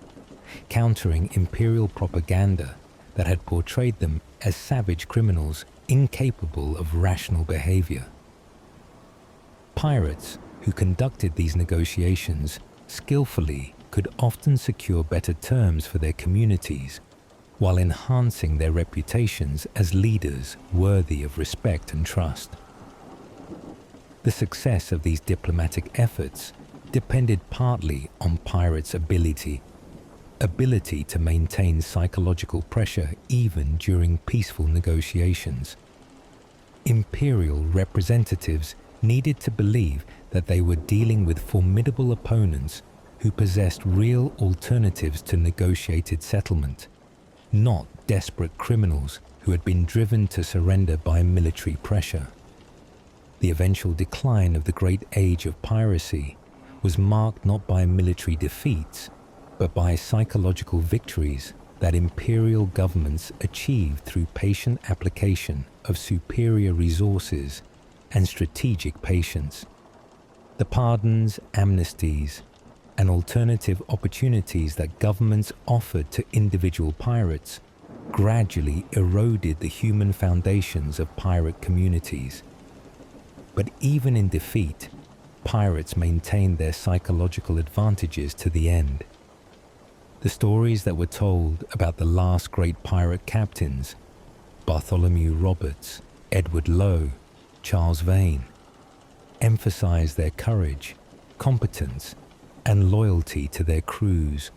countering imperial propaganda that had portrayed them as savage criminals incapable of rational behavior. Pirates who conducted these negotiations skillfully could often secure better terms for their communities while enhancing their reputations as leaders worthy of respect and trust. The success of these diplomatic efforts depended partly on pirates' ability to maintain psychological pressure even during peaceful negotiations. Imperial representatives needed to believe that they were dealing with formidable opponents who possessed real alternatives to negotiated settlement, not desperate criminals who had been driven to surrender by military pressure. The eventual decline of the great age of piracy was marked not by military defeats, but by psychological victories that imperial governments achieved through patient application of superior resources and strategic patience. The pardons, amnesties, and alternative opportunities that governments offered to individual pirates gradually eroded the human foundations of pirate communities. But even in defeat, pirates maintained their psychological advantages to the end. The stories that were told about the last great pirate captains, Bartholomew Roberts, Edward Lowe, Charles Vane, emphasized their courage, competence, and loyalty to their crews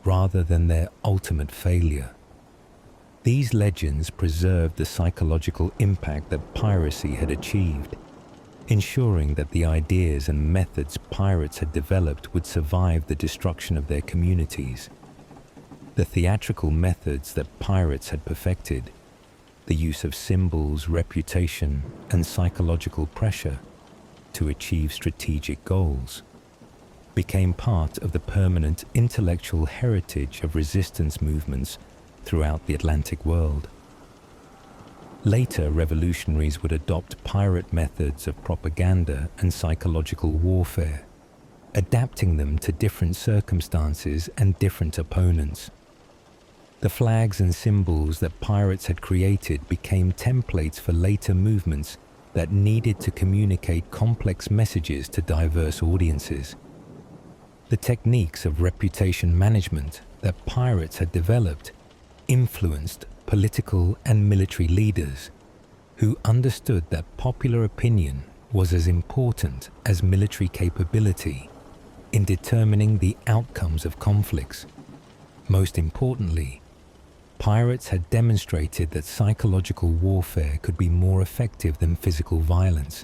rather than their ultimate failure. These legends preserved the psychological impact that piracy had achieved, ensuring that the ideas and methods pirates had developed would survive the destruction of their communities. The theatrical methods that pirates had perfected, the use of symbols, reputation, and psychological pressure to achieve strategic goals, became part of the permanent intellectual heritage of resistance movements throughout the Atlantic world. Later revolutionaries would adopt pirate methods of propaganda and psychological warfare, adapting them to different circumstances and different opponents. The flags and symbols that pirates had created became templates for later movements that needed to communicate complex messages to diverse audiences. The techniques of reputation management that pirates had developed influenced political and military leaders who understood that popular opinion was as important as military capability in determining the outcomes of conflicts. Most importantly, pirates had demonstrated that psychological warfare could be more effective than physical violence,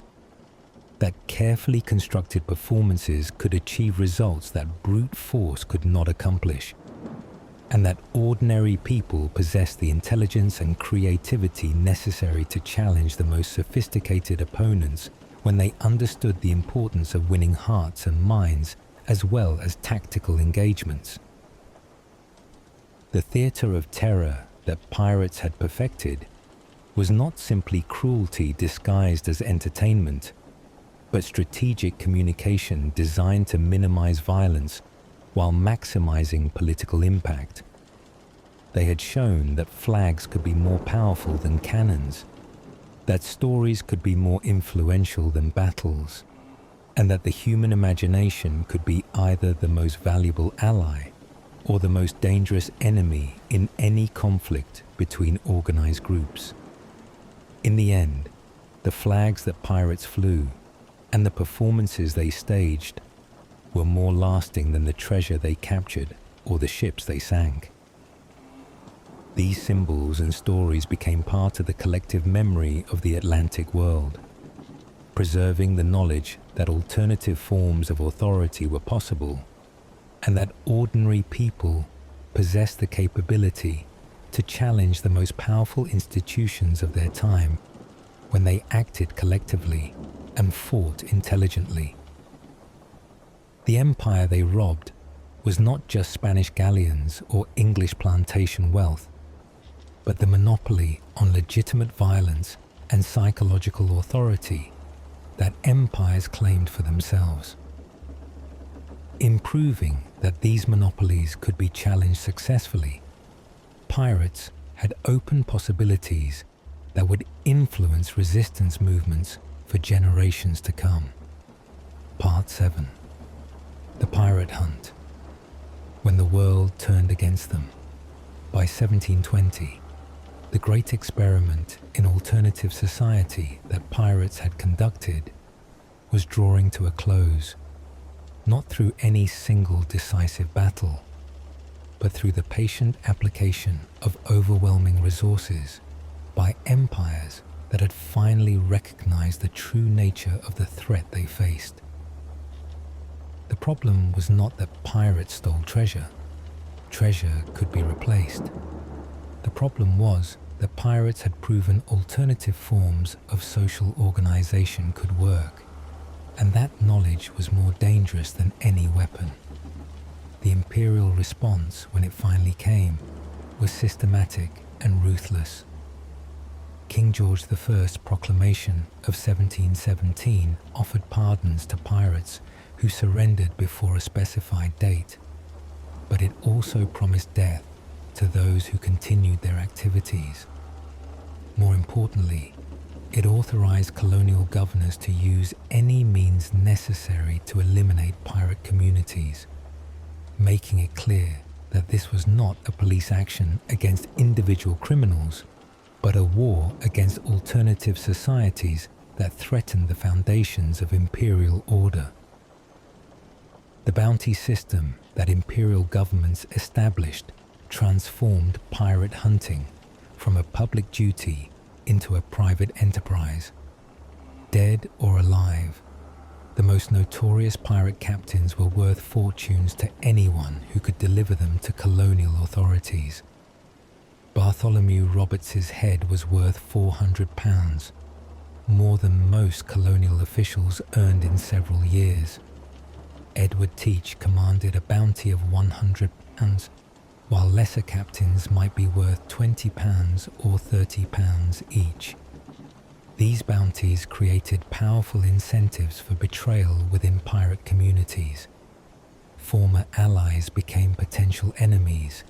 that carefully constructed performances could achieve results that brute force could not accomplish, and that ordinary people possessed the intelligence and creativity necessary to challenge the most sophisticated opponents when they understood the importance of winning hearts and minds as well as tactical engagements. The theater of terror that pirates had perfected was not simply cruelty disguised as entertainment, but strategic communication designed to minimize violence while maximizing political impact. They had shown that flags could be more powerful than cannons, that stories could be more influential than battles, and that the human imagination could be either the most valuable ally or the most dangerous enemy in any conflict between organized groups. In the end, the flags that pirates flew and the performances they staged were more lasting than the treasure they captured or the ships they sank. These symbols and stories became part of the collective memory of the Atlantic world, preserving the knowledge that alternative forms of authority were possible and that ordinary people possessed the capability to challenge the most powerful institutions of their time when they acted collectively and fought intelligently. The empire they robbed was not just Spanish galleons or English plantation wealth, but the monopoly on legitimate violence and psychological authority that empires claimed for themselves. In proving that these monopolies could be challenged successfully, pirates had opened possibilities that would influence resistance movements for generations to come. Part 7. The Pirate Hunt. When the world turned against them. By 1720, the great experiment in alternative society that pirates had conducted was drawing to a close, not through any single decisive battle, but through the patient application of overwhelming resources by empires that had finally recognized the true nature of the threat they faced. The problem was not that pirates stole treasure. Treasure could be replaced. The problem was that pirates had proven alternative forms of social organization could work, and that knowledge was more dangerous than any weapon. The imperial response, when it finally came, was systematic and ruthless. King George I's proclamation of 1717 offered pardons to pirates who surrendered before a specified date, but it also promised death to those who continued their activities. More importantly, it authorized colonial governors to use any means necessary to eliminate pirate communities, making it clear that this was not a police action against individual criminals, but a war against alternative societies that threatened the foundations of imperial order. The bounty system that imperial governments established transformed pirate hunting from a public duty into a private enterprise. Dead or alive, the most notorious pirate captains were worth fortunes to anyone who could deliver them to colonial authorities. Bartholomew Roberts's head was worth £400, more than most colonial officials earned in several years. Edward Teach commanded a bounty of £100, while lesser captains might be worth £20 or £30 each. These bounties created powerful incentives for betrayal within pirate communities. Former allies became potential enemies.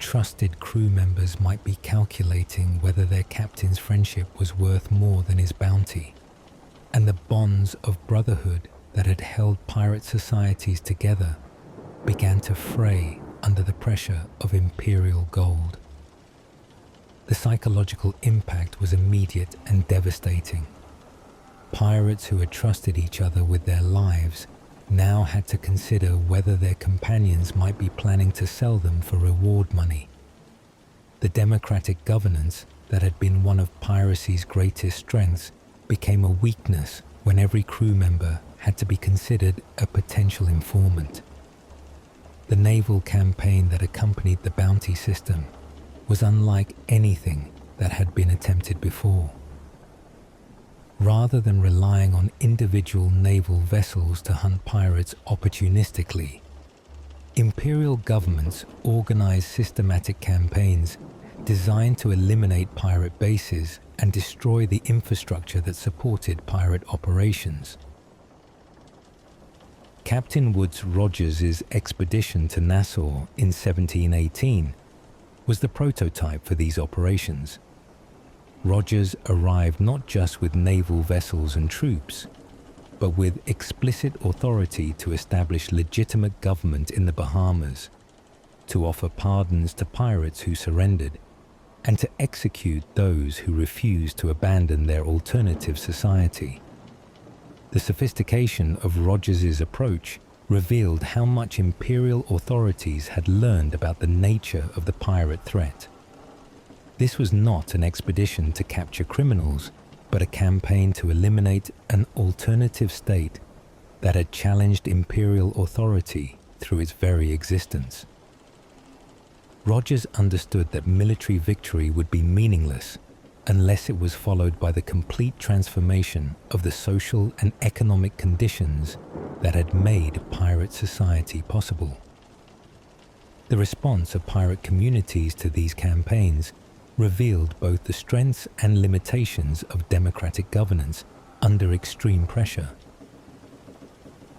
Trusted crew members might be calculating whether their captain's friendship was worth more than his bounty. And the bonds of brotherhood that had held pirate societies together began to fray under the pressure of imperial gold. The psychological impact was immediate and devastating. Pirates who had trusted each other with their lives now had to consider whether their companions might be planning to sell them for reward money. The democratic governance that had been one of piracy's greatest strengths became a weakness when every crew member had to be considered a potential informant. The naval campaign that accompanied the bounty system was unlike anything that had been attempted before. Rather than relying on individual naval vessels to hunt pirates opportunistically, imperial governments organized systematic campaigns designed to eliminate pirate bases and destroy the infrastructure that supported pirate operations. Captain Woodes Rogers' expedition to Nassau in 1718 was the prototype for these operations. Rogers arrived not just with naval vessels and troops, but with explicit authority to establish legitimate government in the Bahamas, to offer pardons to pirates who surrendered, and to execute those who refused to abandon their alternative society. The sophistication of Rogers's approach revealed how much imperial authorities had learned about the nature of the pirate threat. This was not an expedition to capture criminals, but a campaign to eliminate an alternative state that had challenged imperial authority through its very existence. Rogers understood that military victory would be meaningless unless it was followed by the complete transformation of the social and economic conditions that had made pirate society possible. The response of pirate communities to these campaigns revealed both the strengths and limitations of democratic governance under extreme pressure.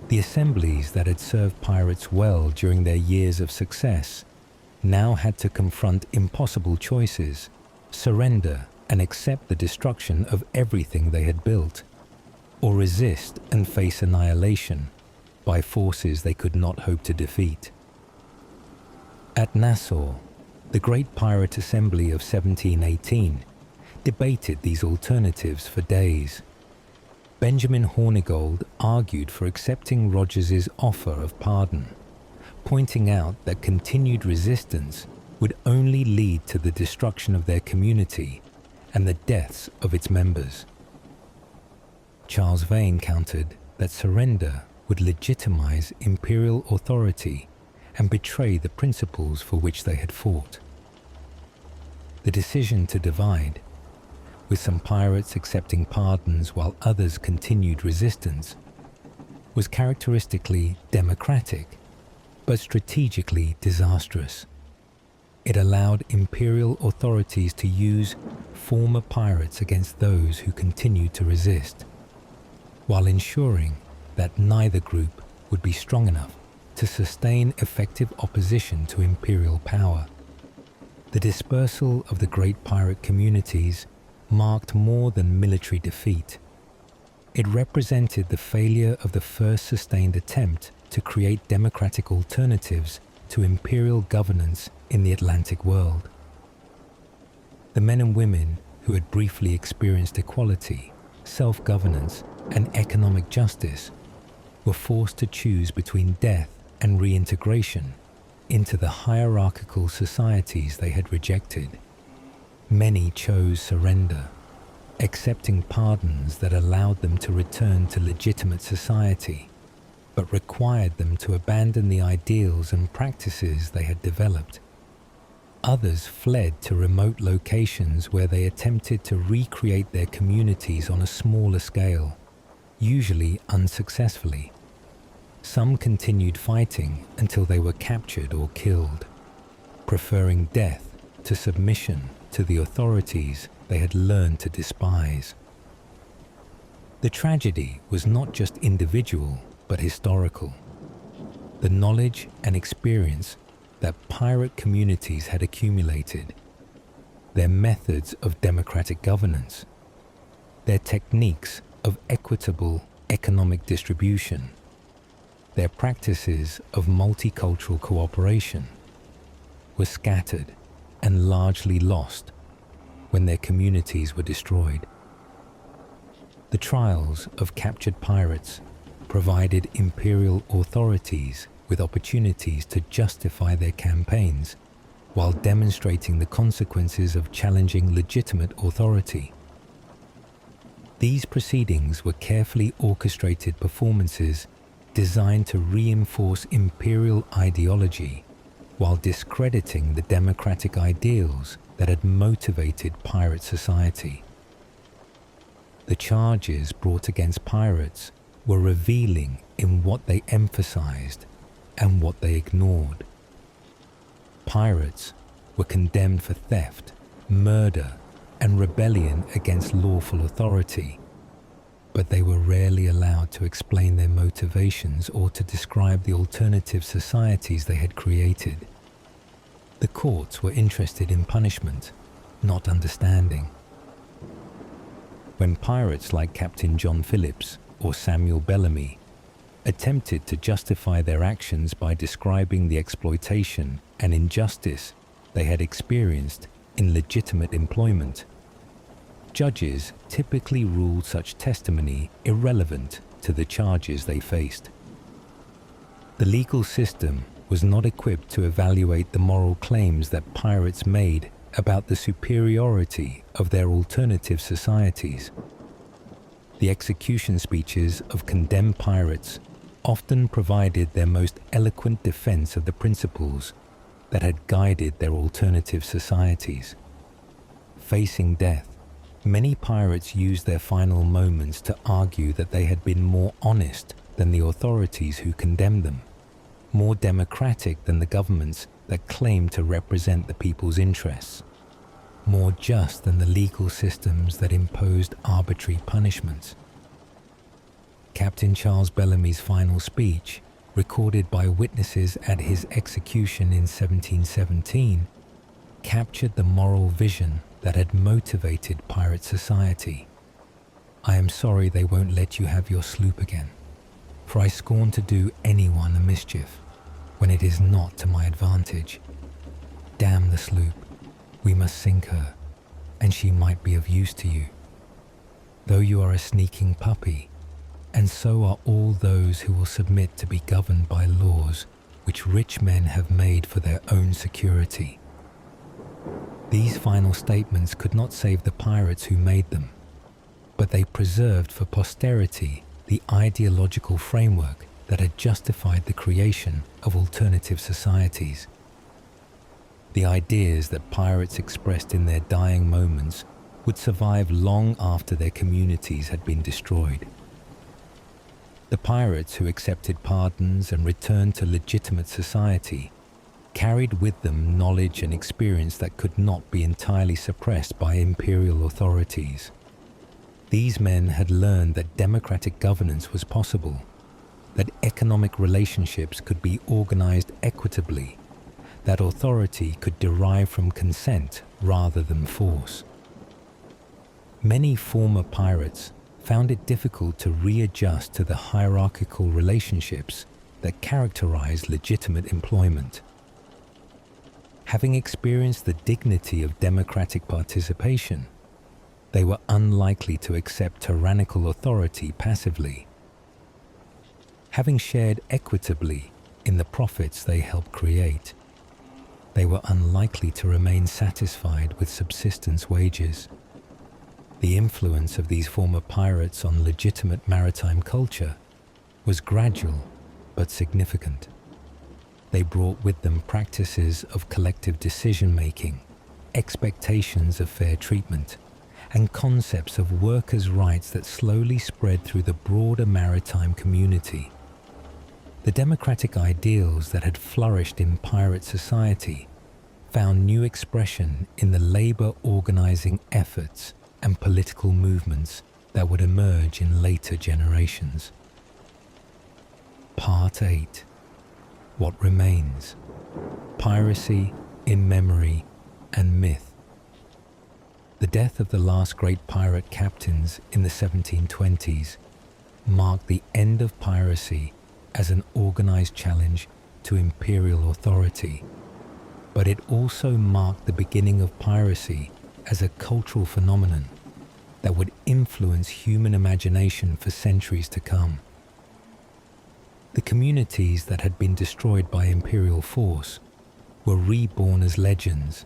The assemblies that had served pirates well during their years of success now had to confront impossible choices, surrender and accept the destruction of everything they had built, or resist and face annihilation by forces they could not hope to defeat. At Nassau, the Great Pirate Assembly of 1718 debated these alternatives for days. Benjamin Hornigold argued for accepting Rogers's offer of pardon, pointing out that continued resistance would only lead to the destruction of their community and the deaths of its members. Charles Vane countered that surrender would legitimize imperial authority and betray the principles for which they had fought. The decision to divide, with some pirates accepting pardons while others continued resistance, was characteristically democratic, but strategically disastrous. It allowed imperial authorities to use former pirates against those who continued to resist, while ensuring that neither group would be strong enough to sustain effective opposition to imperial power. The dispersal of the great pirate communities marked more than military defeat. It represented the failure of the first sustained attempt to create democratic alternatives to imperial governance in the Atlantic world. The men and women who had briefly experienced equality, self-governance, and economic justice were forced to choose between death and reintegration into the hierarchical societies they had rejected. Many chose surrender, accepting pardons that allowed them to return to legitimate society, but required them to abandon the ideals and practices they had developed. Others fled to remote locations where they attempted to recreate their communities on a smaller scale, usually unsuccessfully. Some continued fighting until they were captured or killed, preferring death to submission to the authorities they had learned to despise. The tragedy was not just individual, but historical. The knowledge and experience that pirate communities had accumulated, their methods of democratic governance, their techniques of equitable economic distribution, their practices of multicultural cooperation, were scattered and largely lost when their communities were destroyed. The trials of captured pirates provided imperial authorities with opportunities to justify their campaigns while demonstrating the consequences of challenging legitimate authority. These proceedings were carefully orchestrated performances designed to reinforce imperial ideology while discrediting the democratic ideals that had motivated pirate society. The charges brought against pirates were revealing in what they emphasized and what they ignored. Pirates were condemned for theft, murder, and rebellion against lawful authority, but they were rarely allowed to explain their motivations or to describe the alternative societies they had created. The courts were interested in punishment, not understanding. When pirates like Captain John Phillips or Samuel Bellamy attempted to justify their actions by describing the exploitation and injustice they had experienced in legitimate employment, judges typically ruled such testimony irrelevant to the charges they faced. The legal system was not equipped to evaluate the moral claims that pirates made about the superiority of their alternative societies. The execution speeches of condemned pirates often provided their most eloquent defense of the principles that had guided their alternative societies. Facing death, many pirates used their final moments to argue that they had been more honest than the authorities who condemned them, more democratic than the governments that claimed to represent the people's interests, more just than the legal systems that imposed arbitrary punishments. Captain Charles Bellamy's final speech, recorded by witnesses at his execution in 1717, captured the moral vision that had motivated pirate society. "I am sorry they won't let you have your sloop again, for I scorn to do anyone a mischief when it is not to my advantage. Damn the sloop, we must sink her, and she might be of use to you. Though you are a sneaking puppy, and so are all those who will submit to be governed by laws which rich men have made for their own security." These final statements could not save the pirates who made them, but they preserved for posterity the ideological framework that had justified the creation of alternative societies. The ideas that pirates expressed in their dying moments would survive long after their communities had been destroyed. The pirates who accepted pardons and returned to legitimate society carried with them knowledge and experience that could not be entirely suppressed by imperial authorities. These men had learned that democratic governance was possible, that economic relationships could be organized equitably, that authority could derive from consent rather than force. Many former pirates found it difficult to readjust to the hierarchical relationships that characterized legitimate employment. Having experienced the dignity of democratic participation, they were unlikely to accept tyrannical authority passively. Having shared equitably in the profits they helped create, they were unlikely to remain satisfied with subsistence wages. The influence of these former pirates on legitimate maritime culture was gradual but significant. They brought with them practices of collective decision-making, expectations of fair treatment, and concepts of workers' rights that slowly spread through the broader maritime community. The democratic ideals that had flourished in pirate society found new expression in the labor organizing efforts and political movements that would emerge in later generations. Part 8. What remains? Piracy in memory and myth. The death of the last great pirate captains in the 1720s marked the end of piracy as an organized challenge to imperial authority, but it also marked the beginning of piracy as a cultural phenomenon that would influence human imagination for centuries to come. The communities that had been destroyed by imperial force were reborn as legends,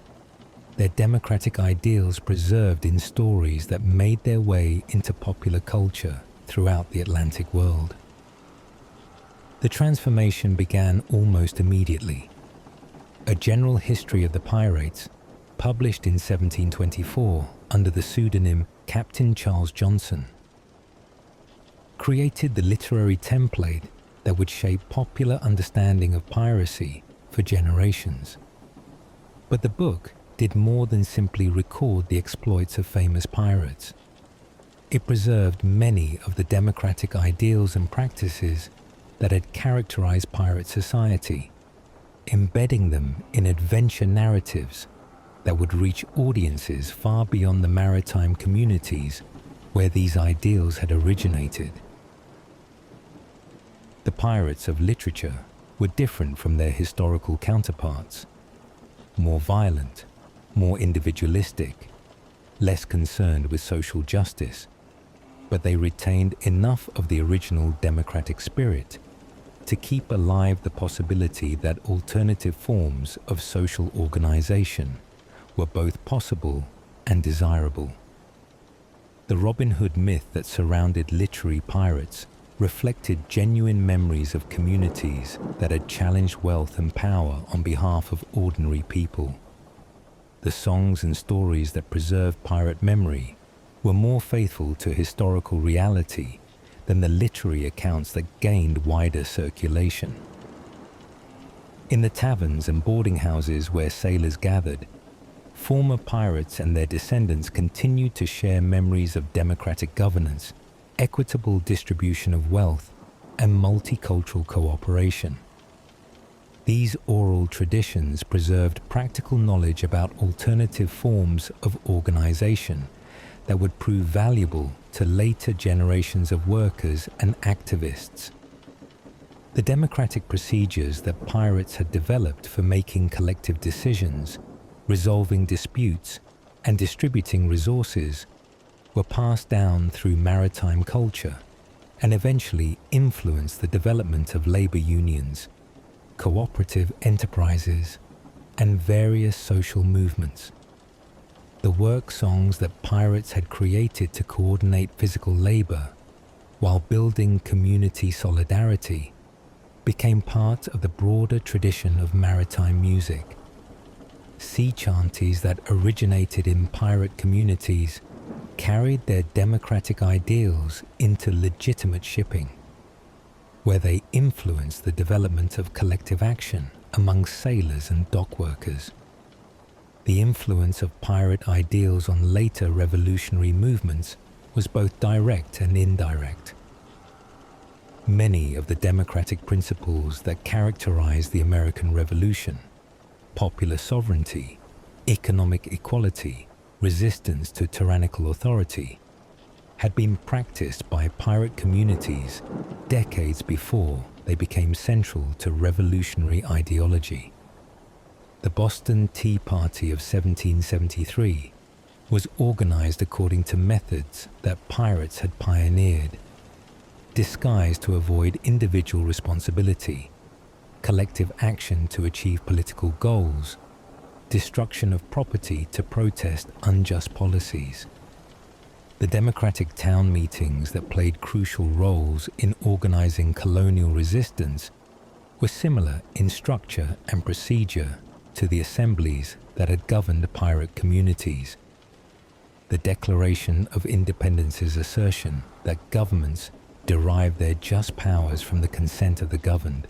their democratic ideals preserved in stories that made their way into popular culture throughout the Atlantic world. The transformation began almost immediately. A general history of the pirates, published in 1724 under the pseudonym Captain Charles Johnson, created the literary template that would shape popular understanding of piracy for generations. But the book did more than simply record the exploits of famous pirates. It preserved many of the democratic ideals and practices that had characterized pirate society, embedding them in adventure narratives that would reach audiences far beyond the maritime communities where these ideals had originated. The pirates of literature were different from their historical counterparts, more violent, more individualistic, less concerned with social justice, but they retained enough of the original democratic spirit to keep alive the possibility that alternative forms of social organization were both possible and desirable. The Robin Hood myth that surrounded literary pirates reflected genuine memories of communities that had challenged wealth and power on behalf of ordinary people. The songs and stories that preserved pirate memory were more faithful to historical reality than the literary accounts that gained wider circulation. In the taverns and boarding houses where sailors gathered, former pirates and their descendants continued to share memories of democratic governance, equitable distribution of wealth, and multicultural cooperation. These oral traditions preserved practical knowledge about alternative forms of organization that would prove valuable to later generations of workers and activists. The democratic procedures that pirates had developed for making collective decisions, resolving disputes, and distributing resources were passed down through maritime culture and eventually influenced the development of labor unions, cooperative enterprises, and various social movements. The work songs that pirates had created to coordinate physical labor while building community solidarity became part of the broader tradition of maritime music. Sea chanties that originated in pirate communities carried their democratic ideals into legitimate shipping, where they influenced the development of collective action among sailors and dock workers. The influence of pirate ideals on later revolutionary movements was both direct and indirect. Many of the democratic principles that characterized the American Revolution, popular sovereignty, economic equality, resistance to tyrannical authority, had been practiced by pirate communities decades before they became central to revolutionary ideology. The Boston Tea Party of 1773 was organized according to methods that pirates had pioneered, disguised to avoid individual responsibility, collective action to achieve political goals, destruction of property to protest unjust policies. The democratic town meetings that played crucial roles in organizing colonial resistance were similar in structure and procedure to the assemblies that had governed pirate communities. The Declaration of Independence's assertion that governments derive their just powers from the consent of the governed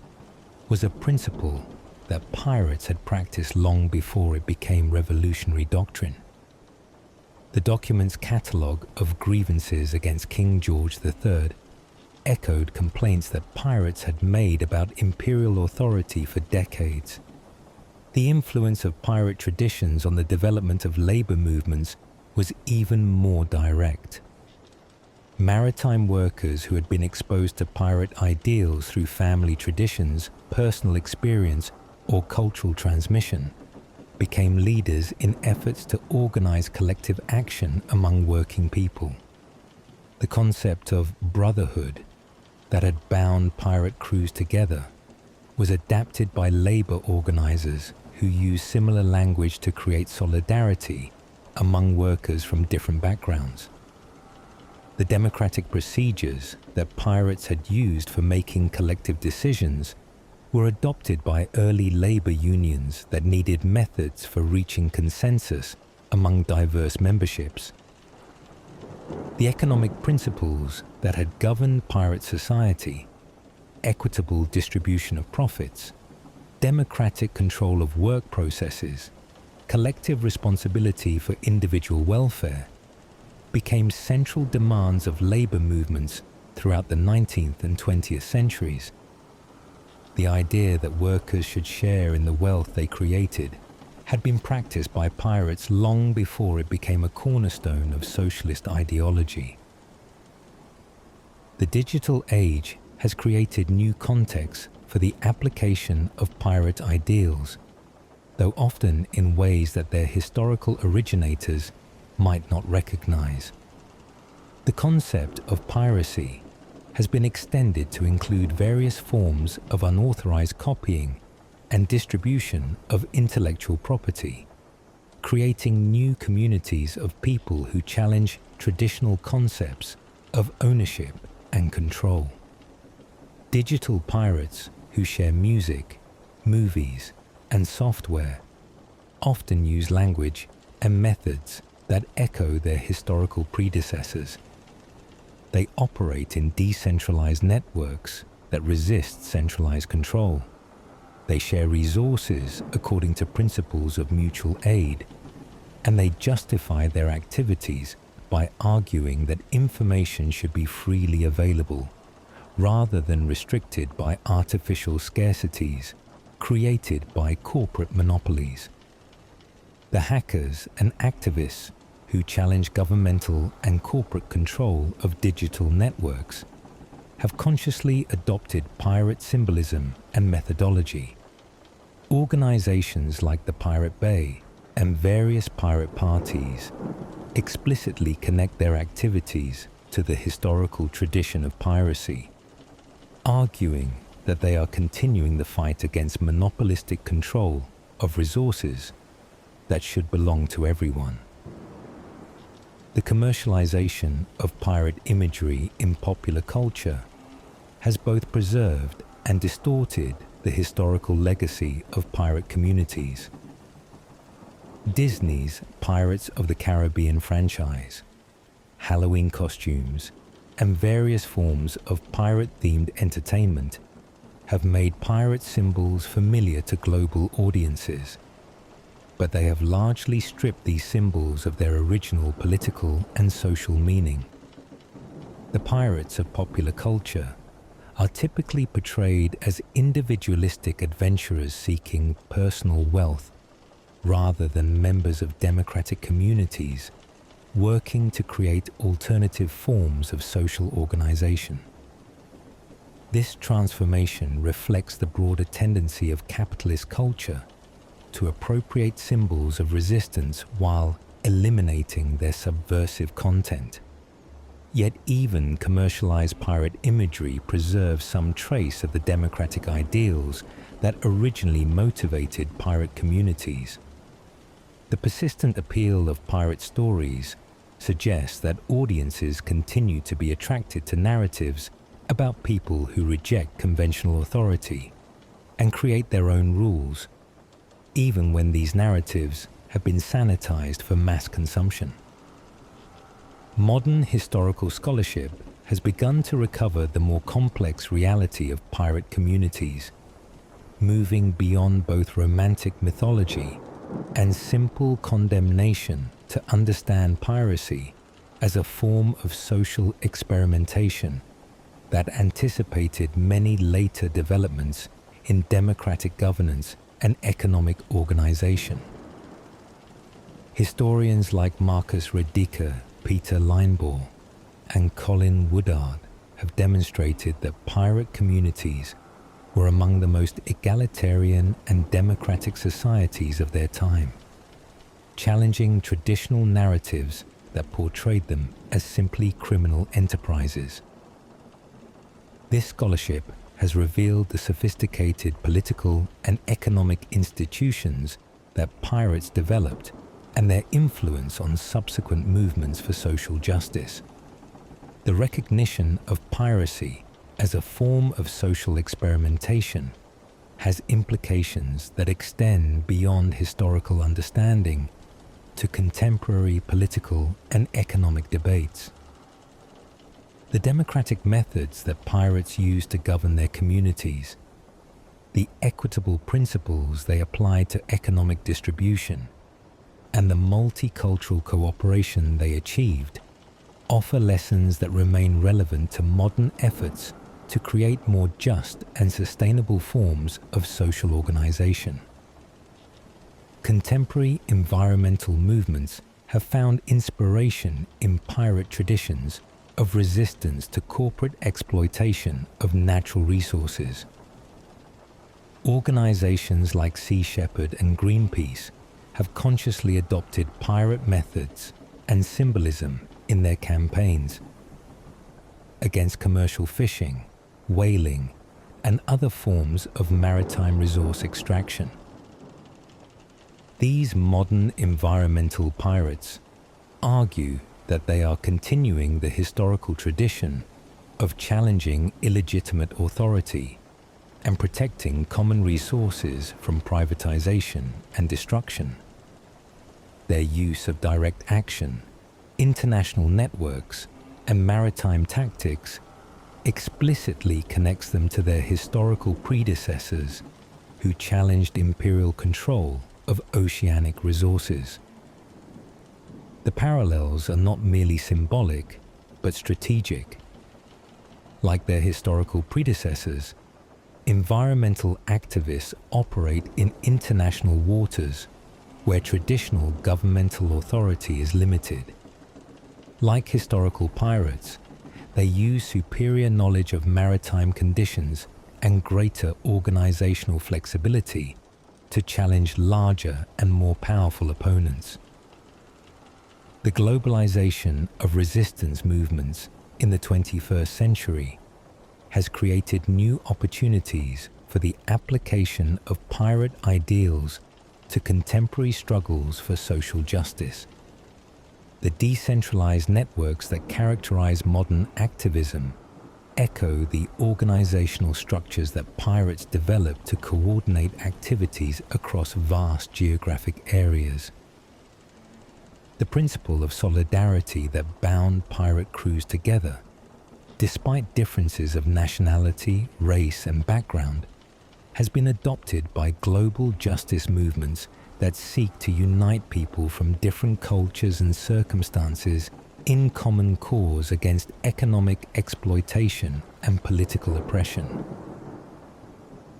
was a principle that pirates had practiced long before it became revolutionary doctrine. The document's catalogue of grievances against King George III echoed complaints that pirates had made about imperial authority for decades. The influence of pirate traditions on the development of labor movements was even more direct. Maritime workers who had been exposed to pirate ideals through family traditions, personal experience, or cultural transmission became leaders in efforts to organize collective action among working people. The concept of brotherhood that had bound pirate crews together was adapted by labor organizers who used similar language to create solidarity among workers from different backgrounds. The democratic procedures that pirates had used for making collective decisions were adopted by early labor unions that needed methods for reaching consensus among diverse memberships. The economic principles that had governed pirate society, equitable distribution of profits, democratic control of work processes, collective responsibility for individual welfare, became central demands of labor movements throughout the 19th and 20th centuries. The idea that workers should share in the wealth they created had been practiced by pirates long before it became a cornerstone of socialist ideology. The digital age has created new contexts for the application of pirate ideals, though often in ways that their historical originators might not recognize. The concept of piracy has been extended to include various forms of unauthorized copying and distribution of intellectual property, creating new communities of people who challenge traditional concepts of ownership and control. Digital pirates who share music, movies, and software often use language and methods that echo their historical predecessors. They operate in decentralized networks that resist centralized control. They share resources according to principles of mutual aid, and they justify their activities by arguing that information should be freely available, rather than restricted by artificial scarcities created by corporate monopolies. The hackers and activists who challenge governmental and corporate control of digital networks have consciously adopted pirate symbolism and methodology. Organizations like the Pirate Bay and various pirate parties explicitly connect their activities to the historical tradition of piracy, arguing that they are continuing the fight against monopolistic control of resources that should belong to everyone. The commercialization of pirate imagery in popular culture has both preserved and distorted the historical legacy of pirate communities. Disney's Pirates of the Caribbean franchise, Halloween costumes, and various forms of pirate-themed entertainment have made pirate symbols familiar to global audiences, but they have largely stripped these symbols of their original political and social meaning. The pirates of popular culture are typically portrayed as individualistic adventurers seeking personal wealth, rather than members of democratic communities working to create alternative forms of social organization. This transformation reflects the broader tendency of capitalist culture to appropriate symbols of resistance while eliminating their subversive content. Yet even commercialized pirate imagery preserves some trace of the democratic ideals that originally motivated pirate communities. The persistent appeal of pirate stories suggests that audiences continue to be attracted to narratives about people who reject conventional authority and create their own rules, even when these narratives have been sanitized for mass consumption. Modern historical scholarship has begun to recover the more complex reality of pirate communities, moving beyond both romantic mythology and simple condemnation to understand piracy as a form of social experimentation that anticipated many later developments in democratic governance and economic organization. Historians like Marcus Rediker, Peter Linebaugh, and Colin Woodard have demonstrated that pirate communities were among the most egalitarian and democratic societies of their time, challenging traditional narratives that portrayed them as simply criminal enterprises. This scholarship has revealed the sophisticated political and economic institutions that pirates developed and their influence on subsequent movements for social justice. The recognition of piracy as a form of social experimentation has implications that extend beyond historical understanding to contemporary political and economic debates. The democratic methods that pirates use to govern their communities, the equitable principles they apply to economic distribution, and the multicultural cooperation they achieved offer lessons that remain relevant to modern efforts to create more just and sustainable forms of social organization. Contemporary environmental movements have found inspiration in pirate traditions of resistance to corporate exploitation of natural resources. Organizations like Sea Shepherd and Greenpeace have consciously adopted pirate methods and symbolism in their campaigns against commercial fishing, whaling, and other forms of maritime resource extraction. These modern environmental pirates argue that they are continuing the historical tradition of challenging illegitimate authority and protecting common resources from privatization and destruction. Their use of direct action, international networks, and maritime tactics explicitly connects them to their historical predecessors who challenged imperial control of oceanic resources. The parallels are not merely symbolic, but strategic. Like their historical predecessors, environmental activists operate in international waters where traditional governmental authority is limited. Like historical pirates, they use superior knowledge of maritime conditions and greater organizational flexibility to challenge larger and more powerful opponents. The globalization of resistance movements in the 21st century has created new opportunities for the application of pirate ideals to contemporary struggles for social justice. The decentralized networks that characterize modern activism echo the organizational structures that pirates developed to coordinate activities across vast geographic areas. The principle of solidarity that bound pirate crews together, despite differences of nationality, race, and background, has been adopted by global justice movements that seek to unite people from different cultures and circumstances in common cause against economic exploitation and political oppression.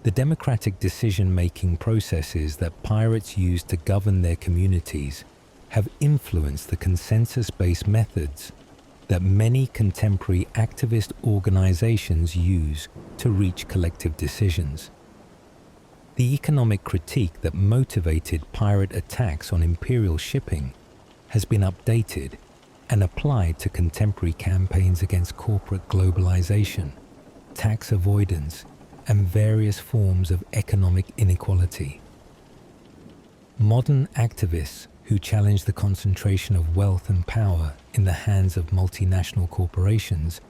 The democratic decision-making processes that pirates use to govern their communities have influenced the consensus-based methods that many contemporary activist organizations use to reach collective decisions. The economic critique that motivated pirate attacks on imperial shipping has been updated and applied to contemporary campaigns against corporate globalization, tax avoidance, and various forms of economic inequality. Modern activists who challenge the concentration of wealth and power in the hands of multinational corporations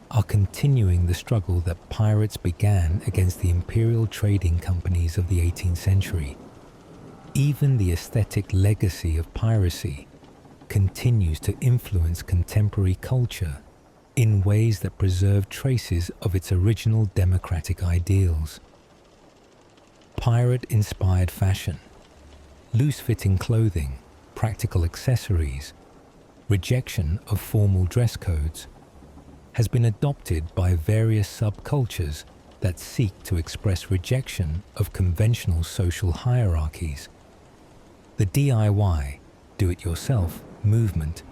are continuing the struggle that pirates began against the imperial trading companies of the 18th century. Even the aesthetic legacy of piracy continues to influence contemporary culture in ways that preserve traces of its original democratic ideals. Pirate-inspired fashion, loose-fitting clothing, practical accessories, rejection of formal dress codes, has been adopted by various subcultures that seek to express rejection of conventional social hierarchies. The DIY, do-it-yourself, movement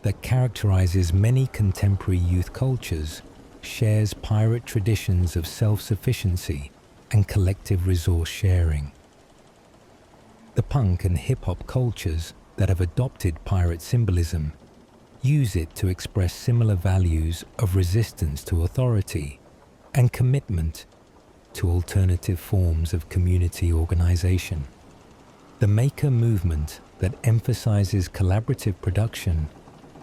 that characterizes many contemporary youth cultures shares pirate traditions of self-sufficiency and collective resource sharing. The punk and hip-hop cultures that have adopted pirate symbolism use it to express similar values of resistance to authority and commitment to alternative forms of community organization. The maker movement that emphasizes collaborative production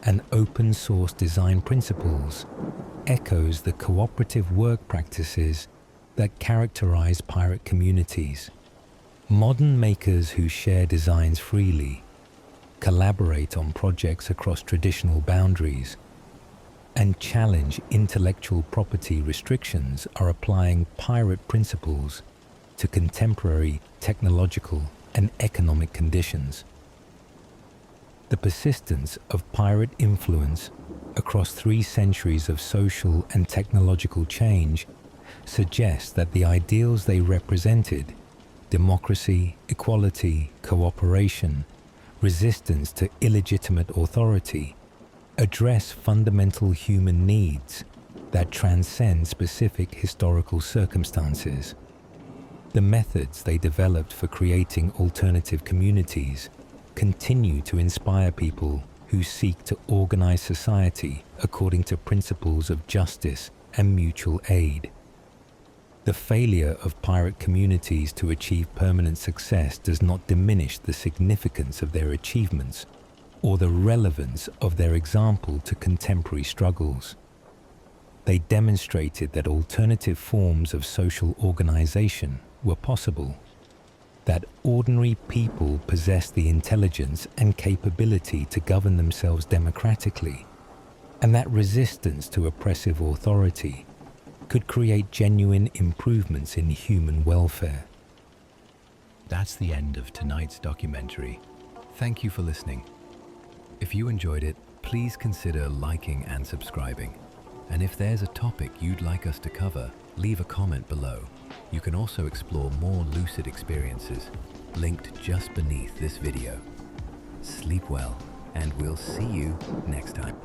and open-source design principles echoes the cooperative work practices that characterize pirate communities. Modern makers who share designs freely, collaborate on projects across traditional boundaries, and challenge intellectual property restrictions are applying pirate principles to contemporary technological and economic conditions. The persistence of pirate influence across 3 centuries of social and technological change suggests that the ideals they represented, democracy, equality, cooperation, resistance to illegitimate authority, address fundamental human needs that transcend specific historical circumstances. The methods they developed for creating alternative communities continue to inspire people who seek to organize society according to principles of justice and mutual aid. The failure of pirate communities to achieve permanent success does not diminish the significance of their achievements or the relevance of their example to contemporary struggles. They demonstrated that alternative forms of social organization were possible, that ordinary people possessed the intelligence and capability to govern themselves democratically, and that resistance to oppressive authority could create genuine improvements in human welfare. That's the end of tonight's documentary. Thank you for listening. If you enjoyed it, please consider liking and subscribing. And if there's a topic you'd like us to cover, leave a comment below. You can also explore more lucid experiences, linked just beneath this video. Sleep well, and we'll see you next time.